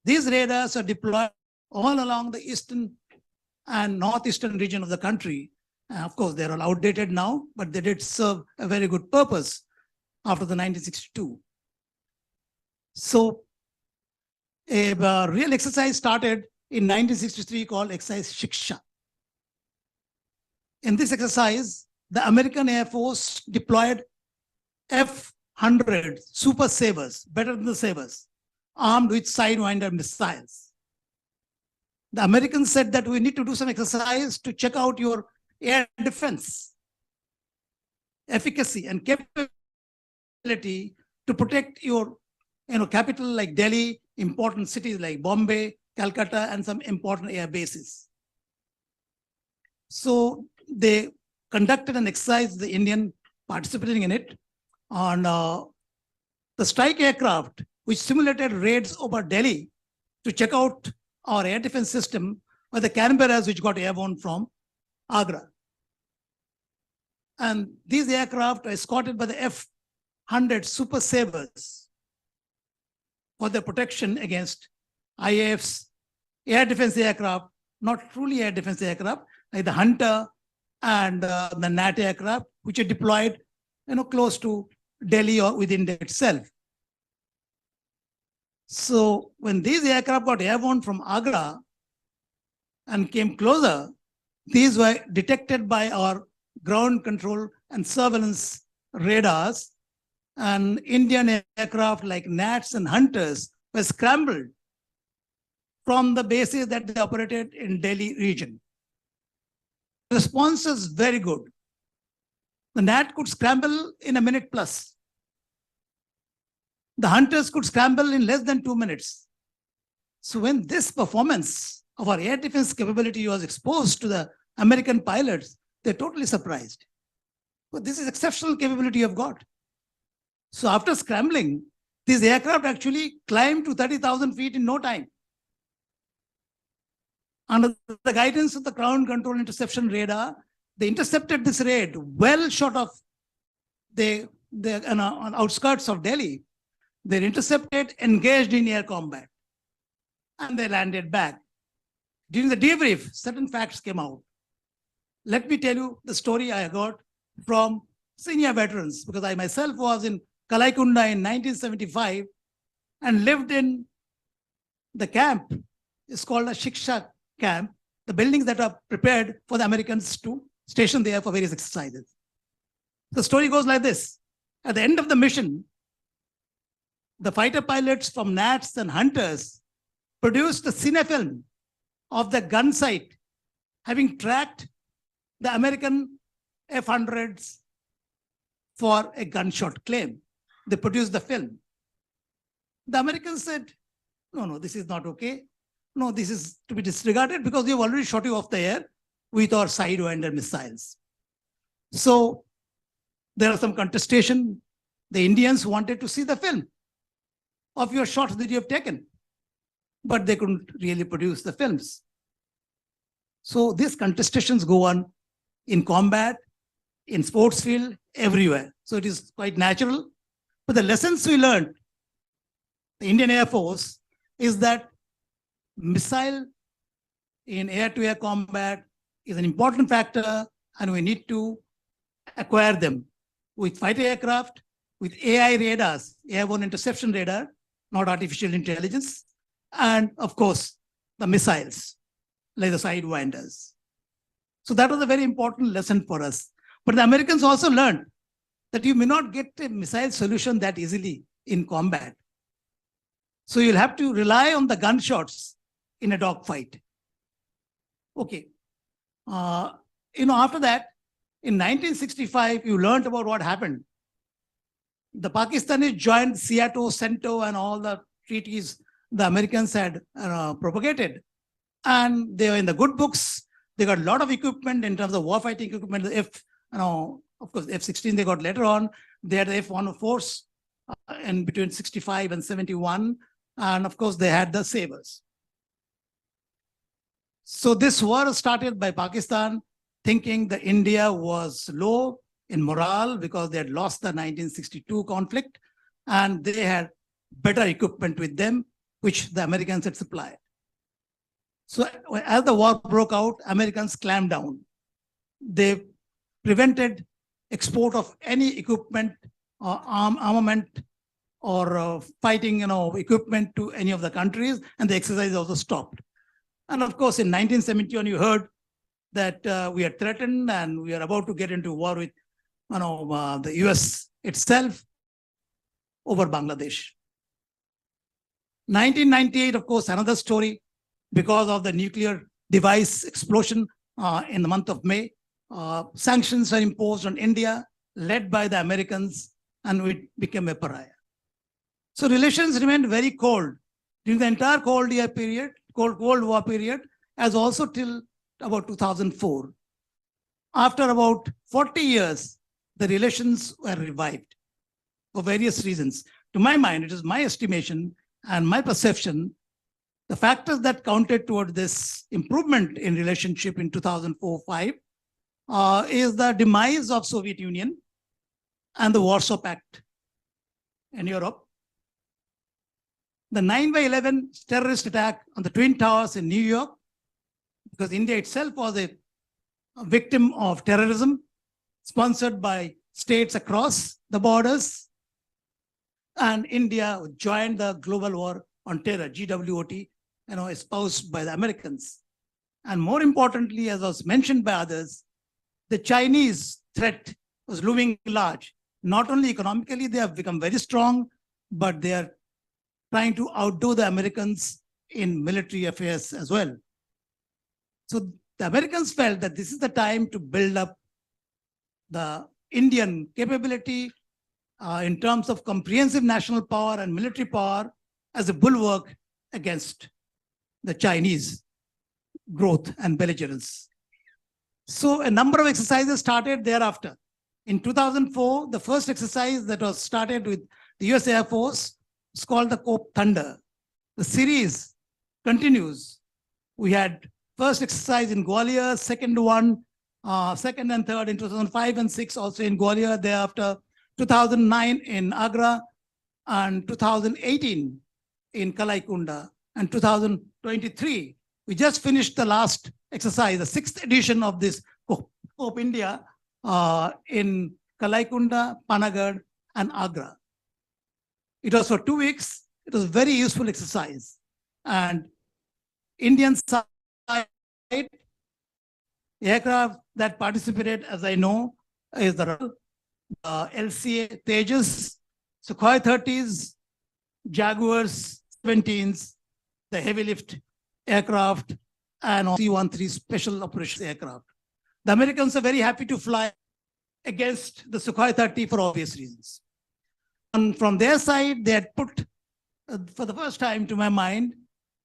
These radars are deployed all along the eastern and northeastern region of the country. Of course, they're all outdated now, but they did serve a very good purpose after the 1962. So a real exercise started in 1963 called Exercise Shiksha. In this exercise, the American Air Force deployed F-100 Super Sabres, better than the Sabres, armed with Sidewinder missiles. The Americans said that we need to do some exercise to check out your air defense efficacy and capability to protect your capital like Delhi, important cities like Bombay, Calcutta, and some important air bases. So they conducted an exercise, the Indian participating in it, on the strike aircraft, which simulated raids over Delhi to check out our air defense system, or the Canberras, which got airborne from Agra. And these aircraft are escorted by the 100 Super Sabres for their protection against IAF's air defense aircraft, not truly air defense aircraft, like the Hunter and the NAT aircraft, which are deployed, close to Delhi or within Delhi itself. So when these aircraft got airborne from Agra and came closer, these were detected by our ground control and surveillance radars, and Indian aircraft like Nats and Hunters were scrambled from the bases that they operated in Delhi region. The response is very good. The Nat could scramble in a minute plus. The Hunters could scramble in less than 2 minutes. So when this performance of our air defense capability was exposed to the American pilots, they're totally surprised. But this is exceptional capability you've got. So after scrambling, these aircraft actually climbed to 30,000 feet in no time. Under the guidance of the ground control interception radar, they intercepted this raid well short of the on outskirts of Delhi. They intercepted, engaged in air combat, and they landed back. During the debrief, certain facts came out. Let me tell you the story I got from senior veterans, because I myself was in Kalaikunda in 1975 and lived in the camp. It's called a Shiksha camp, the buildings that are prepared for the Americans to station there for various exercises. The story goes like this. At the end of the mission, the fighter pilots from Nats and Hunters produced a cinefilm of the gun site, having tracked the American F-100s for a gunshot claim. They produced the film. The Americans said, no, this is not okay. No, this is to be disregarded because we have already shot you off the air with our Sidewinder missiles. So there are some contestation. The Indians wanted to see the film of your shots that you have taken, but they couldn't really produce the films. So these contestations go on in combat, in sports field, everywhere. So it is quite natural. But the lessons we learned, the Indian Air Force, is that missile in air-to-air combat is an important factor, and we need to acquire them with fighter aircraft, with AI radars, airborne interception radar, not artificial intelligence, and of course, the missiles, like the Sidewinders. So that was a very important lesson for us. But the Americans also learned that you may not get a missile solution that easily in combat. So you'll have to rely on the gunshots in a dogfight. Okay. After that, in 1965, you learned about what happened. The Pakistanis joined SEATO, CENTO, and all the treaties the Americans had propagated. And they were in the good books. They got a lot of equipment in terms of warfighting equipment. The of course, F-16 they got later on. They had the F-104s in between 65 and 71. And of course, they had the Sabres. So this war started by Pakistan thinking that India was low in morale because they had lost the 1962 conflict and they had better equipment with them, which the Americans had supplied. So as the war broke out, Americans clamped down. They prevented export of any equipment or armament or fighting equipment to any of the countries, and the exercise also stopped. And of course, in 1971, you heard that we are threatened and we are about to get into war with the US itself over Bangladesh. 1998, of course, another story because of the nuclear device explosion in the month of May. Sanctions were imposed on India, led by the Americans, and we became a pariah. So relations remained very cold during the entire Cold War period, as also till about 2004. After about 40 years, the relations were revived for various reasons. To my mind, it is my estimation and my perception, the factors that counted toward this improvement in relationship in 2004-05 is the demise of Soviet Union and the Warsaw Pact and Europe. The 9/11 terrorist attack on the Twin Towers in New York, because India itself was a victim of terrorism sponsored by states across the borders. And India joined the global war on terror, GWOT, espoused by the Americans. And more importantly, as was mentioned by others, the Chinese threat was looming large. Not only economically, they have become very strong, but they are trying to outdo the Americans in military affairs as well. So the Americans felt that this is the time to build up the Indian capability in terms of comprehensive national power and military power as a bulwark against the Chinese growth and belligerence. So a number of exercises started thereafter. In 2004, the first exercise that was started with the US Air Force is called the Cope Thunder. The series continues. We had first exercise in Gwalior, second and third in 2005 and 6 also in Gwalior, thereafter 2009 in Agra, and 2018 in Kalaikunda, and 2023. We just finished the last exercise, the 6th edition of this Cope India in Kalaikunda, Panagarh, and Agra. It was for 2 weeks. It was a very useful exercise. And Indian side, aircraft that participated, as I know, is the LCA Tejas, Sukhoi 30s, Jaguars 17s, the heavy lift aircraft, and C-13 special operations aircraft. The Americans are very happy to fly against the Sukhoi 30 for obvious reasons. And from their side, they had put, for the first time to my mind,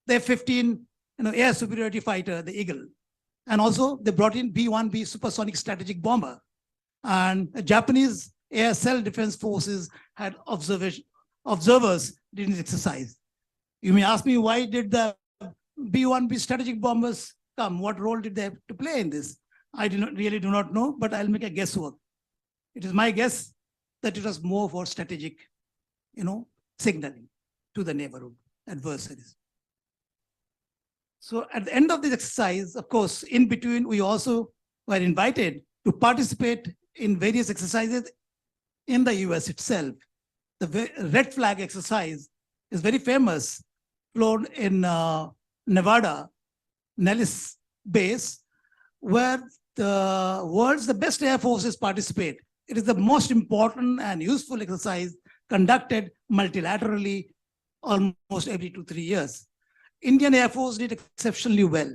the F-15 air superiority fighter, the Eagle. And also they brought in B-1B supersonic strategic bomber. And the Japanese air self-defense forces had observers during this exercise. You may ask me, why did the B-1B strategic bombers come? What role did they have to play in this? I really do not know, but I'll make a guesswork. It is my guess that it was more for strategic, signaling to the neighborhood adversaries. So at the end of this exercise, of course, in between, we also were invited to participate in various exercises in the US itself. The red flag exercise is very famous, flown in Nevada, Nellis base, where the world's best air forces participate. It is the most important and useful exercise conducted multilaterally almost every 2-3 years. Indian Air Force did exceptionally well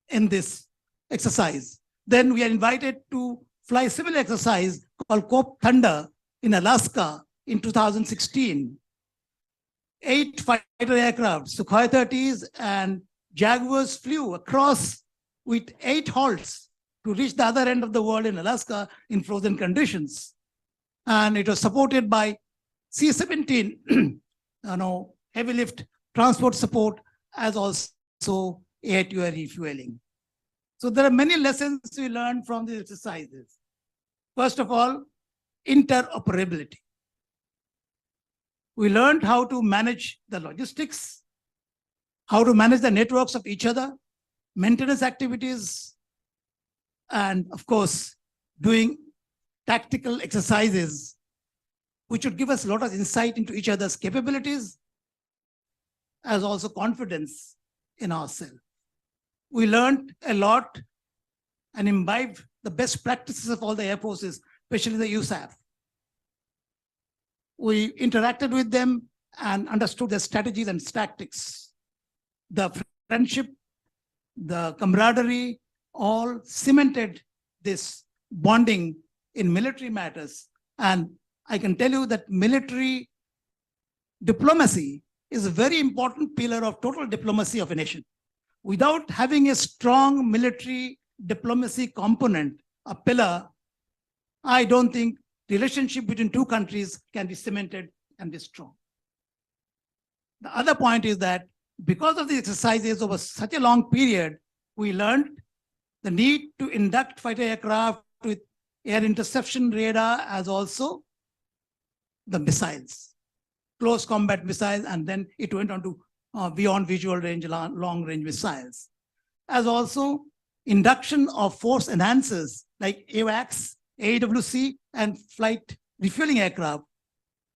in this exercise. Then we are invited to fly a similar exercise called Cope Thunder in Alaska in 2016. 8 fighter aircraft, Sukhoi 30s and Jaguars flew across with 8 halts to reach the other end of the world in Alaska in frozen conditions. And it was supported by C-17, heavy lift transport support, as also air-to-air refueling. So there are many lessons we learned from these exercises. First of all, interoperability. We learned how to manage the logistics, how to manage the networks of each other, maintenance activities, and of course, doing tactical exercises, which would give us a lot of insight into each other's capabilities, as also confidence in ourselves. We learned a lot and imbibed the best practices of all the air forces, especially the USAF. We interacted with them and understood their strategies and tactics. The friendship, the camaraderie, all cemented this bonding in military matters. And I can tell you that military diplomacy is a very important pillar of total diplomacy of a nation. Without having a strong military diplomacy component, a pillar, I don't think relationship between two countries can be cemented and be strong. The other point is that because of the exercises over such a long period, we learned the need to induct fighter aircraft with air interception radar as also the missiles, close combat missiles, and then it went on to beyond visual range, long range missiles. As also induction of force enhancers like AWACS, AWC, and flight refueling aircraft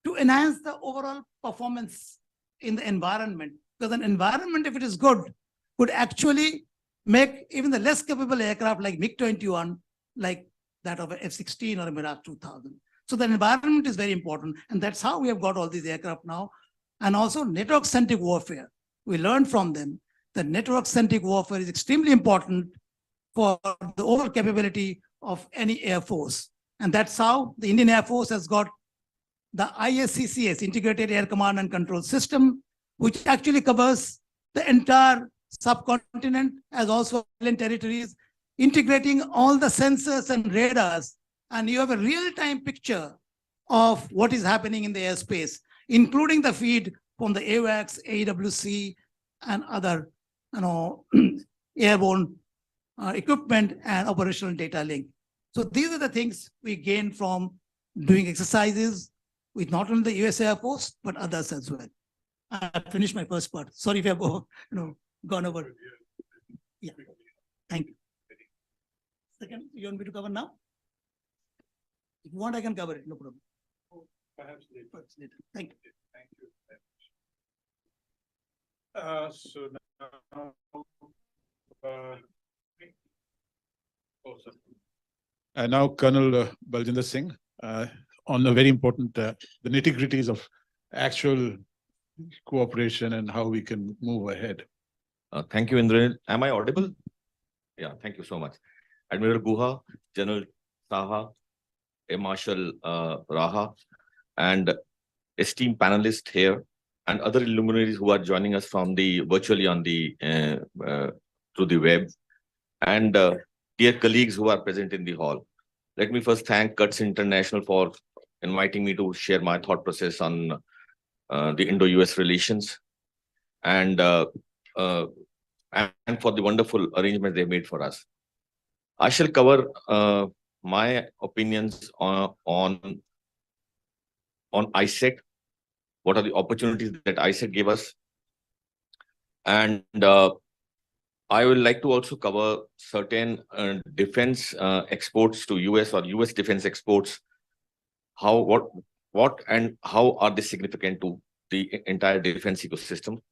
to enhance the overall performance in the environment. Because an environment, if it is good, could actually make even the less capable aircraft like MiG-21, like that of a F-16 or a Mirage 2000. So the environment is very important. And that's how we have got all these aircraft now. And also network-centric warfare. We learned from them that network-centric warfare is extremely important for the overall capability of any air force. And that's how the Indian Air Force has got the ISCCS, Integrated Air Command and Control System, which actually covers the entire subcontinent as also island territories, integrating all the sensors and radars. And you have a real-time picture of what is happening in the airspace, including the feed from the AWACS, AWC, and other airborne equipment and operational data link. So these are the things we gain from doing exercises with not only the US Air Force, but others as well. I finished my first part. Sorry if I've gone over. Yeah, thank you. Second, you want me to cover now? If you want, I can cover it, no problem. Perhaps later. Thank you. Thank you very much. So now, now Colonel Baljinder Singh on a very important, the nitty-gritties of actual cooperation and how we can move ahead. Thank you, Indra. Am I audible? Yeah, thank you so much. Admiral Guha, General Saha, Air Marshal Raha, and esteemed panelists here, and other luminaries who are joining us from the virtually on the through the web, and dear colleagues who are present in the hall. Let me first thank CUTS International for inviting me to share my thought process on the Indo-US relations, and for the wonderful arrangements they made for us. I shall cover my opinions on ISET, what are the opportunities that ISET gave us, and I would like to also cover certain defense exports to US or US defense exports. What and how are they significant to the entire defense ecosystem?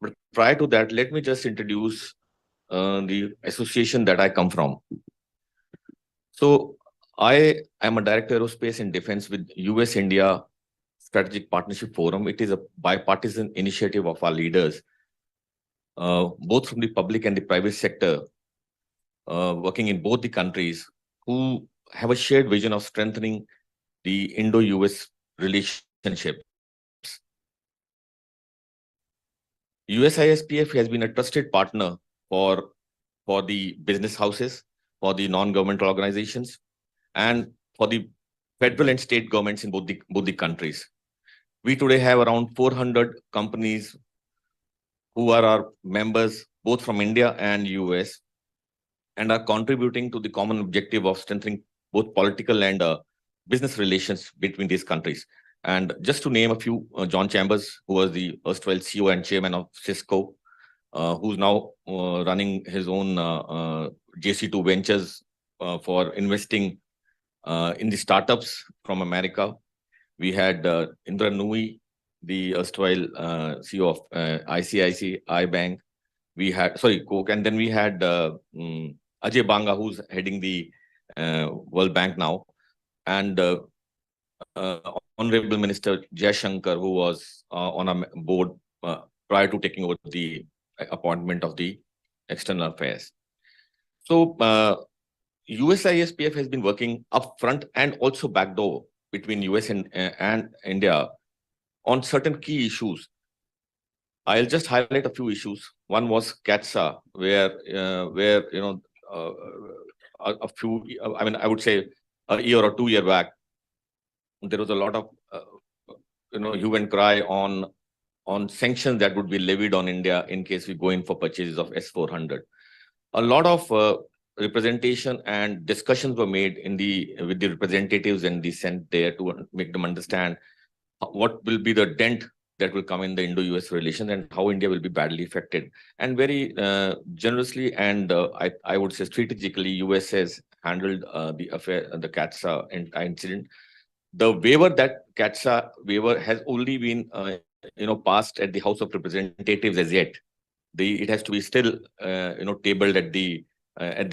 But prior to that, let me just introduce the association that I come from. So I am a director of aerospace and defense with US-India Strategic Partnership Forum. It is a bipartisan initiative of our leaders, both from the public and the private sector, working in both the countries, who have a shared vision of strengthening the Indo-US relationship. USISPF has been a trusted partner for the business houses, for the non-governmental organizations, and for the federal and state governments in both the countries. We today have around 400 companies who are our members, both from India and US, and are contributing to the common objective of strengthening both political and business relations between these countries. And just to name a few, John Chambers, who was the erstwhile CEO and chairman of Cisco, who's now running his own JC2 Ventures for investing in the startups from America. We had Indra Nui, the erstwhile CEO of ICICI Bank. We had, Coke, and then we had Ajay Banga, who's heading the World Bank now, and Honorable Minister Jaishankar, who was on a board prior to taking over the appointment of the External Affairs. So USISPF has been working upfront and also backdoor between US and India on certain key issues. I'll just highlight a few issues. One was CATSA, where a few, I would say a year or 2 years back, there was a lot of hue and cry on sanctions that would be levied on India in case we go in for purchases of S-400. A lot of representation and discussions were made with the representatives and the Senate there to make them understand what will be the dent that will come in the Indo-US relations and how India will be badly affected. And very generously and I would say strategically, US has handled the affair, the CATSA incident. The waiver that CATSA waiver has only been passed at the House of Representatives as yet. It has to be still tabled at the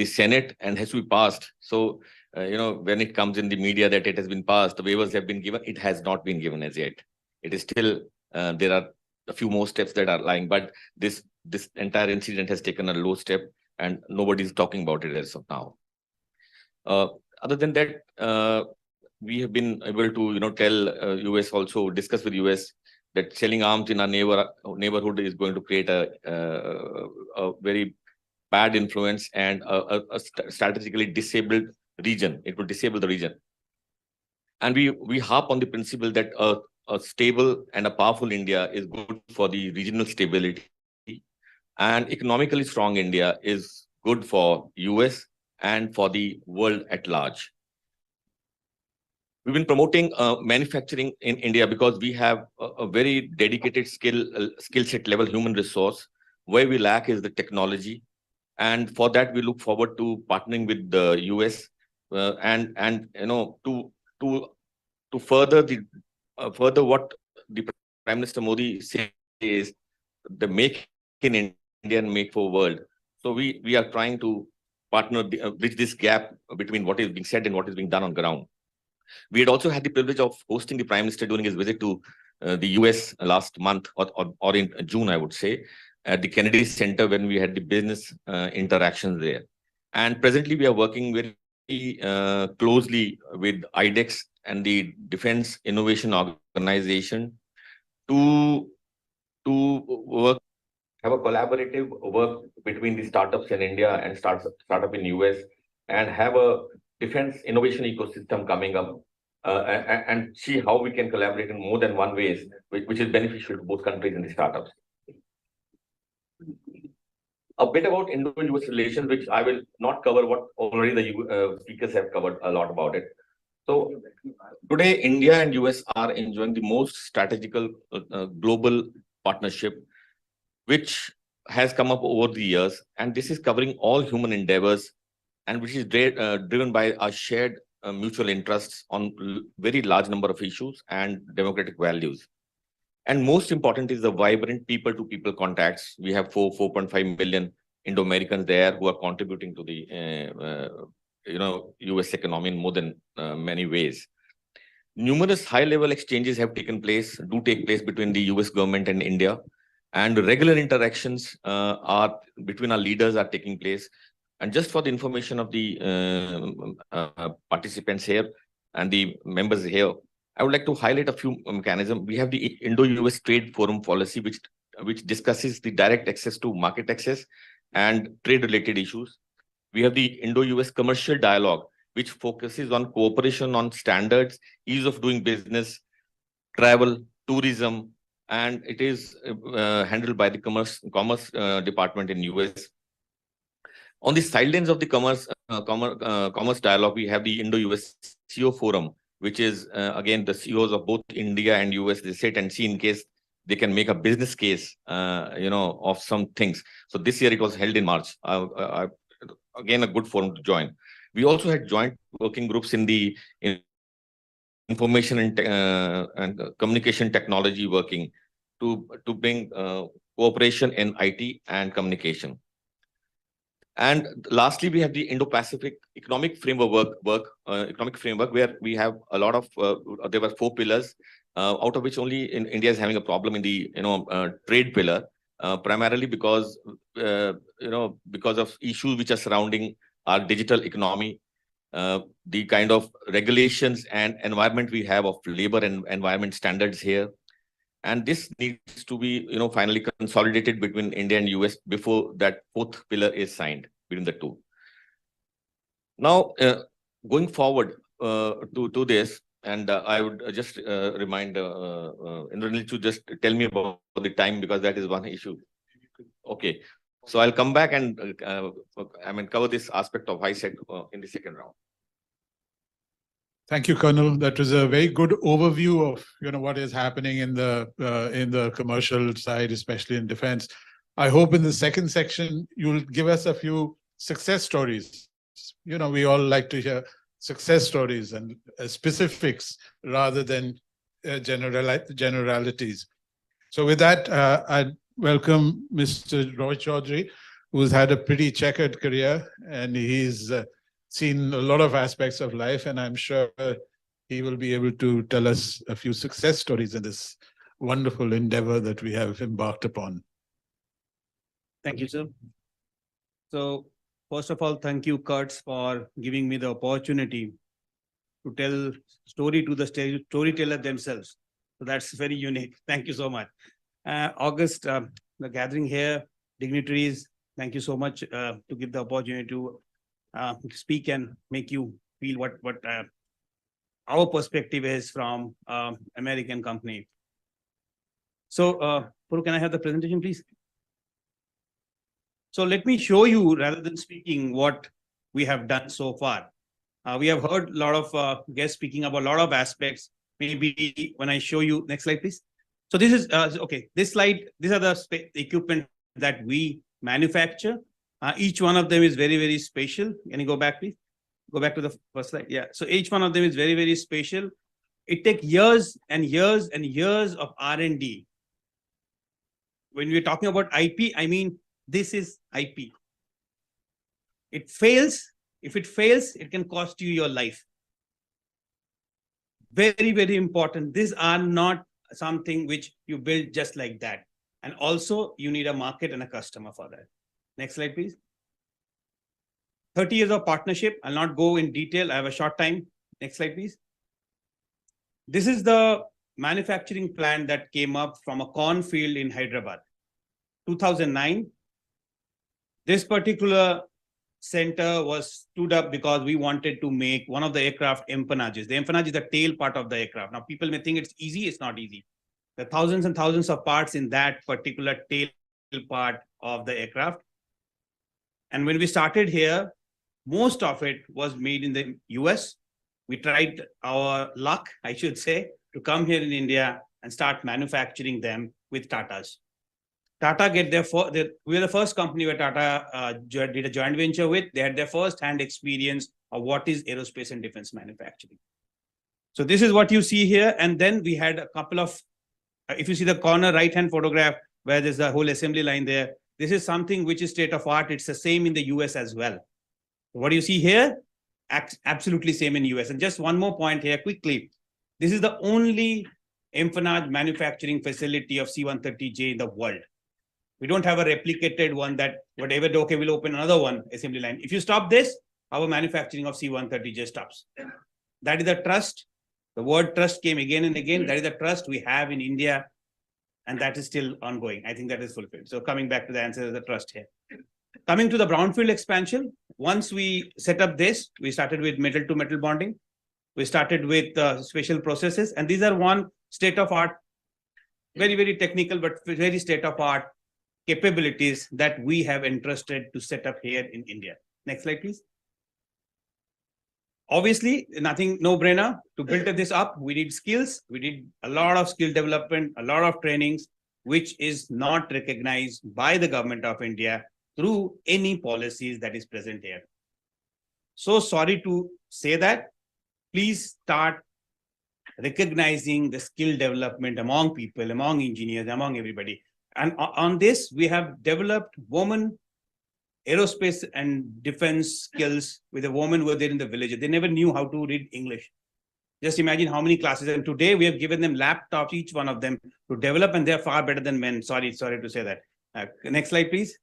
Senate and has to be passed. So when it comes in the media that it has been passed, the waivers have been given, it has not been given as yet. It is still there are a few more steps that are lying, but this entire incident has taken a low step and nobody is talking about it as of now. Other than that, we have been able to tell US, also discuss with US that selling arms in our neighborhood is going to create a very bad influence and a strategically disabled region. It will disable the region. And we harp on the principle that a stable and a powerful India is good for the regional stability, and economically strong India is good for US and for the world at large. We've been promoting manufacturing in India because we have a very dedicated skill set level human resource. Where we lack is the technology, and for that we look forward to partnering with the US and to further what the Prime Minister Modi says is the make in India and make for world. So we are trying to partner, bridge this gap between what is being said and what is being done on ground. We had also had the privilege of hosting the Prime Minister during his visit to the US last month or in June, I would say, at the Kennedy Center when we had the business interactions there. And presently we are working very closely with IDEX and the Defense Innovation Organization to work, have a collaborative work between the startups in India and startup in US, and have a defense innovation ecosystem coming up, and see how we can collaborate in more than one ways, which is beneficial to both countries and the startups. A bit about Indo-US relations, which I will not cover what already the speakers have covered a lot about it. So today, India and US are enjoying the most strategical global partnership, which has come up over the years, and this is covering all human endeavors, and which is driven by our shared mutual interests on very large number of issues and democratic values. And most important is the vibrant people-to-people contacts. We have 4.5 million Indo-Americans there who are contributing to the US economy in more than many ways. Numerous high-level exchanges have take place between the US government and India, and regular interactions between our leaders are taking place. And just for the information of the participants here and the members here, I would like to highlight a few mechanisms. We have the Indo-US Trade Forum policy, which discusses the direct access to market access and trade-related issues. We have the Indo-US Commercial Dialogue, which focuses on cooperation on standards, ease of doing business, travel, tourism, and it is handled by the Commerce Department in US. On the sidelines of the commerce dialogue, we have the Indo-US CEO Forum, which is again the CEOs of both India and US. They sit and see in case they can make a business case, of some things. So this year it was held in March. Again, a good forum to join. We also had joint working groups in the information and communication technology working to bring cooperation in IT and communication. And lastly, we have the Indo-Pacific Economic Framework where we have a lot of there were 4 pillars, out of which only India is having a problem in the trade pillar, primarily because of issues which are surrounding our digital economy, the kind of regulations and environment we have of labor and environment standards here. And this needs to be, finally consolidated between India and US before that 4th pillar is signed between the two. Now, going forward to this, and I would just remind Indranil to just tell me about the time, because that is one issue. Okay, so I'll come back and cover this aspect of ISET in the second round. Thank you, Colonel. That was a very good overview of what is happening in the commercial side, especially in defense. I hope in the second section you'll give us a few success stories. We all like to hear success stories and specifics rather than generalities. So with that, I welcome Mr. Roy Chaudhary, who's had a pretty checkered career, and he's seen a lot of aspects of life, and I'm sure he will be able to tell us a few success stories in this wonderful endeavor that we have embarked upon. Thank you, sir. So, first of all, thank you, Kurtz, for giving me the opportunity to tell story to the storyteller themselves. So that's very unique. Thank you so much. August, the gathering here, dignitaries, thank you so much to give the opportunity to speak and make you feel what our perspective is from American company. So, Puru, can I have the presentation, please? So let me show you, rather than speaking, what we have done so far. We have heard a lot of guests speaking about a lot of aspects. Maybe when I show you, next slide, please. So this is, okay, this slide, these are the equipment that we manufacture. Each one of them is very, very special. Can you go back, please? Go back to the first slide. Yeah. So each one of them is very, very special. It takes years and years and years of R&D. When we're talking about IP, I mean, this is IP. It fails. If it fails, it can cost you your life. Very, very important. These are not something which you build just like that. And also, you need a market and a customer for that. Next slide, please. 30 years of partnership. I'll not go in detail. I have a short time. Next slide, please. This is the manufacturing plant that came up from a cornfield in Hyderabad. 2009. This particular center was stood up because we wanted to make one of the aircraft empennages. The empennage is the tail part of the aircraft. Now, people may think it's easy. It's not easy. There are thousands and thousands of parts in that particular tail part of the aircraft. And when we started here, most of it was made in the US. We tried our luck, I should say, to come here in India and start manufacturing them with Tatas. Tata we were the first company where Tata did a joint venture with. They had their first-hand experience of what is aerospace and defense manufacturing. So this is what you see here. And then we had a couple of, if you see the corner right-hand photograph where there's a whole assembly line there, this is something which is state of art. It's the same in the US as well. What do you see here? Absolutely same in US. And just one more point here quickly. This is the only empennage manufacturing facility of C-130J in the world. We don't have a replicated one that whatever, okay, we'll open another one assembly line. If you stop this, our manufacturing of C-130J stops. That is the trust. The word trust came again and again. That is the trust we have in India, and that is still ongoing. I think that is fulfilled. So coming back to the answer of the trust here. Coming to the brownfield expansion, once we set up this, we started with metal to metal bonding. We started with special processes, and these are one state of art, very, very technical, but very state of art capabilities that we have entrusted to set up here in India. Next slide, please. Obviously, nothing, no brainer. To build this up, we need skills. We need a lot of skill development, a lot of trainings, which is not recognized by the government of India through any policies that is present here. So sorry to say that. Please start recognizing the skill development among people, among engineers, among everybody. And on this, we have developed women aerospace and defense skills with a woman who were there in the village. They never knew how to read English. Just imagine how many classes. And today we have given them laptops, each one of them, to develop, and they're far better than men. Sorry to say that. Next slide, please.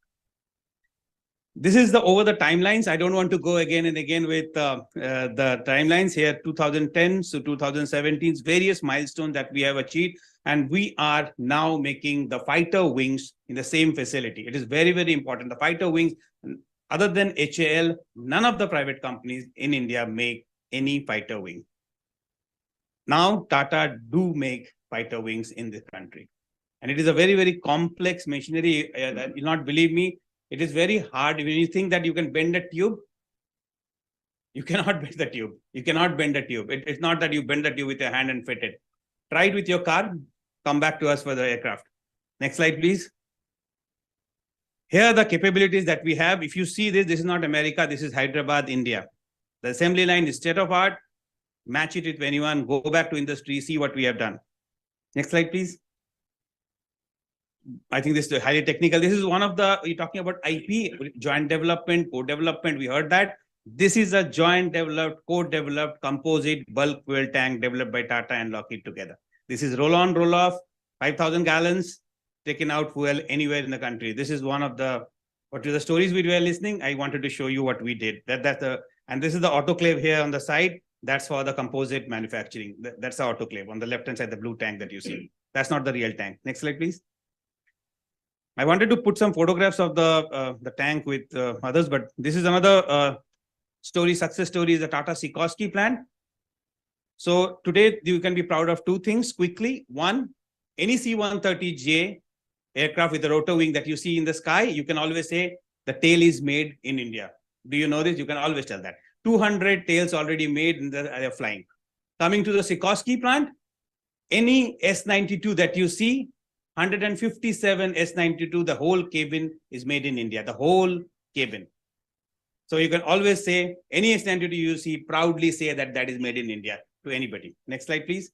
This is over the timelines. I don't want to go again and again with the timelines here, 2010 to 2017, various milestones that we have achieved. And we are now making the fighter wings in the same facility. It is very, very important. The fighter wings, other than HAL, none of the private companies in India make any fighter wing. Now, Tata do make fighter wings in this country. And it is a very, very complex machinery. You'll not believe me. It is very hard. When you think that you can bend a tube, You cannot bend the tube. You cannot bend the tube. It's not that you bend the tube with your hand and fit it. Try it with your car. Come back to us for the aircraft. Next slide, please. Here are the capabilities that we have. If you see this, this is not America. This is Hyderabad, India. The assembly line is state of art. Match it with anyone. Go back to industry. See what we have done. Next slide, please. I think this is highly technical. This is one of the, you're talking about IP, joint development, co-development. We heard that. This is a joint developed, co-developed composite bulk fuel tank developed by Tata and Lockheed together. This is roll on, roll off, 5,000 gallons, taken out fuel anywhere in the country. This is one of the, what are the stories we were listening? I wanted to show you what we did. And this is the autoclave here on the side. That's for the composite manufacturing. That's the autoclave on the left-hand side, the blue tank that you see. That's not the real tank. Next slide, please. I wanted to put some photographs of the tank with others, but this is another success story is the Tata Sikorsky plant. So today you can be proud of two things quickly. One, any C-130J aircraft with a rotor wing that you see in the sky, you can always say the tail is made in India. Do you know this? You can always tell that. 200 tails already made in the flying. Coming to the Sikorsky plant, any S-92 that you see, 157 S-92, the whole cabin is made in India, the whole cabin. So you can always say, any S-92 you see, proudly say that that is made in India to anybody. Next slide, please.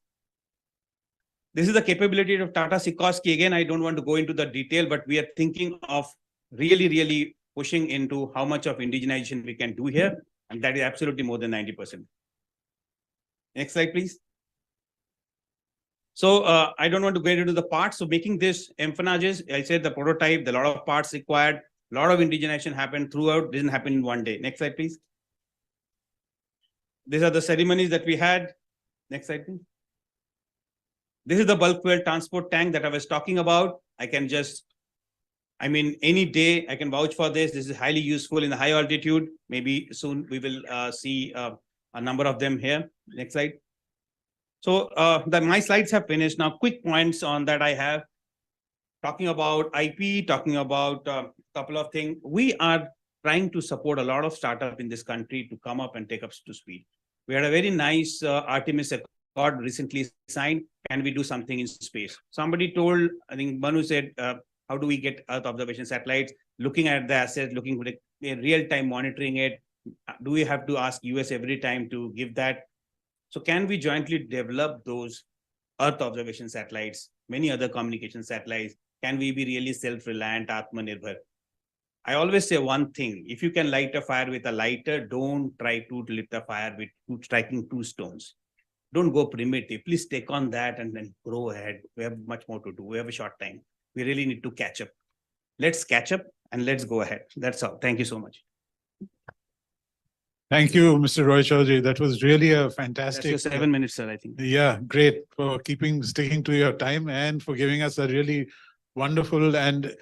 This is the capability of Tata Sikorsky. Again, I don't want to go into the detail, but we are thinking of really pushing into how much of indigenization we can do here. And that is absolutely more than 90%. Next slide, please. So I don't want to get into the parts. So making this empanages, I said the prototype, the lot of parts required, a lot of indigenization happened throughout, didn't happen in one day. Next slide, please. These are the ceremonies that we had. Next slide, please. This is the bulk fuel transport tank that I was talking about. I can just, I mean, any day I can vouch for this. This is highly useful in the high altitude. Maybe soon we will see a number of them here. Next slide. So my slides have finished. Now, quick points on that I have. Talking about IP, talking about a couple of things. We are trying to support a lot of startup in this country to come up and take up to speed. We had a very nice Artemis Accord recently signed. Can we do something in space? Somebody told, I think Manu said, how do we get Earth observation satellites? Looking at the assets, looking for real-time monitoring it. Do we have to ask US every time to give that? So can we jointly develop those Earth observation satellites, many other communication satellites? Can we be really self-reliant, Atmanirbhar? I always say one thing, if you can light a fire with a lighter, don't try to lit the fire with striking two stones. Don't go primitive. Please take on that and then grow ahead. We have much more to do. We have a short time. We really need to catch up. Let's catch up and let's go ahead. That's all. Thank you so much. Thank you, Mr. Roy Chaudhary. That was really a fantastic. That's your 7 minutes, sir, I think. Yeah, great for sticking to your time and for giving us a really wonderful, and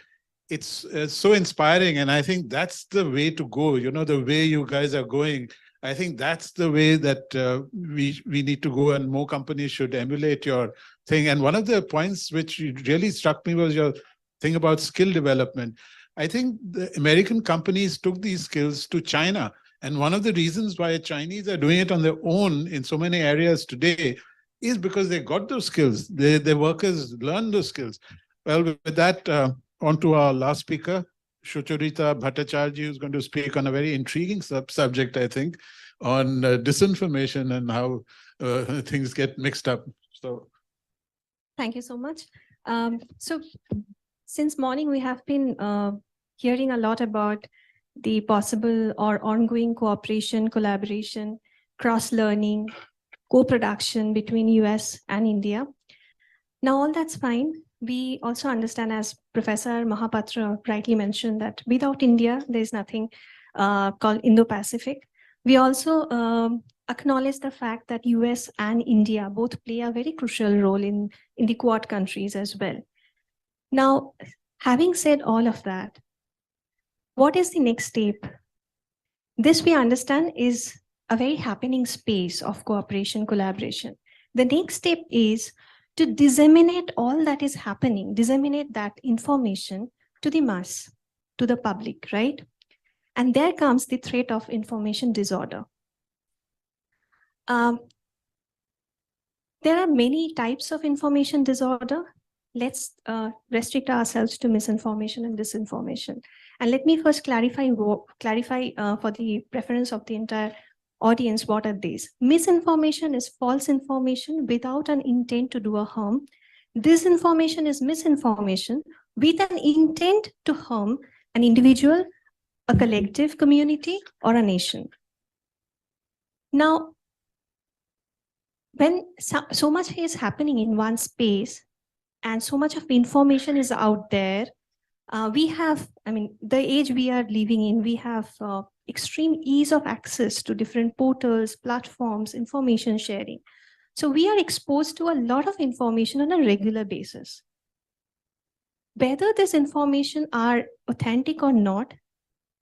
it's so inspiring. And I think that's the way to go. You know, the way you guys are going, I think that's the way that we need to go, and more companies should emulate your thing. And one of the points which really struck me was your thing about skill development. I think the American companies took these skills to China. And one of the reasons why Chinese are doing it on their own in so many areas today is because they got those skills. Their workers learned those skills. Well, with that, on to our last speaker, Sucharita Bhattacharya, who's going to speak on a very intriguing subject, I think, on disinformation and how things get mixed up. So, thank you so much. So since morning, we have been hearing a lot about the possible or ongoing cooperation, collaboration, cross-learning, co-production between US and India. Now, all that's fine. We also understand, as Professor Mahapatra rightly mentioned, that without India, there's nothing called Indo-Pacific. We also acknowledge the fact that US and India both play a very crucial role in the Quad countries as well. Now, having said all of that, what is the next step? This, we understand, is a very happening space of cooperation, collaboration. The next step is to disseminate all that is happening, disseminate that information to the mass, to the public, right? And there comes the threat of information disorder. There are many types of information disorder. Let's restrict ourselves to misinformation and disinformation. And let me first clarify for the preference of the entire audience, what are these? Misinformation is false information without an intent to do a harm. Disinformation is misinformation with an intent to harm an individual, a collective community, or a nation. Now, when so much is happening in one space and so much of information is out there, we have, the age we are living in, we have extreme ease of access to different portals, platforms, information sharing. So we are exposed to a lot of information on a regular basis. Whether this information are authentic or not,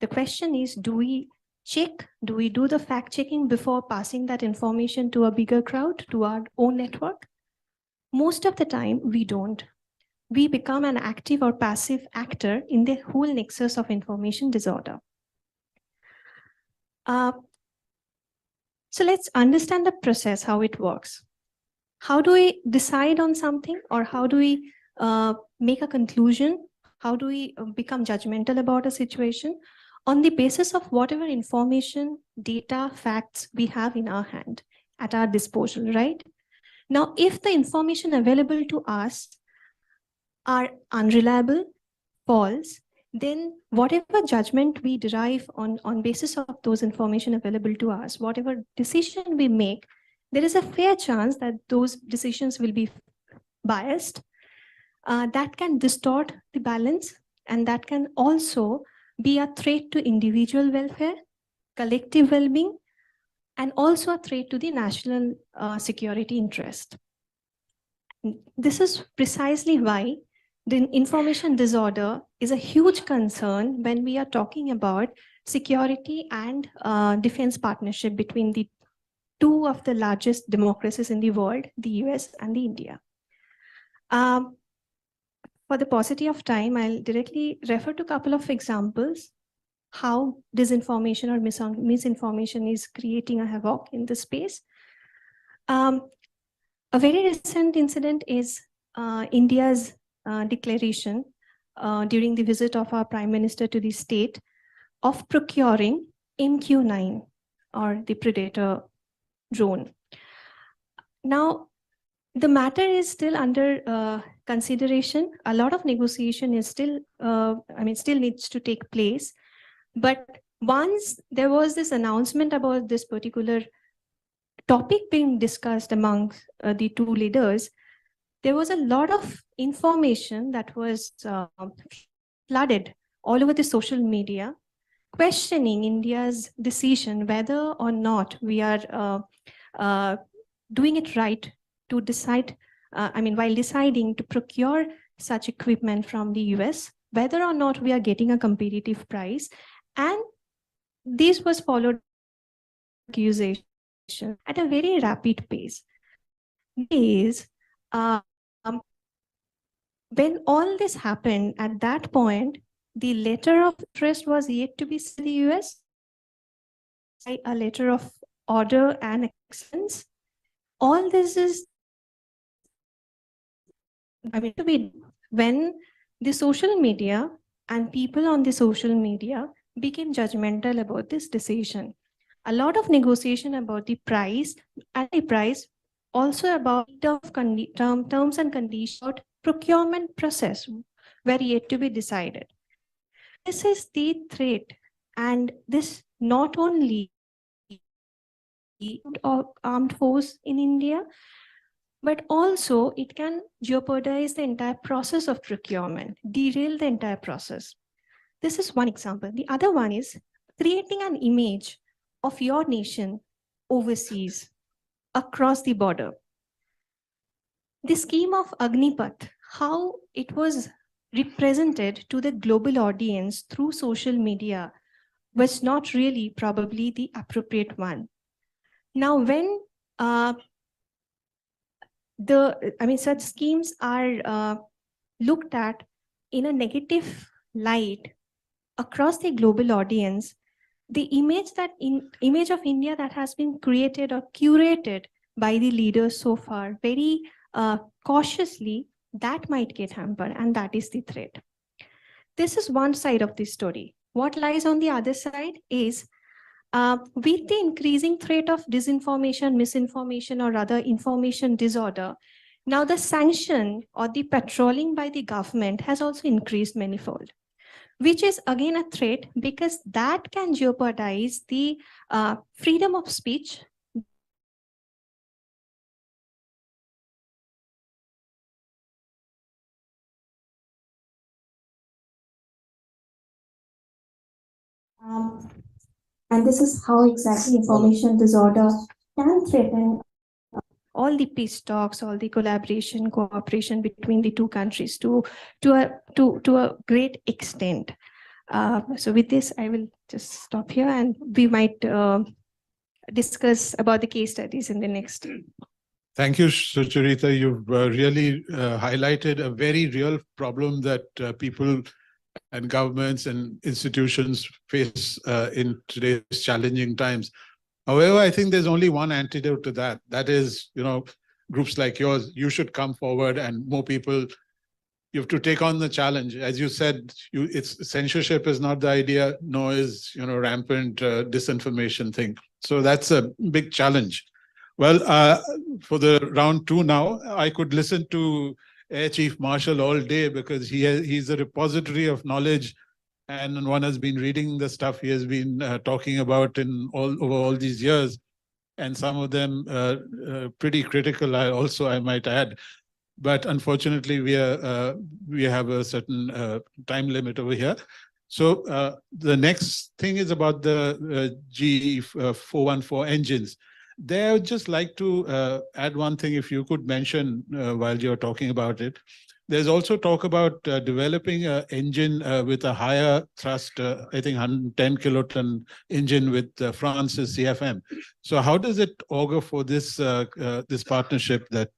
the question is, do we check, do we do the fact checking before passing that information to a bigger crowd, to our own network? Most of the time, we don't. We become an active or passive actor in the whole nexus of information disorder. So let's understand the process, how it works. How do we decide on something, or how do we make a conclusion? How do we become judgmental about a situation? On the basis of whatever information, data, facts we have in our hand, at our disposal, right? Now, if the information available to us are unreliable, false, then whatever judgment we derive on basis of those information available to us, whatever decision we make, there is a fair chance that those decisions will be biased. That can distort the balance, and that can also be a threat to individual welfare, collective well-being, and also a threat to the national security interest. This is precisely why the information disorder is a huge concern when we are talking about security and defense partnership between the two of the largest democracies in the world, the US and the India. For the paucity of time, I'll directly refer to a couple of examples how disinformation or misinformation is creating a havoc in the space. A very recent incident is India's declaration during the visit of our Prime Minister to the state of procuring MQ-9, or the Predator drone. Now, the matter is still under consideration. A lot of negotiation is still, still needs to take place. But once there was this announcement about this particular topic being discussed among the two leaders, there was a lot of information that was flooded all over the social media, questioning India's decision whether or not we are doing it right to decide, while deciding to procure such equipment from the US, whether or not we are getting a competitive price. And this was followed by accusation at a very rapid pace. When all this happened, at that point, the letter of interest was yet to be sent to the US, a letter of order and acceptance. All this is, to be when the social media and people on the social media became judgmental about this decision. A lot of negotiation about the price, and the price also about terms and conditions, procurement process were yet to be decided. This is the threat, and this not only of armed force in India, but also it can jeopardize the entire process of procurement, derail the entire process. This is one example. The other one is creating an image of your nation overseas, across the border. The scheme of Agnipath, how it was represented to the global audience through social media, was not really probably the appropriate one. Now, when such schemes are looked at in a negative light across the global audience, the image of India that has been created or curated by the leaders so far, very cautiously, that might get hampered, and that is the threat. This is one side of the story. What lies on the other side is with the increasing threat of disinformation, misinformation, or rather information disorder, now the sanction or the patrolling by the government has also increased manifold, which is again a threat because that can jeopardize the freedom of speech. And this is how exactly information disorder can threaten all the peace talks, all the collaboration, cooperation between the two countries to a great extent. So with this, I will just stop here, and we might discuss about the case studies in the next. Thank you, Sucharita. You've really highlighted a very real problem that people and governments and institutions face in today's challenging times. However, I think there's only one antidote to that. That is, groups like yours, you should come forward, and more people, you have to take on the challenge. As you said, it's censorship is not the idea, nor is, rampant disinformation thing. So that's a big challenge. Well, for the round two now, I could listen to Air Chief Marshal all day because he's a repository of knowledge, and one has been reading the stuff he has been talking about over all these years, and some of them pretty critical. I might add, but unfortunately we have a certain time limit over here. So the next thing is about the GE 414 engines. There, I would just like to add one thing, if you could mention while you're talking about it. There's also talk about developing an engine with a higher thrust, I think 110 kiloton engine with France's CFM. So how does it augur for this this partnership that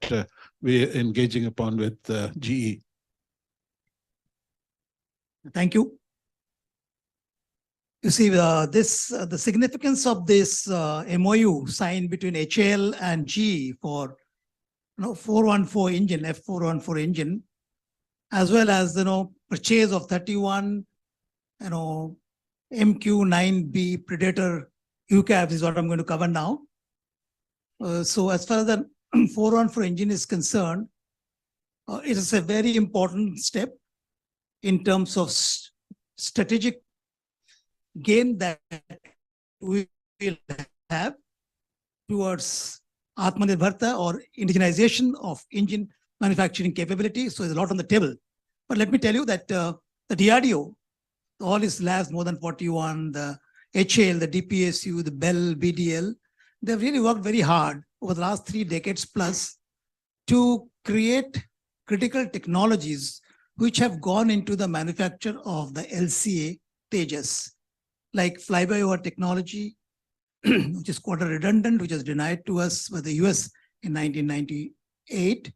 we're engaging upon with GE? Thank you. You see, the significance of this MOU signed between HAL and GE for 414 engine, F414 engine, as well as purchase of 31 MQ-9B Predator UCAVs is what I'm going to cover now. So as far as the 414 engine is concerned, it is a very important step in terms of strategic gain that we will have towards Atmanirbharta or indigenization of engine manufacturing capability. So there's a lot on the table. But let me tell you that the DRDO, all its labs, more than 41, the HAL, the DPSU, the BEL, BDL, they've really worked very hard over the last 3 decades plus to create critical technologies which have gone into the manufacture of the LCA Tejas, like fly-by-wire technology, which is quarter redundant, which was denied to us by the US in 1998.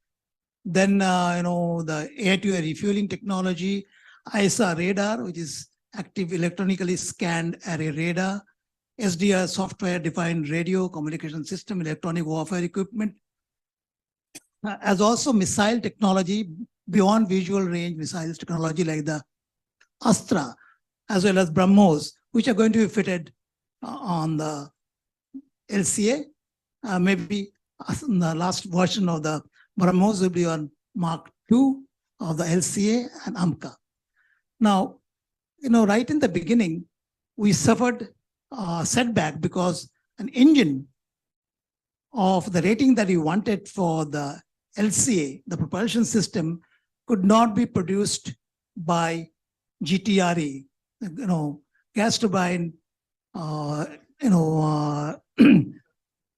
Then, the air-to-air refueling technology, ISA radar, which is active electronically scanned array radar, SDR software-defined radio communication system, electronic warfare equipment, as also missile technology beyond visual range missiles technology like the Astra, as well as BrahMos, which are going to be fitted on the LCA. Maybe the last version of the BrahMos will be on Mark II of the LCA and AMCA. Now, right in the beginning, we suffered a setback because an engine of the rating that we wanted for the LCA, the propulsion system, could not be produced by GTRE, gas turbine,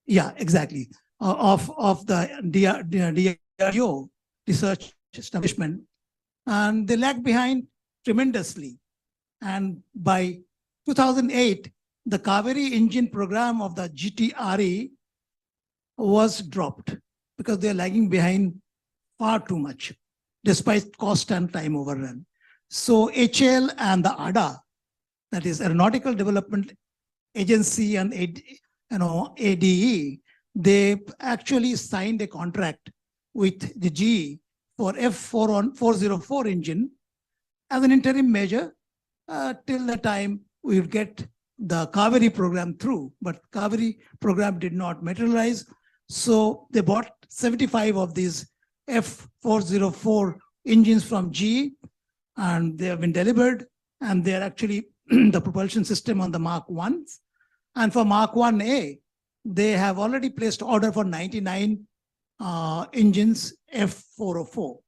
yeah, exactly, of the DRDO research establishment. And they lagged behind tremendously. And by 2008, the Kaveri engine program of the GTRE was dropped because they're lagging behind far too much, despite cost and time overrun. So HAL and the ADA, that is Aeronautical Development agency and ADE, they actually signed a contract with the GE for F404 engine as an interim measure till the time we would get the Kaveri program through. But Kaveri program did not materialize. So they bought 75 of these F404 engines from GE, and they have been delivered, and they're actually the propulsion system on the Mark 1s. And for Mark 1A, they have already placed order for 99 engines F404.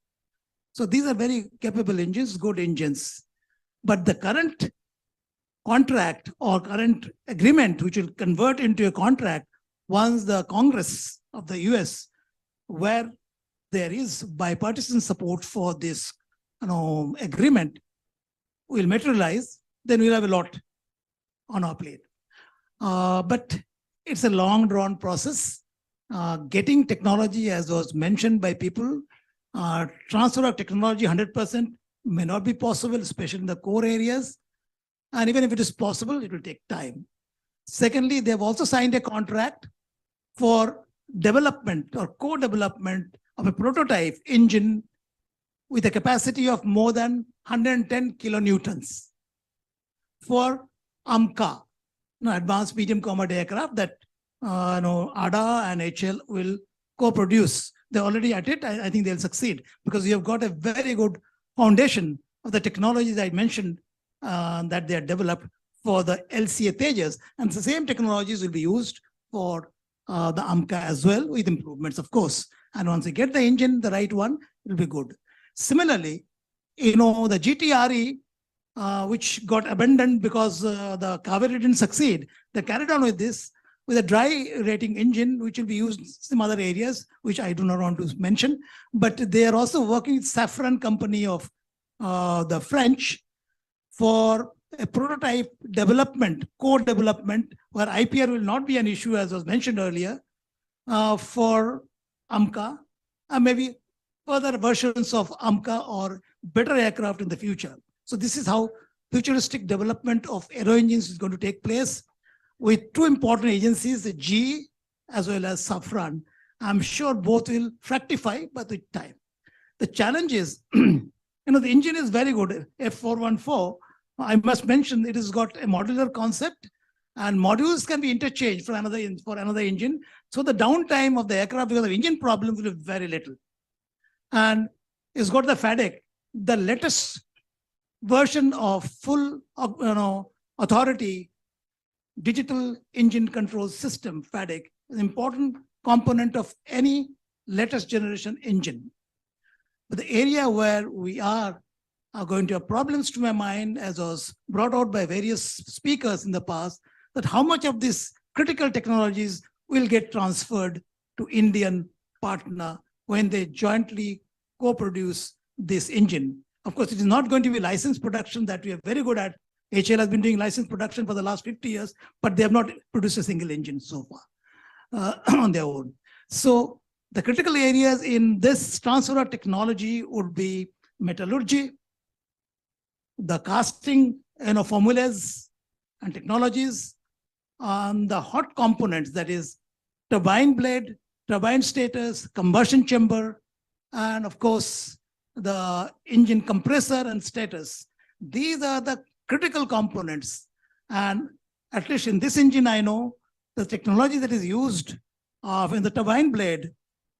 So these are very capable engines, good engines. But the current contract or current agreement, which will convert into a contract once the Congress of the US, where there is bipartisan support for this agreement, will materialize, then we'll have a lot on our plate. But it's a long drawn process. Getting technology, as was mentioned by people, transfer of technology 100% may not be possible, especially in the core areas. And even if it is possible, it will take time. Secondly, they've also signed a contract for development or co-development of a prototype engine with a capacity of more than 110 kilonewtons for AMCA, advanced medium combat aircraft that ADA and HL will co-produce. They're already at it. I think they'll succeed because you have got a very good foundation of the technologies I mentioned that they are developed for the LCA Tejas, and the same technologies will be used for the AMCA as well, with improvements, of course. And once you get the engine, the right one, it will be good. Similarly, the GTRE, which got abandoned because the Kaveri didn't succeed, they carried on with this, with a dry rating engine, which will be used in some other areas, which I do not want to mention. But they are also working with Safran company of the French for a prototype development, co-development, where IPR will not be an issue, as was mentioned earlier, for AMCA, and maybe further versions of AMCA or better aircraft in the future. So this is how futuristic development of aero engines is going to take place with two important agencies, the GE as well as Safran. I'm sure both will fructify, but with time. The challenge is, the engine is very good, F414. I must mention it has got a modular concept, and modules can be interchanged for another engine. So the downtime of the aircraft because of engine problems will be very little. And it's got the FADEC, the latest version of full authority digital engine control system, FADEC, an important component of any latest generation engine. But the area where we are going to have problems, to my mind, as was brought out by various speakers in the past, that how much of these critical technologies will get transferred to Indian partner when they jointly co-produce this engine. Of course, it is not going to be licensed production that we are very good at. HL has been doing licensed production for the last 50 years, but they have not produced a single engine so far on their own. So the critical areas in this transfer of technology would be metallurgy, the casting formulas and technologies, on the hot components, that is turbine blade, turbine stators, combustion chamber, and of course, the engine compressor and status. These are the critical components. And at least in this engine, I know the technology that is used in the turbine blade,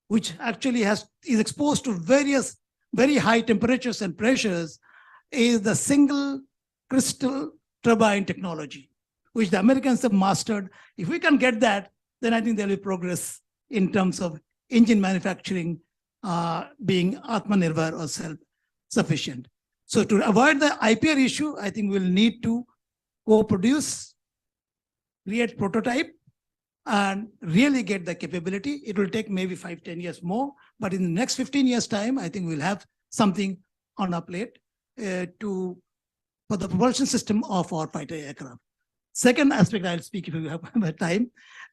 which actually is exposed to various very high temperatures and pressures, is the single crystal turbine technology, which the Americans have mastered. If we can get that, then I think there will be progress in terms of engine manufacturing being Atmanirbhar or self-sufficient. So to avoid the IPR issue, I think we'll need to co-produce, create prototype, and really get the capability. It will take maybe 5-10 years more, but in the next 15 years' time, I think we'll have something on our plate for the propulsion system of our fighter aircraft. Second aspect I'll speak if we have time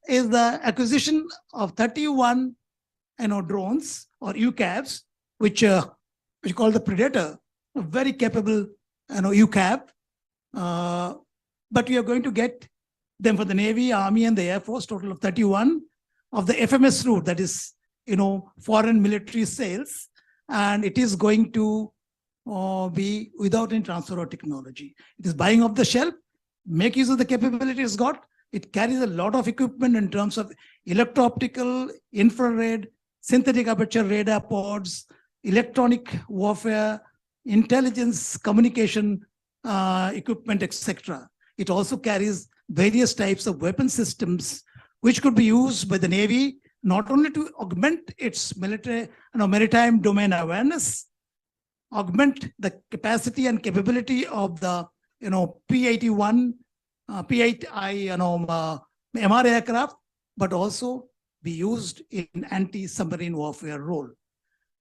is the acquisition of 31 drones or UCAVs, which call the Predator, a very capable UCAV. But we are going to get Then for the Navy, Army, and the Air Force, total of 31 of the FMS route, that is, foreign military sales, and it is going to be without any transfer of technology. It is buying off the shelf, make use of the capability it's got. It carries a lot of equipment in terms of electro-optical, infrared, synthetic aperture radar pods, electronic warfare, intelligence, communication equipment, etc. It also carries various types of weapon systems, which could be used by the Navy not only to augment its military, maritime domain awareness, augment the capacity and capability of the, P-81, P-8I, MR aircraft, but also be used in anti-submarine warfare role.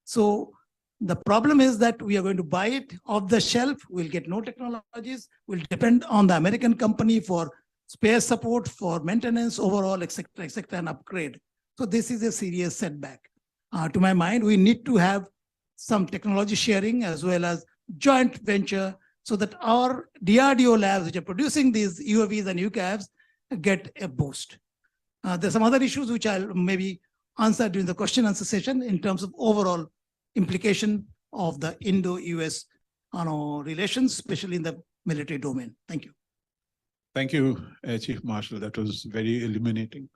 So the problem is that we are going to buy it off the shelf. We'll get no technologies. We'll depend on the American company for spare support, for maintenance, overall, etc., and upgrade. So this is a serious setback. To my mind, we need to have some technology sharing as well as joint venture so that our DRDO labs, which are producing these UAVs and UCAVs, get a boost. There's some other issues which I'll maybe answer during the question answer session in terms of overall implication of the Indo-US relations, especially in the military domain. Thank you. Thank you, Chief Marshal. That was very illuminating.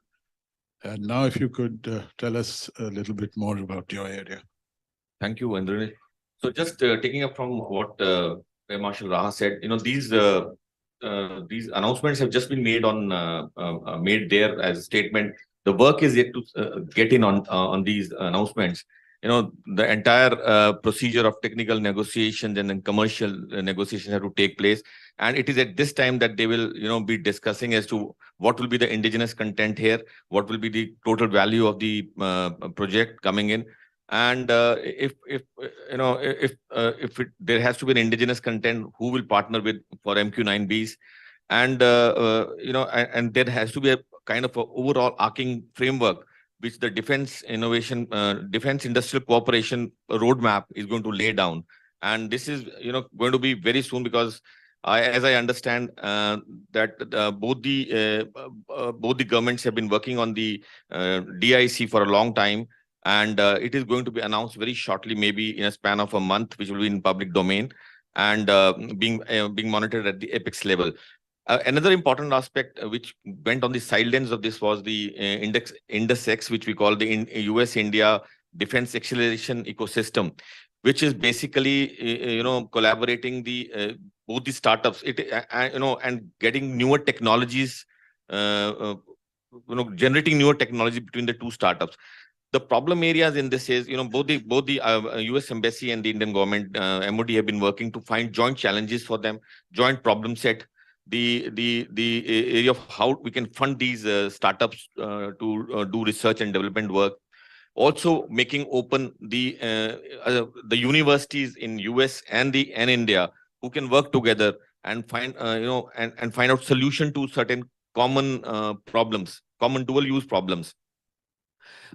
And now if you could tell us a little bit more about your area. Thank you, Andrew. So just taking up from what Air Marshal Raha said, these announcements have just been made made there as a statement. The work is yet to get in on these announcements. The entire procedure of technical negotiations and then commercial negotiations have to take place. And it is at this time that they will, be discussing as to what will be the indigenous content here, what will be the total value of the project coming in. And if there has to be an indigenous content, who will partner with for MQ-9Bs, and and there has to be a kind of a overall arcing framework which the defense industrial cooperation roadmap is going to lay down. And this is going to be very soon, because as I understand that both the governments have been working on the DIC for a long time. And it is going to be announced very shortly, maybe in a span of a month, which will be in public domain and being monitored at the apex level. Another important aspect which went on the sidelines of this was the INDEX, which we call the US-India Defense Acceleration Ecosystem, which is basically collaborating both the startups, and getting newer technologies, generating newer technology between the two startups. The problem areas in this is, both the US Embassy and the Indian government, MOD, have been working to find joint challenges for them, joint problem set, the area of how we can fund these startups to do research and development work. Also making open the universities in US and India who can work together and find and find out solution to certain common problems, common dual use problems.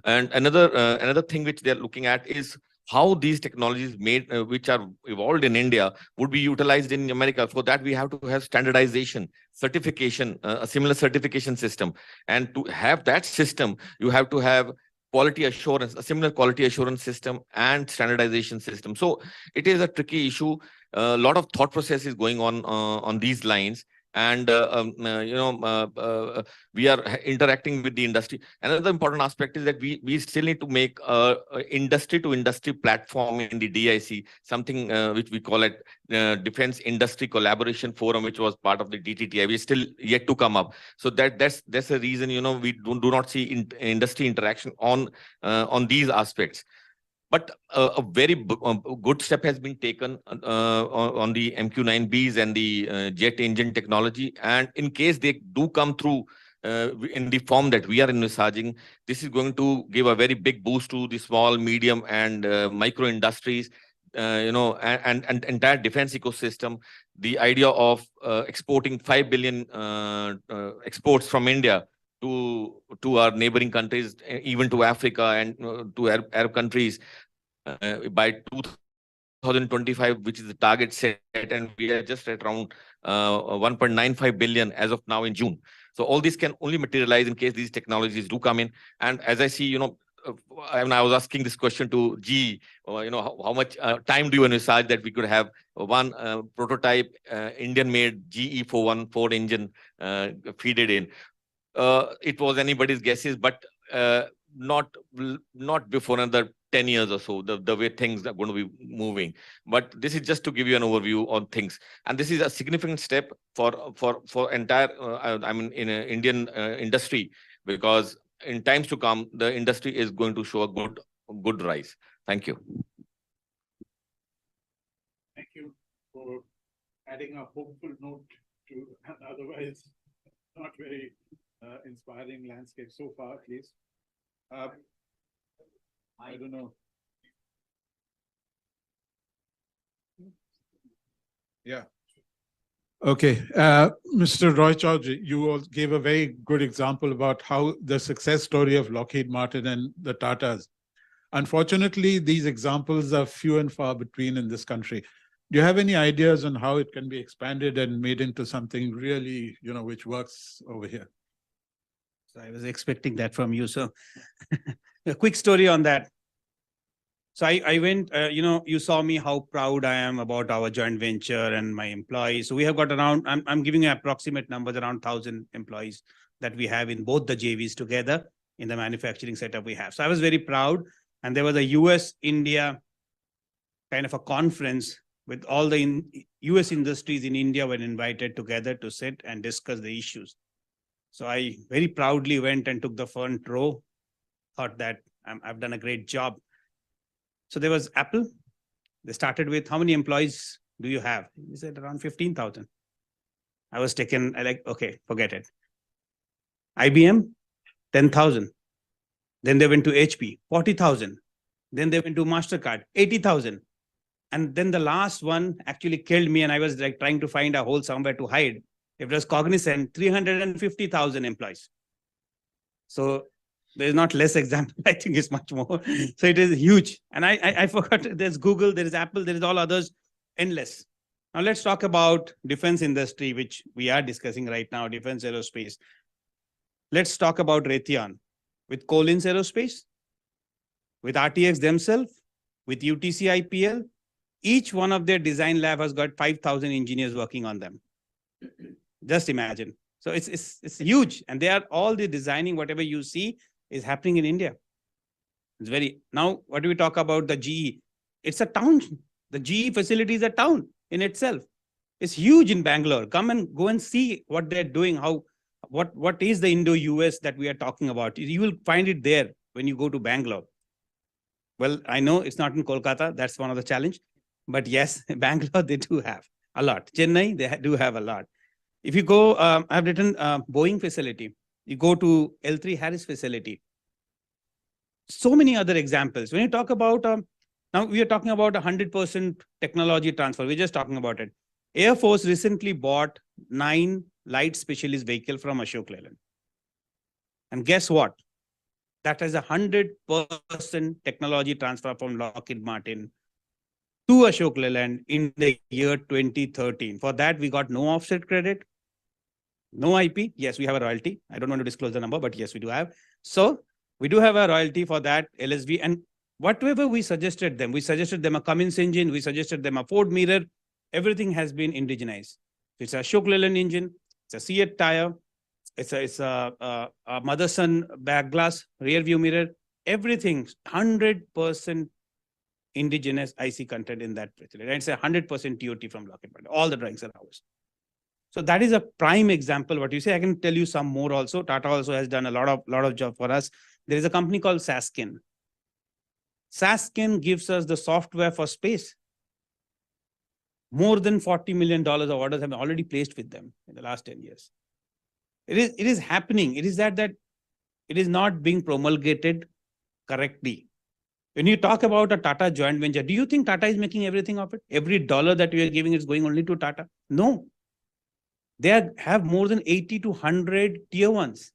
And another thing which they're looking at is how these technologies made, which are evolved in India, would be utilized in America. For that, we have to have standardization, certification, a similar certification system. And to have that system, you have to have quality assurance, a similar quality assurance system and standardization system. So it is a tricky issue. A lot of thought process is going on these lines. And we are interacting with the industry. Another important aspect is that we still need to make a industry to industry platform in the DIC, something which we call it Defense Industry Collaboration Forum, which was part of the DTTI. We still yet to come up. So that's a reason we do not see industry interaction on these aspects. But a very good step has been taken on the MQ-9Bs and the jet engine technology. And in case they do come through in the form that we are envisaging, this is going to give a very big boost to the small, medium, and micro industries, and entire defense ecosystem. The idea of exporting 5 billion exports from India to our neighboring countries, even to Africa and to Arab countries by 2025, which is the target set, and we are just at around 1.95 billion as of now in June. So all this can only materialize in case these technologies do come in. And as I see, when I was asking this question to G, how much time do you envisage that we could have one prototype Indian-made GE 414 engine feeded in? It was anybody's guesses, but not before another 10 years or so, the way things are going to be moving. But this is just to give you an overview on things. And this is a significant step for entire, in Indian industry, because in times to come, the industry is going to show a good rise. Thank you. Thank you for adding a hopeful note to an otherwise not very inspiring landscape so far, at least. I don't know. Yeah. Okay. Mr. Roy Chaudhary, you all gave a very good example about how the success story of Lockheed Martin and the Tatas. Unfortunately, these examples are few and far between in this country. Do you have any ideas on how it can be expanded and made into something really, which works over here? So I was expecting that from you. So a quick story on that. So I went, you saw me how proud I am about our joint venture and my employees. So we have got around, I'm giving you approximate numbers, around 1,000 employees that we have in both the JVs together in the manufacturing setup we have. So I was very proud. And there was a US-India kind of a conference with all the US industries in India were invited together to sit and discuss the issues. So I very proudly went and took the front row, thought that I've done a great job. So there was Apple. They started with, how many employees do you have? He said around 15,000. I was taken, okay, forget it. IBM, 10,000. Then they went to HP, 40,000. Then they went to MasterCard, 80,000. And then the last one actually killed me, and I was trying to find a hole somewhere to hide. It was Cognizant, 350,000 employees. So there's not less example, I think it's much more. So it is huge. And I forgot, there's Google, there is Apple, there is all others, endless. Now let's talk about defense industry, which we are discussing right now, defense aerospace. Let's talk about Raytheon with Collins Aerospace, with RTX themselves, with UTC IPL. Each one of their design lab has got 5,000 engineers working on them. Just imagine. So it's huge. And they are all the designing, whatever you see is happening in India. It's very, now what do we talk about the GE? It's a town. The GE facility is a town in itself. It's huge in Bangalore. Come and go and see what they're doing, what is the Indo-US that we are talking about. You will find it there when you go to Bangalore. Well, I know it's not in Kolkata. That's one of the challenge. But yes, Bangalore, they do have a lot. Chennai, they do have a lot. If you go, I've written Boeing facility. You go to L3 Harris facility. So many other examples. When you talk about, now we are talking about 100% technology transfer. We're just talking about it. Air Force recently bought 9 light specialist vehicles from Ashok Leyland. And guess what? That is 100% technology transfer from Lockheed Martin to Ashok Leyland in the year 2013. For that, we got no offset credit, no IP. Yes, we have a royalty. I don't want to disclose the number, but yes, we do have. So we do have a royalty for that LSV. And whatever we suggested them a Cummins engine, we suggested them a Ford mirror, everything has been indigenized. It's a Ashok Leyland engine, it's a Seat tire, it's a Motherson back glass, rear view mirror, everything 100% indigenous IC content in that facility. It's a 100% TOT from Lockheed Martin. All the drawings are ours. So that is a prime example. What you say, I can tell you some more also. Tata also has done a lot of job for us. There is a company called Saskin. Saskin gives us the software for space. More than $40 million of orders have been already placed with them in the last 10 years. It is happening. It is that it is not being promulgated correctly. When you talk about a Tata joint venture, do you think Tata is making everything of it? Every dollar that we are giving is going only to Tata? No. They have more than 80 to 100 tier ones.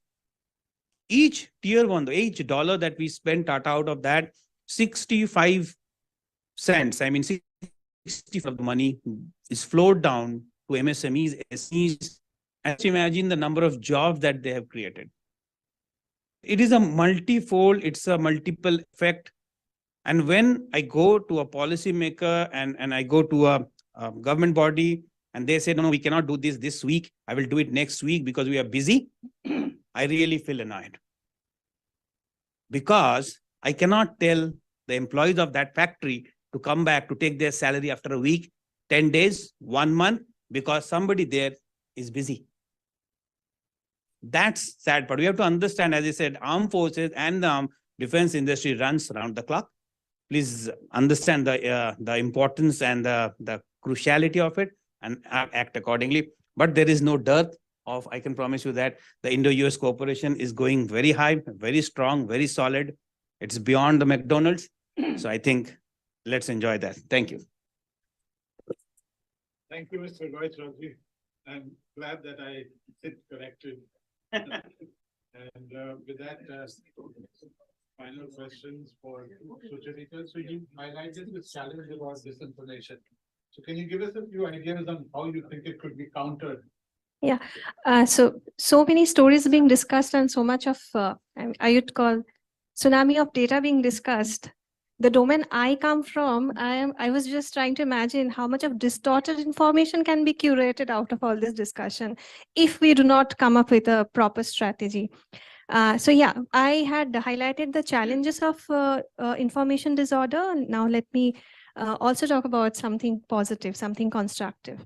Each tier one, each dollar that we spend Tata out of that, 65 cents, I mean of the money is flowed down to MSMEs, SMEs, and imagine the number of jobs that they have created. It is a multifold, it's a multiple effect. And when I go to a policymaker and I go to a government body and they say, no, we cannot do this week, I will do it next week because we are busy, I really feel annoyed. Because I cannot tell the employees of that factory to come back to take their salary after a week, 10 days, 1 month, because somebody there is busy. That's sad, but we have to understand, as I said, armed forces and the defense industry runs around the clock. Please understand the importance and the cruciality of it and act accordingly. But there is no dearth of, I can promise you that the Indo-US cooperation is going very high, very strong, very solid. It's beyond the McDonald's. So I think let's enjoy that. Thank you. Thank you, Mr. Roy Chaudhary. I'm glad that I sit corrected. And with that, final questions for Sucharita. So you highlighted this challenge about disinformation. So can you give us a few ideas on how you think it could be countered? Yeah, so many stories being discussed and so much of, I would call tsunami of data being discussed. The domain I come from, I was just trying to imagine how much of distorted information can be curated out of all this discussion if we do not come up with a proper strategy. So yeah, I had highlighted the challenges of information disorder. Now let me also talk about something positive, something constructive.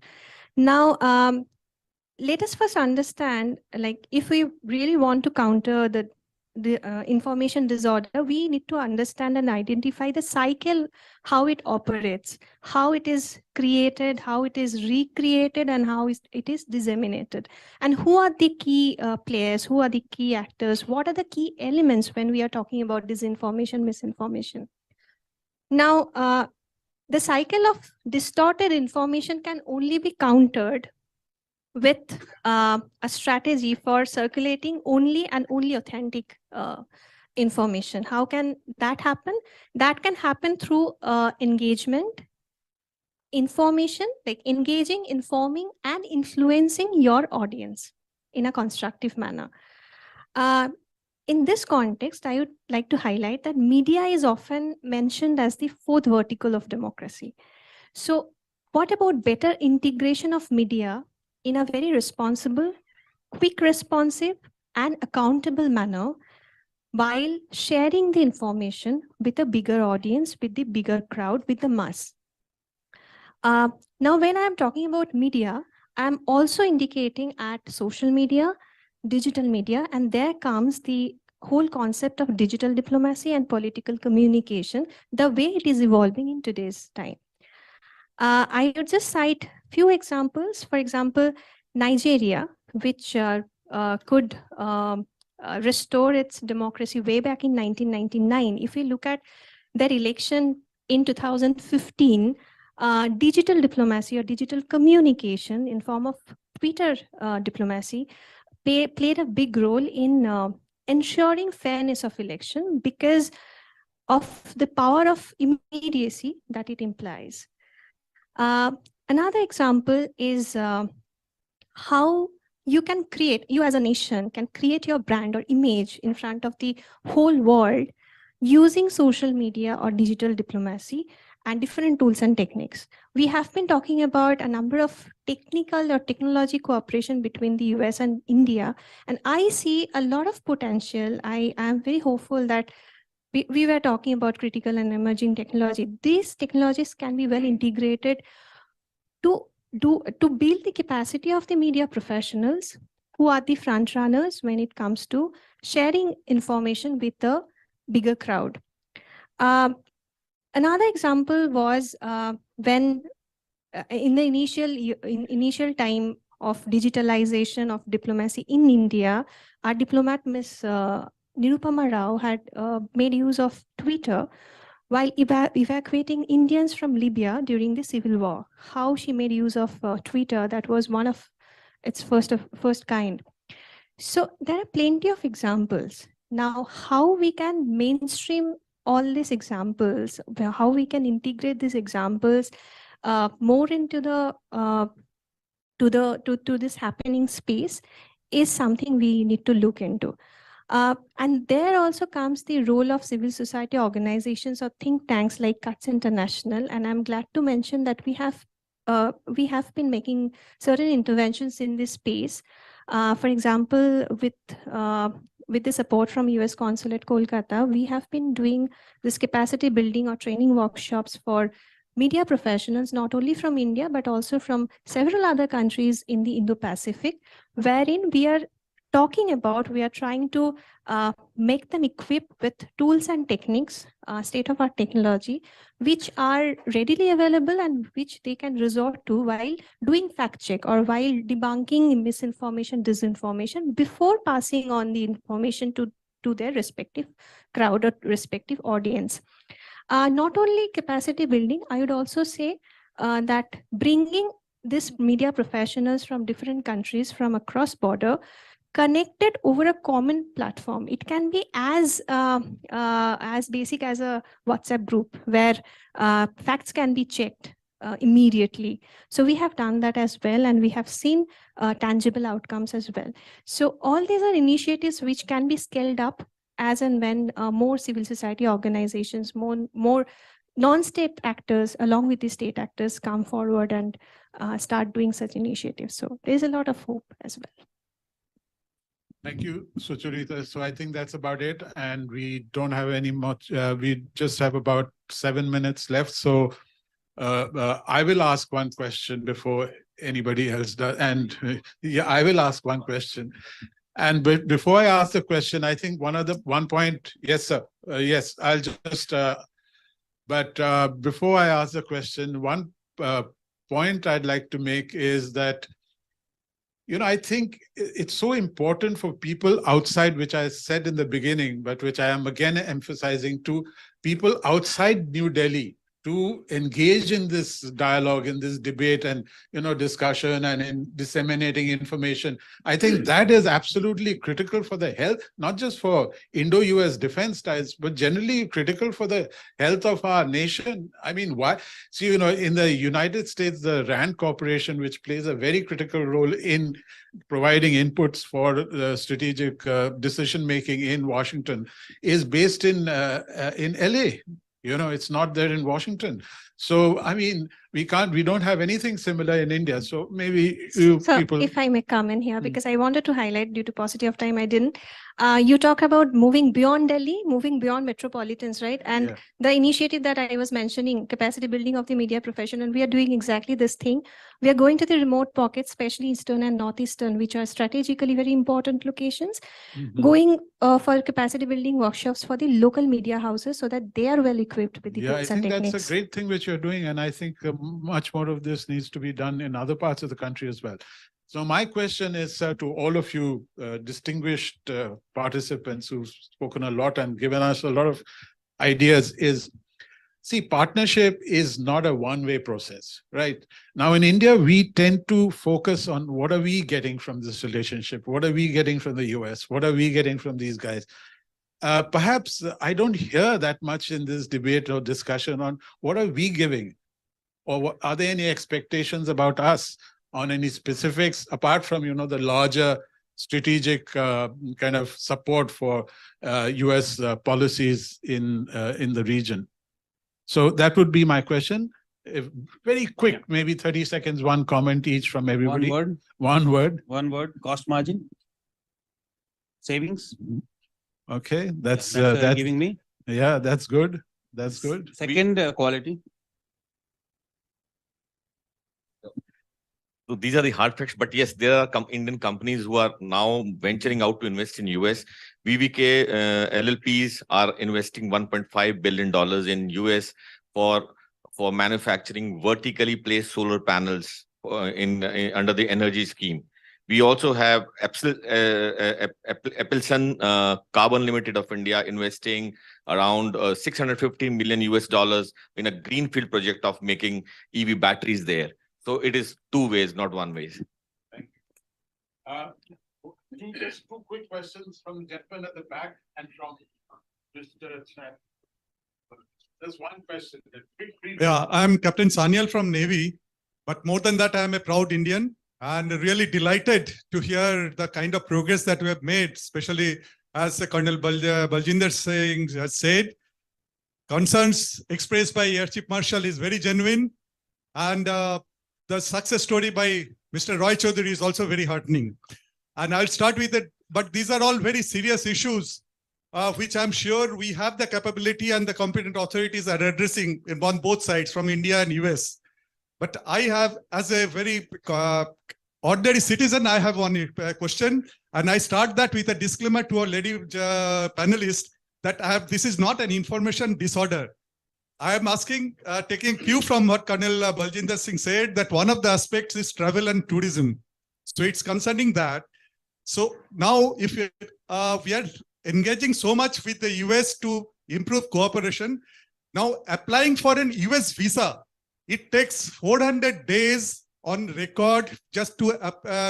Now, let us first understand, like, if we really want to counter the information disorder, we need to understand and identify the cycle, how it operates, how it is created, how it is recreated, and how it is disseminated. And who are the key players, who are the key actors, what are the key elements when we are talking about disinformation, misinformation. Now, the cycle of distorted information can only be countered with a strategy for circulating only and only authentic information. How can that happen? That can happen through engagement, information, like engaging, informing, and influencing your audience in a constructive manner. In this context, I would like to highlight that media is often mentioned as the fourth vertical of democracy. So what about better integration of media in a very responsible, quick responsive, and accountable manner while sharing the information with a bigger audience, with the bigger crowd, with the mass? Now, when I'm talking about media, I'm also indicating at social media, digital media, and there comes the whole concept of digital diplomacy and political communication, the way it is evolving in today's time. I would just cite few examples. For example, Nigeria, which could restore its democracy way back in 1999. If we look at their election in 2015, digital diplomacy or digital communication in form of Twitter diplomacy played a big role in ensuring fairness of election because of the power of immediacy that it implies. Another example is how you can create, you as a nation can create your brand or image in front of the whole world using social media or digital diplomacy and different tools and techniques. We have been talking about a number of technical or technology cooperation between the US and India, and I see a lot of potential. I am very hopeful that we were talking about critical and emerging technology. These technologies can be well integrated to build the capacity of the media professionals who are the front runners when it comes to sharing information with the bigger crowd. Another example was when in the initial time of digitalization of diplomacy in India, our diplomat Ms. Nirupama Rao had made use of Twitter while evacuating Indians from Libya during the civil war. How she made use of Twitter, that was one of its first kind. So there are plenty of examples. Now, how we can mainstream all these examples, how we can integrate these examples more into the to this happening space is something we need to look into. And there also comes the role of civil society organizations or think tanks like Cuts International. And I'm glad to mention that we have been making certain interventions in this space. For example, with the support from US Consulate Kolkata, we have been doing this capacity building or training workshops for media professionals, not only from India, but also from several other countries in the Indo-Pacific, wherein we are trying to make them equipped with tools and techniques, state-of-art technology, which are readily available and which they can resort to while doing fact check or while debunking misinformation, disinformation, before passing on the information to their respective crowd or respective audience. Not only capacity building, I would also say that bringing this media professionals from different countries from across border connected over a common platform. It can be as basic as a WhatsApp group where facts can be checked immediately. So we have done that as well, and we have seen tangible outcomes as well. So all these are initiatives which can be scaled up as and when more civil society organizations, more non-state actors along with the state actors come forward and start doing such initiatives. So there's a lot of hope as well. Thank you, Sucharita. So I think that's about it. And we don't have any much, we just have about 7 minutes left. So I will ask one question before anybody else does. And yeah, I will ask one question. And before I ask the question, I think one point, yes, sir. Yes, I'll just, but before I ask the question, one point I'd like to make is that, I think it's so important for people outside, which I said in the beginning, but which I am again emphasizing to people outside New Delhi to engage in this dialogue, in this debate and, discussion and in disseminating information. I think that is absolutely critical for the health, not just for Indo-US defense ties, but generally critical for the health of our nation. I mean, why? See, in the United States, the RAND Corporation, which plays a very critical role in providing inputs for strategic decision-making in Washington, is based in LA. It's not there in Washington. So, I mean, we don't have anything similar in India. So maybe people. If I may come in here, because I wanted to highlight, due to paucity of time, I didn't. You talk about moving beyond Delhi, moving beyond metropolitans, right? And the initiative that I was mentioning, capacity building of the media profession, and we are doing exactly this thing. We are going to the remote pockets, especially Eastern and Northeastern, which are strategically very important locations, going for capacity building workshops for the local media houses so that they are well equipped with the tools and techniques. I think that's a great thing which you're doing. And I think much more of this needs to be done in other parts of the country as well. So my question is to all of you distinguished participants who've spoken a lot and given us a lot of ideas is, see, partnership is not a one-way process, right? Now in India, we tend to focus on what are we getting from this relationship? What are we getting from the US? What are we getting from these guys? Perhaps I don't hear that much in this debate or discussion on what are we giving? Or are there any expectations about us on any specifics apart from, the larger strategic kind of support for US policies in the region? So that would be my question. Very quick, maybe 30 seconds, one comment each from everybody. One word. One word, cost margin. Savings. Okay, that's giving me. Yeah, that's good. That's good. Second, quality. So these are the hard facts, but yes, there are Indian companies who are now venturing out to invest in US. VVK LLPs are investing $1.5 billion in US for manufacturing vertically placed solar panels under the energy scheme. We also have Epsilon Carbon Limited of India investing around $650 million in a greenfield project of making EV batteries there. So it is two ways, not one way. Thank you. Just two quick questions from the gentleman at the back and from Mr. Chan. There's one question. Yeah, I'm Captain Sanyal from Navy, but more than that, I'm a proud Indian and really delighted to hear the kind of progress that we have made, especially as Colonel Baljinder Singh has said. Concerns expressed by Air Chief Marshal is very genuine, and the success story by Mr. Roy Chaudhary is also very heartening. And I'll start with it, but these are all very serious issues, which I'm sure we have the capability and the competent authorities are addressing on both sides, from India and US. But I have, as a very ordinary citizen, I have one question, and I start that with a disclaimer to our lady panelists that this is not an information disorder. I am asking, taking cue from what Colonel Baljinder Singh said, that one of the aspects is travel and tourism. So it's concerning that. So now if we are engaging so much with the US to improve cooperation, now applying for an US visa, it takes 400 days on record just to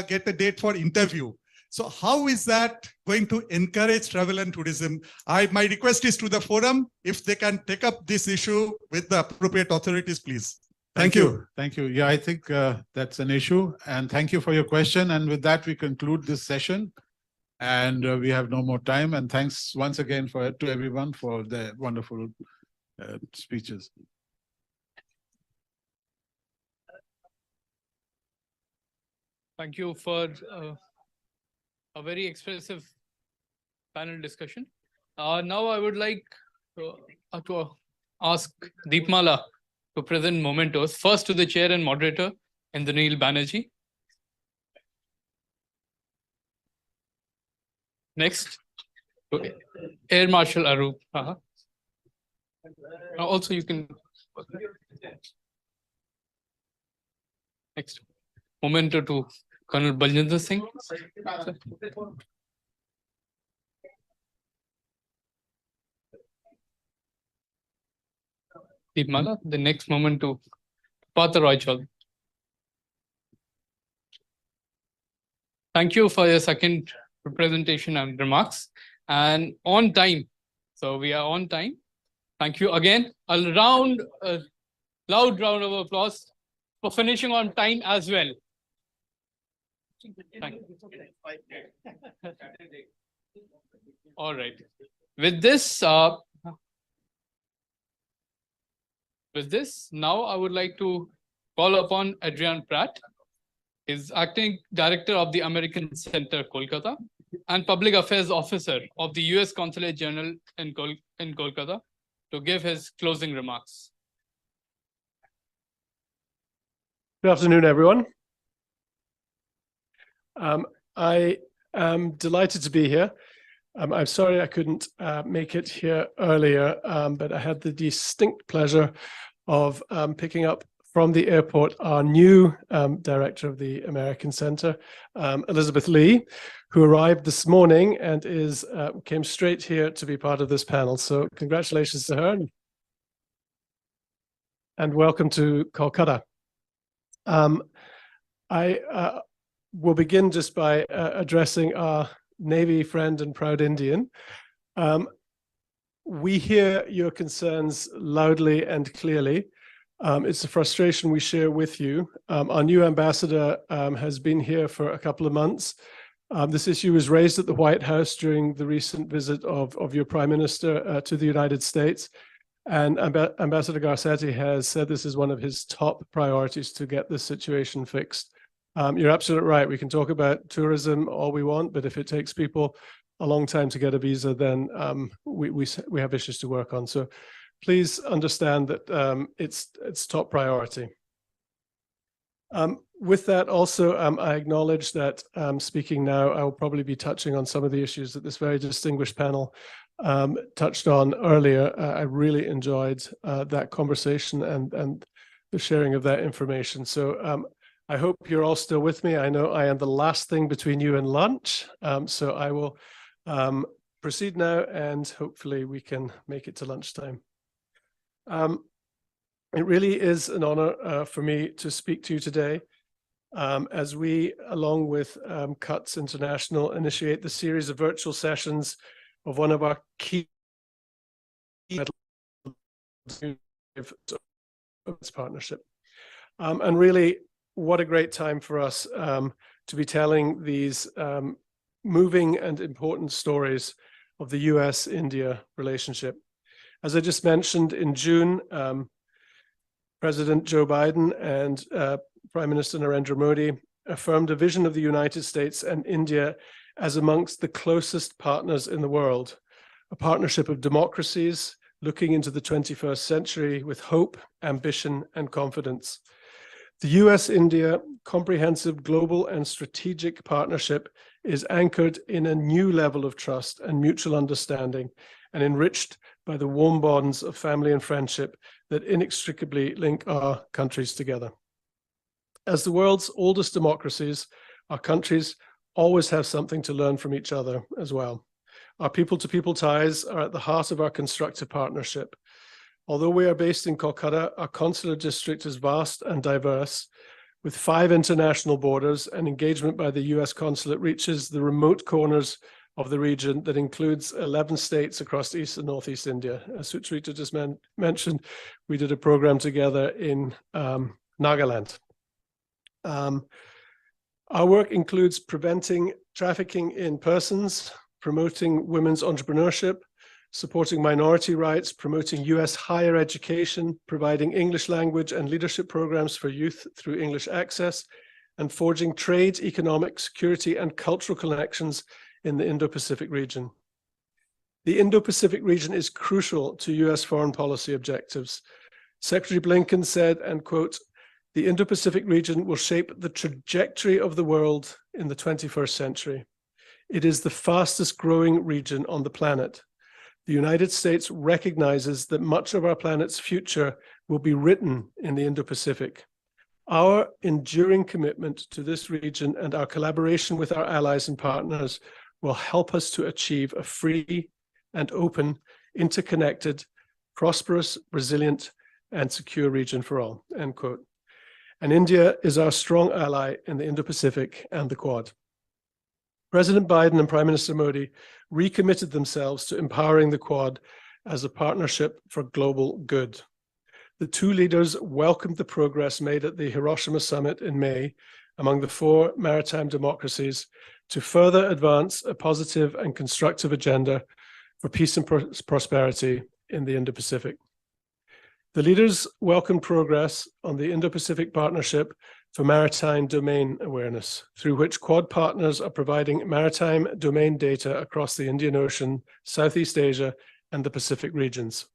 get a date for interview. So how is that going to encourage travel and tourism? My request is to the forum, if they can take up this issue with the appropriate authorities, please. Thank you. Thank you. Yeah, I think that's an issue. And thank you for your question. And with that, we conclude this session. And we have no more time. And thanks once again to everyone for their wonderful speeches. Thank you for a very expressive panel discussion. Now I would like to ask Deepmala to present mementos, first to the chair and moderator, Indranil Banerjee. Next, to Air Marshal Arup. Also, you can. Next, memento to Colonel Baljinder Singh. Deepmala, the next moment to Pata Roy Chaudhary. Thank you for your second presentation and remarks. And on time. So we are on time. Thank you again. A loud round of applause for finishing on time as well. Thank you. All right. With this, now I would like to call upon Adrian Pratt, is Acting Director of the American Center, Kolkata, and Public Affairs Officer of the US Consulate General in Kolkata, to give his closing remarks. Good afternoon, everyone. I am delighted to be here. I'm sorry I couldn't make it here earlier, but I had the distinct pleasure of picking up from the airport our new director of the American Center, Elizabeth Lee, who arrived this morning and came straight here to be part of this panel. So congratulations to her, and welcome to Kolkata. I will begin just by addressing our Navy friend and proud Indian. We hear your concerns loudly and clearly. It's a frustration we share with you. Our new ambassador has been here for a couple of months. This issue was raised at the White House during the recent visit of your Prime Minister to the United States. And Ambassador Garcetti has said this is one of his top priorities to get this situation fixed. You're absolutely right. We can talk about tourism all we want, but if it takes people a long time to get a visa, then we have issues to work on. So please understand that it's top priority. With that also, I acknowledge that speaking now, I will probably be touching on some of the issues that this very distinguished panel touched on earlier. I really enjoyed that conversation and the sharing of that information. So I hope you're all still with me. I know I am the last thing between you and lunch. So I will proceed now, and hopefully we can make it to lunchtime. It really is an honor for me to speak to you today as we, along with CUTS International, initiate the series of virtual sessions of one of our key this partnership. And really, what a great time for us to be telling these moving and important stories of the US-India relationship. As I just mentioned, in June, President Joe Biden and Prime Minister Narendra Modi affirmed a vision of the United States and India as amongst the closest partners in the world, a partnership of democracies looking into the 21st century with hope, ambition, and confidence. The US-India comprehensive global and strategic partnership is anchored in a new level of trust and mutual understanding, and enriched by the warm bonds of family and friendship that inextricably link our countries together. As the world's oldest democracies, our countries always have something to learn from each other as well. Our people-to-people ties are at the heart of our constructive partnership. Although we are based in Kolkata, our consular district is vast and diverse, with 5 international borders, and engagement by the US consulate reaches the remote corners of the region that includes 11 states across East and Northeast India. As Sucharita just mentioned, we did a program together in Nagaland. Our work includes preventing trafficking in persons, promoting women's entrepreneurship, supporting minority rights, promoting US higher education, providing English language and leadership programs for youth through English Access, and forging trade, economic, security, and cultural connections in the Indo-Pacific region. The Indo-Pacific region is crucial to US foreign policy objectives. Secretary Blinken said, and quote, "The Indo-Pacific region will shape the trajectory of the world in the 21st century. It is the fastest growing region on the planet. The United States recognizes that much of our planet's future will be written in the Indo-Pacific. Our enduring commitment to this region and our collaboration with our allies and partners will help us to achieve a free and open, interconnected, prosperous, resilient, and secure region for all," end quote. And India is our strong ally in the Indo-Pacific and the Quad. President Biden and Prime Minister Modi recommitted themselves to empowering the Quad as a partnership for global good. The two leaders welcomed the progress made at the Hiroshima summit in May among the 4 maritime democracies to further advance a positive and constructive agenda for peace and prosperity in the Indo-Pacific. The leaders welcomed progress on the Indo-Pacific Partnership for Maritime Domain Awareness, through which Quad partners are providing maritime domain data across the Indian Ocean, Southeast Asia, and the Pacific regions.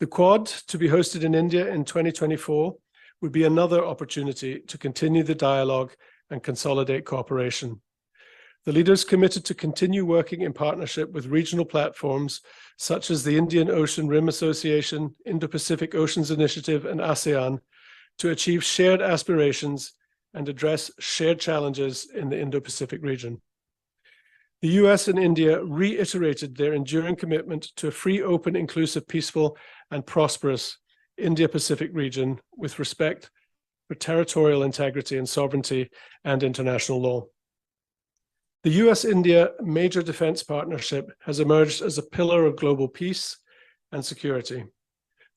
The Quad, to be hosted in India in 2024, would be another opportunity to continue the dialogue and consolidate cooperation. The leaders committed to continue working in partnership with regional platforms such as the Indian Ocean Rim Association, Indo-Pacific Oceans Initiative, and ASEAN to achieve shared aspirations and address shared challenges in the Indo-Pacific region. The US and India reiterated their enduring commitment to a free, open, inclusive, peaceful, and prosperous India-Pacific region with respect for territorial integrity and sovereignty and international law. The US-India Major Defense Partnership has emerged as a pillar of global peace and security.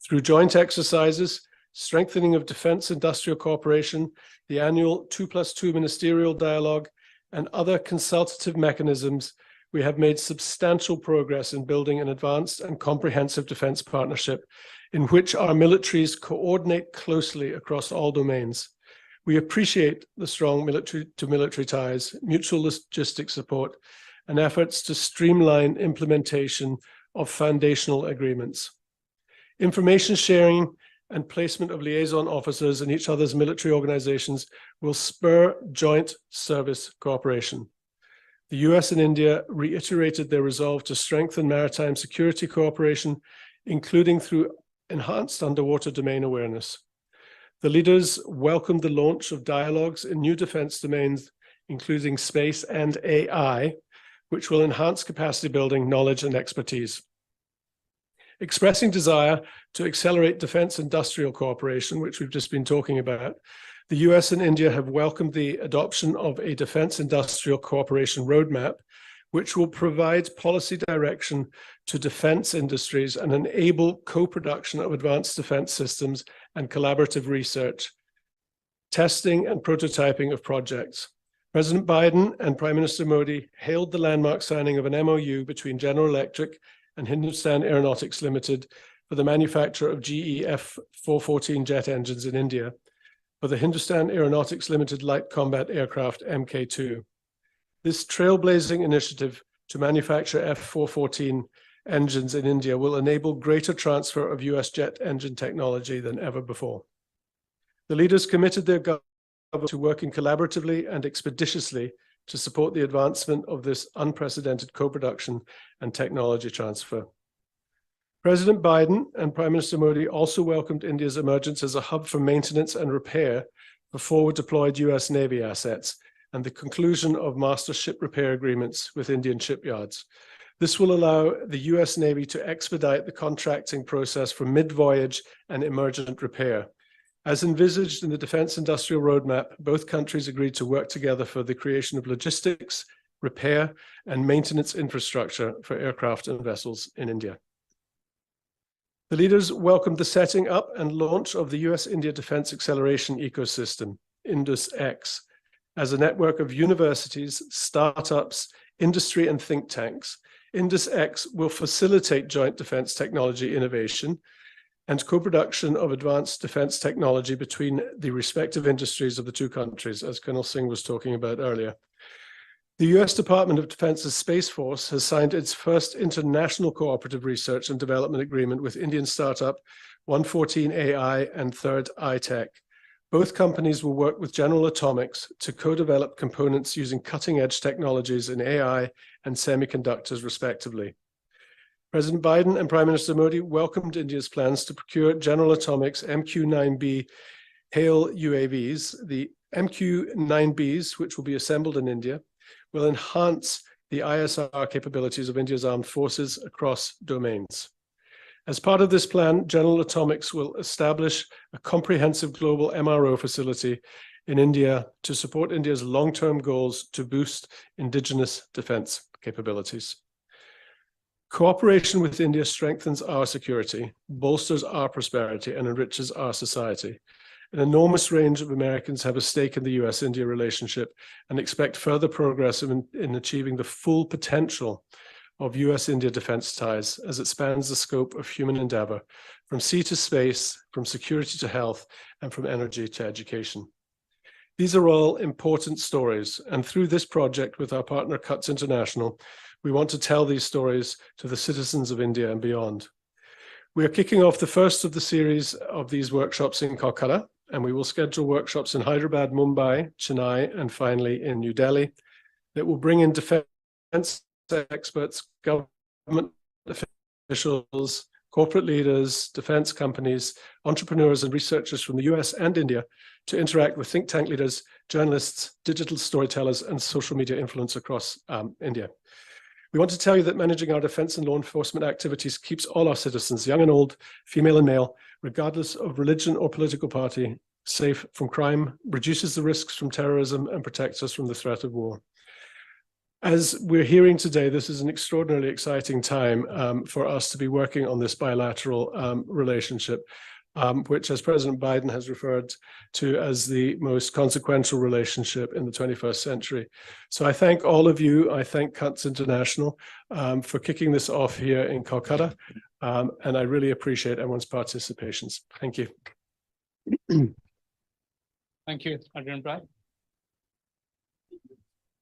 Through joint exercises, strengthening of defense industrial cooperation, the annual 2+2 ministerial dialogue, and other consultative mechanisms, we have made substantial progress in building an advanced and comprehensive defense partnership in which our militaries coordinate closely across all domains. We appreciate the strong military-to-military ties, mutual logistic support, and efforts to streamline implementation of foundational agreements. Information sharing and placement of liaison officers in each other's military organizations will spur joint service cooperation. The US and India reiterated their resolve to strengthen maritime security cooperation, including through enhanced underwater domain awareness. The leaders welcomed the launch of dialogues in new defense domains, including space and AI, which will enhance capacity building, knowledge, and expertise. Expressing desire to accelerate defense industrial cooperation, which we've just been talking about, the US and India have welcomed the adoption of a defense industrial cooperation roadmap, which will provide policy direction to defense industries and enable co-production of advanced defense systems and collaborative research, testing and prototyping of projects. President Biden and Prime Minister Modi hailed the landmark signing of an MOU between General Electric and Hindustan Aeronautics Limited for the manufacture of GE F414 jet engines in India for the Hindustan Aeronautics Limited light combat aircraft Mk2. This trailblazing initiative to manufacture F414 engines in India will enable greater transfer of US jet engine technology than ever before. The leaders committed their government to working collaboratively and expeditiously to support the advancement of this unprecedented co-production and technology transfer. President Biden and Prime Minister Modi also welcomed India's emergence as a hub for maintenance and repair for forward deployed US Navy assets and the conclusion of master ship repair agreements with Indian shipyards. This will allow the US Navy to expedite the contracting process for mid-voyage and emergent repair. As envisaged in the Defense Industrial Roadmap, both countries agreed to work together for the creation of logistics, repair, and maintenance infrastructure for aircraft and vessels in India. The leaders welcomed the setting up and launch of the US-India Defense Acceleration Ecosystem, IndusX, as a network of universities, startups, industry, and think tanks. IndusX will facilitate joint defense technology innovation and co-production of advanced defense technology between the respective industries of the two countries, as Colonel Singh was talking about earlier. The US Department of Defense's Space Force has signed its first international cooperative research and development agreement with Indian startup 114 AI and Third Eye Tech. Both companies will work with General Atomics to co-develop components using cutting-edge technologies in AI and semiconductors, respectively. President Biden and Prime Minister Modi welcomed India's plans to procure General Atomics MQ-9B HALE UAVs. The MQ-9Bs, which will be assembled in India, will enhance the ISR capabilities of India's armed forces across domains. As part of this plan, General Atomics will establish a comprehensive global MRO facility in India to support India's long-term goals to boost indigenous defense capabilities. Cooperation with India strengthens our security, bolsters our prosperity, and enriches our society. An enormous range of Americans have a stake in the US-India relationship and expect further progress in achieving the full potential of US-India defense ties as it spans the scope of human endeavor, from sea to space, from security to health, and from energy to education. These are all important stories, and through this project with our partner CUTS International, we want to tell these stories to the citizens of India and beyond. We are kicking off the first of the series of these workshops in Kolkata, and we will schedule workshops in Hyderabad, Mumbai, Chennai, and finally in New Delhi that will bring in defense experts, government officials, corporate leaders, defense companies, entrepreneurs, and researchers from the US and India to interact with think tank leaders, journalists, digital storytellers, and social media influence across India. We want to tell you that managing our defense and law enforcement activities keeps all our citizens, young and old, female and male, regardless of religion or political party, safe from crime, reduces the risks from terrorism, and protects us from the threat of war. As we're hearing today, this is an extraordinarily exciting time for us to be working on this bilateral relationship, which, as President Biden has referred to as the most consequential relationship in the 21st century. So I thank all of you. I thank CUTS International for kicking this off here in Kolkata, and I really appreciate everyone's participations. Thank you. Thank you, Adrian Pratt.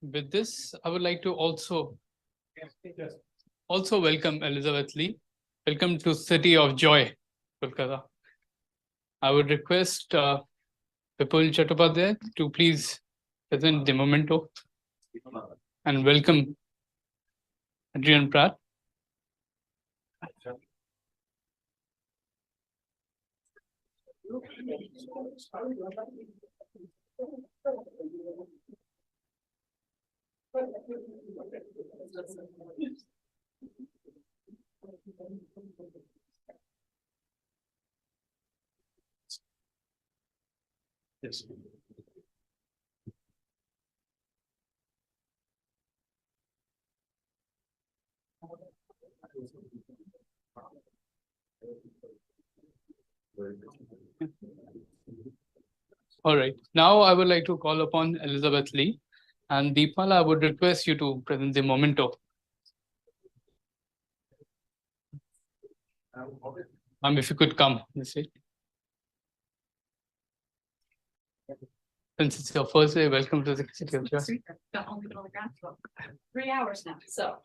With this, I would like to also welcome Elizabeth Lee. Welcome to City of Joy, Kolkata. I would request Vipul Chattopadhyay to please present the memento and welcome Adrian Pratt. Yes. All right. Now I would like to call upon Elizabeth Lee. And Deepal, I would request you to present the memento. If you could come, let's see. Since it's your first day, welcome to the City of Joy. Got only been on the ground for 3 hours now, so.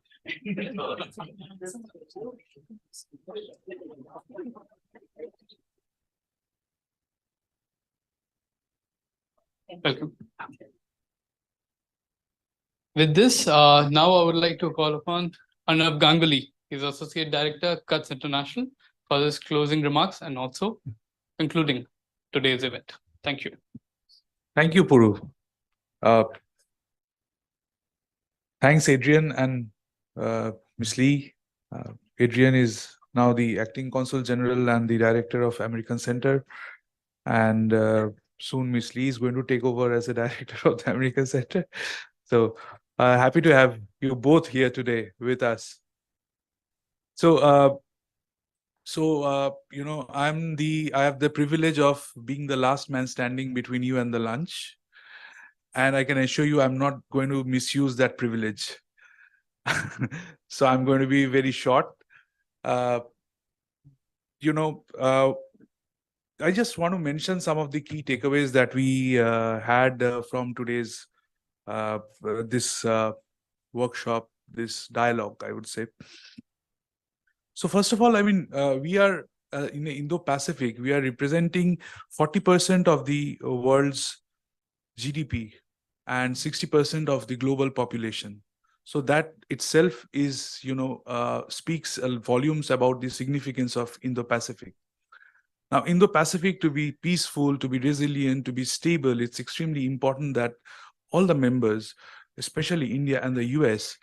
Welcome. With this, now I would like to call upon Arnab Ganguly. He's Associate Director, Cuts International, for his closing remarks and also concluding today's event. Thank you. Thank you, Puru. Thanks, Adrian and Ms. Lee. Adrian is now the Acting Consul General and the Director of American Center. And soon Ms. Lee is going to take over as the Director of the American Center. So happy to have you both here today with us. So, you know, I have the privilege of being the last man standing between you and the lunch. And I can assure you, I'm not going to misuse that privilege. So I'm going to be very short. You know, I just want to mention some of the key takeaways that we had from today's this workshop, this dialogue, I would say. So first of all, I mean, we are in the Indo-Pacific, we are representing 40% of the world's GDP and 60% of the global population. So that itself is, you know, speaks volumes about the significance of Indo-Pacific. Now, Indo-Pacific, to be peaceful, to be resilient, to be stable, it's extremely important that all the members, especially India and the US,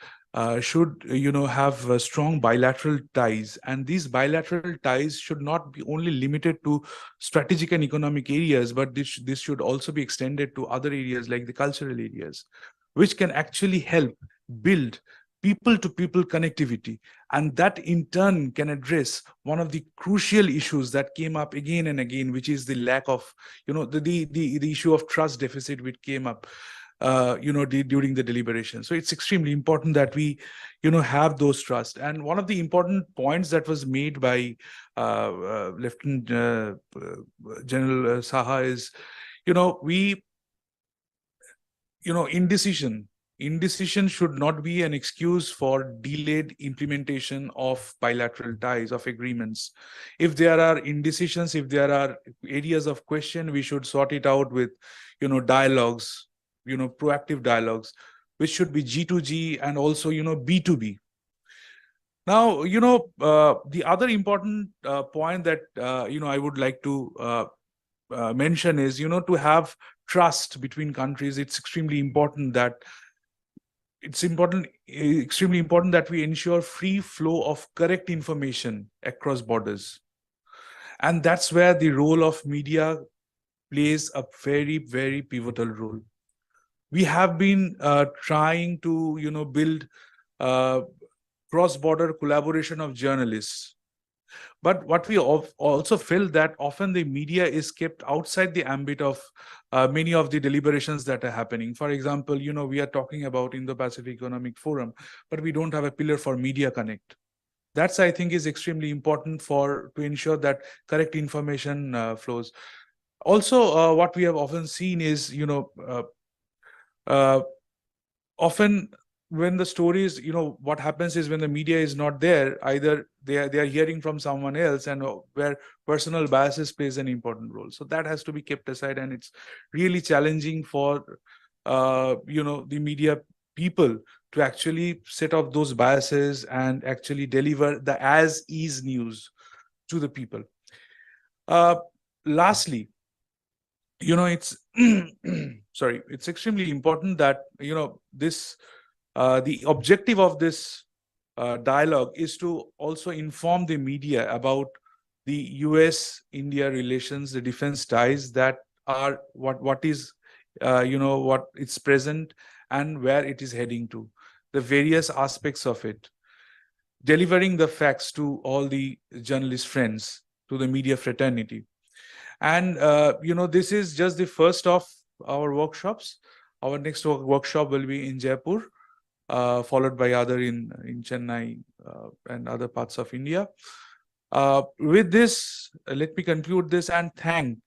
should, you know, have strong bilateral ties. And these bilateral ties should not be only limited to strategic and economic areas, but this should also be extended to other areas like the cultural areas, which can actually help build people-to-people connectivity. And that in turn can address one of the crucial issues that came up again and again, which is the lack of, you know, the issue of trust deficit which came up, you know, during the deliberation. So it's extremely important that we, you know, have those trust. And one of the important points that was made by Lieutenant General Saha is, you know, indecision should not be an excuse for delayed implementation of bilateral ties, of agreements. If there are indecisions, if there are areas of question, we should sort it out with, you know, dialogues, you know, proactive dialogues, which should be G2G and also, you know, B2B. Now, you know, the other important point that, you know, I would like to mention is, you know, to have trust between countries. It's extremely important that extremely important that we ensure free flow of correct information across borders. And that's where the role of media plays a very, very pivotal role. We have been trying to, you know, build cross-border collaboration of journalists. But what we also feel that often the media is kept outside the ambit of many of the deliberations that are happening. For example, you know, we are talking about Indo-Pacific Economic Forum, but we don't have a pillar for Media Connect. That's, I think, is extremely important to ensure that correct information flows. Also, what we have often seen is, you know, often when the stories, you know, what happens is when the media is not there, either they are hearing from someone else, and where personal biases plays an important role. So that has to be kept aside, and it's really challenging for, you know, the media people to actually set up those biases and actually deliver the as-is news to the people. Lastly, you know, it's sorry, it's extremely important that, you know, this the objective of this dialogue is to also inform the media about the US-India relations, the defense ties that are what is, you know, what it's present and where it is heading to, the various aspects of it. delivering the facts to all the journalist friends, to the media fraternity. And, this is just the first of our workshops. Our next workshop will be in Jaipur, followed by other in Chennai and other parts of India. With this, let me conclude this and thank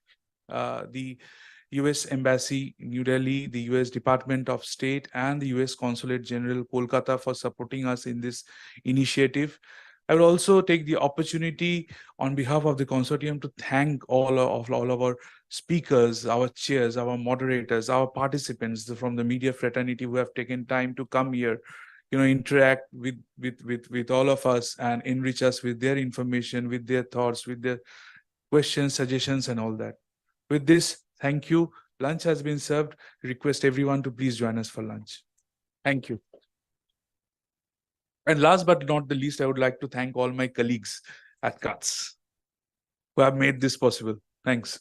the US Embassy in New Delhi, the US Department of State, and the US Consulate General Kolkata for supporting us in this initiative. I will also take the opportunity on behalf of the consortium to thank all of our speakers, our chairs, our moderators, our participants from the media fraternity who have taken time to come here, interact with all of us and enrich us with their information, with their thoughts, with their questions, suggestions, and all that. With this, thank you. Lunch has been served. Request everyone to please join us for lunch. Thank you. And last but not the least, I would like to thank all my colleagues at CUTS who have made this possible. Thanks.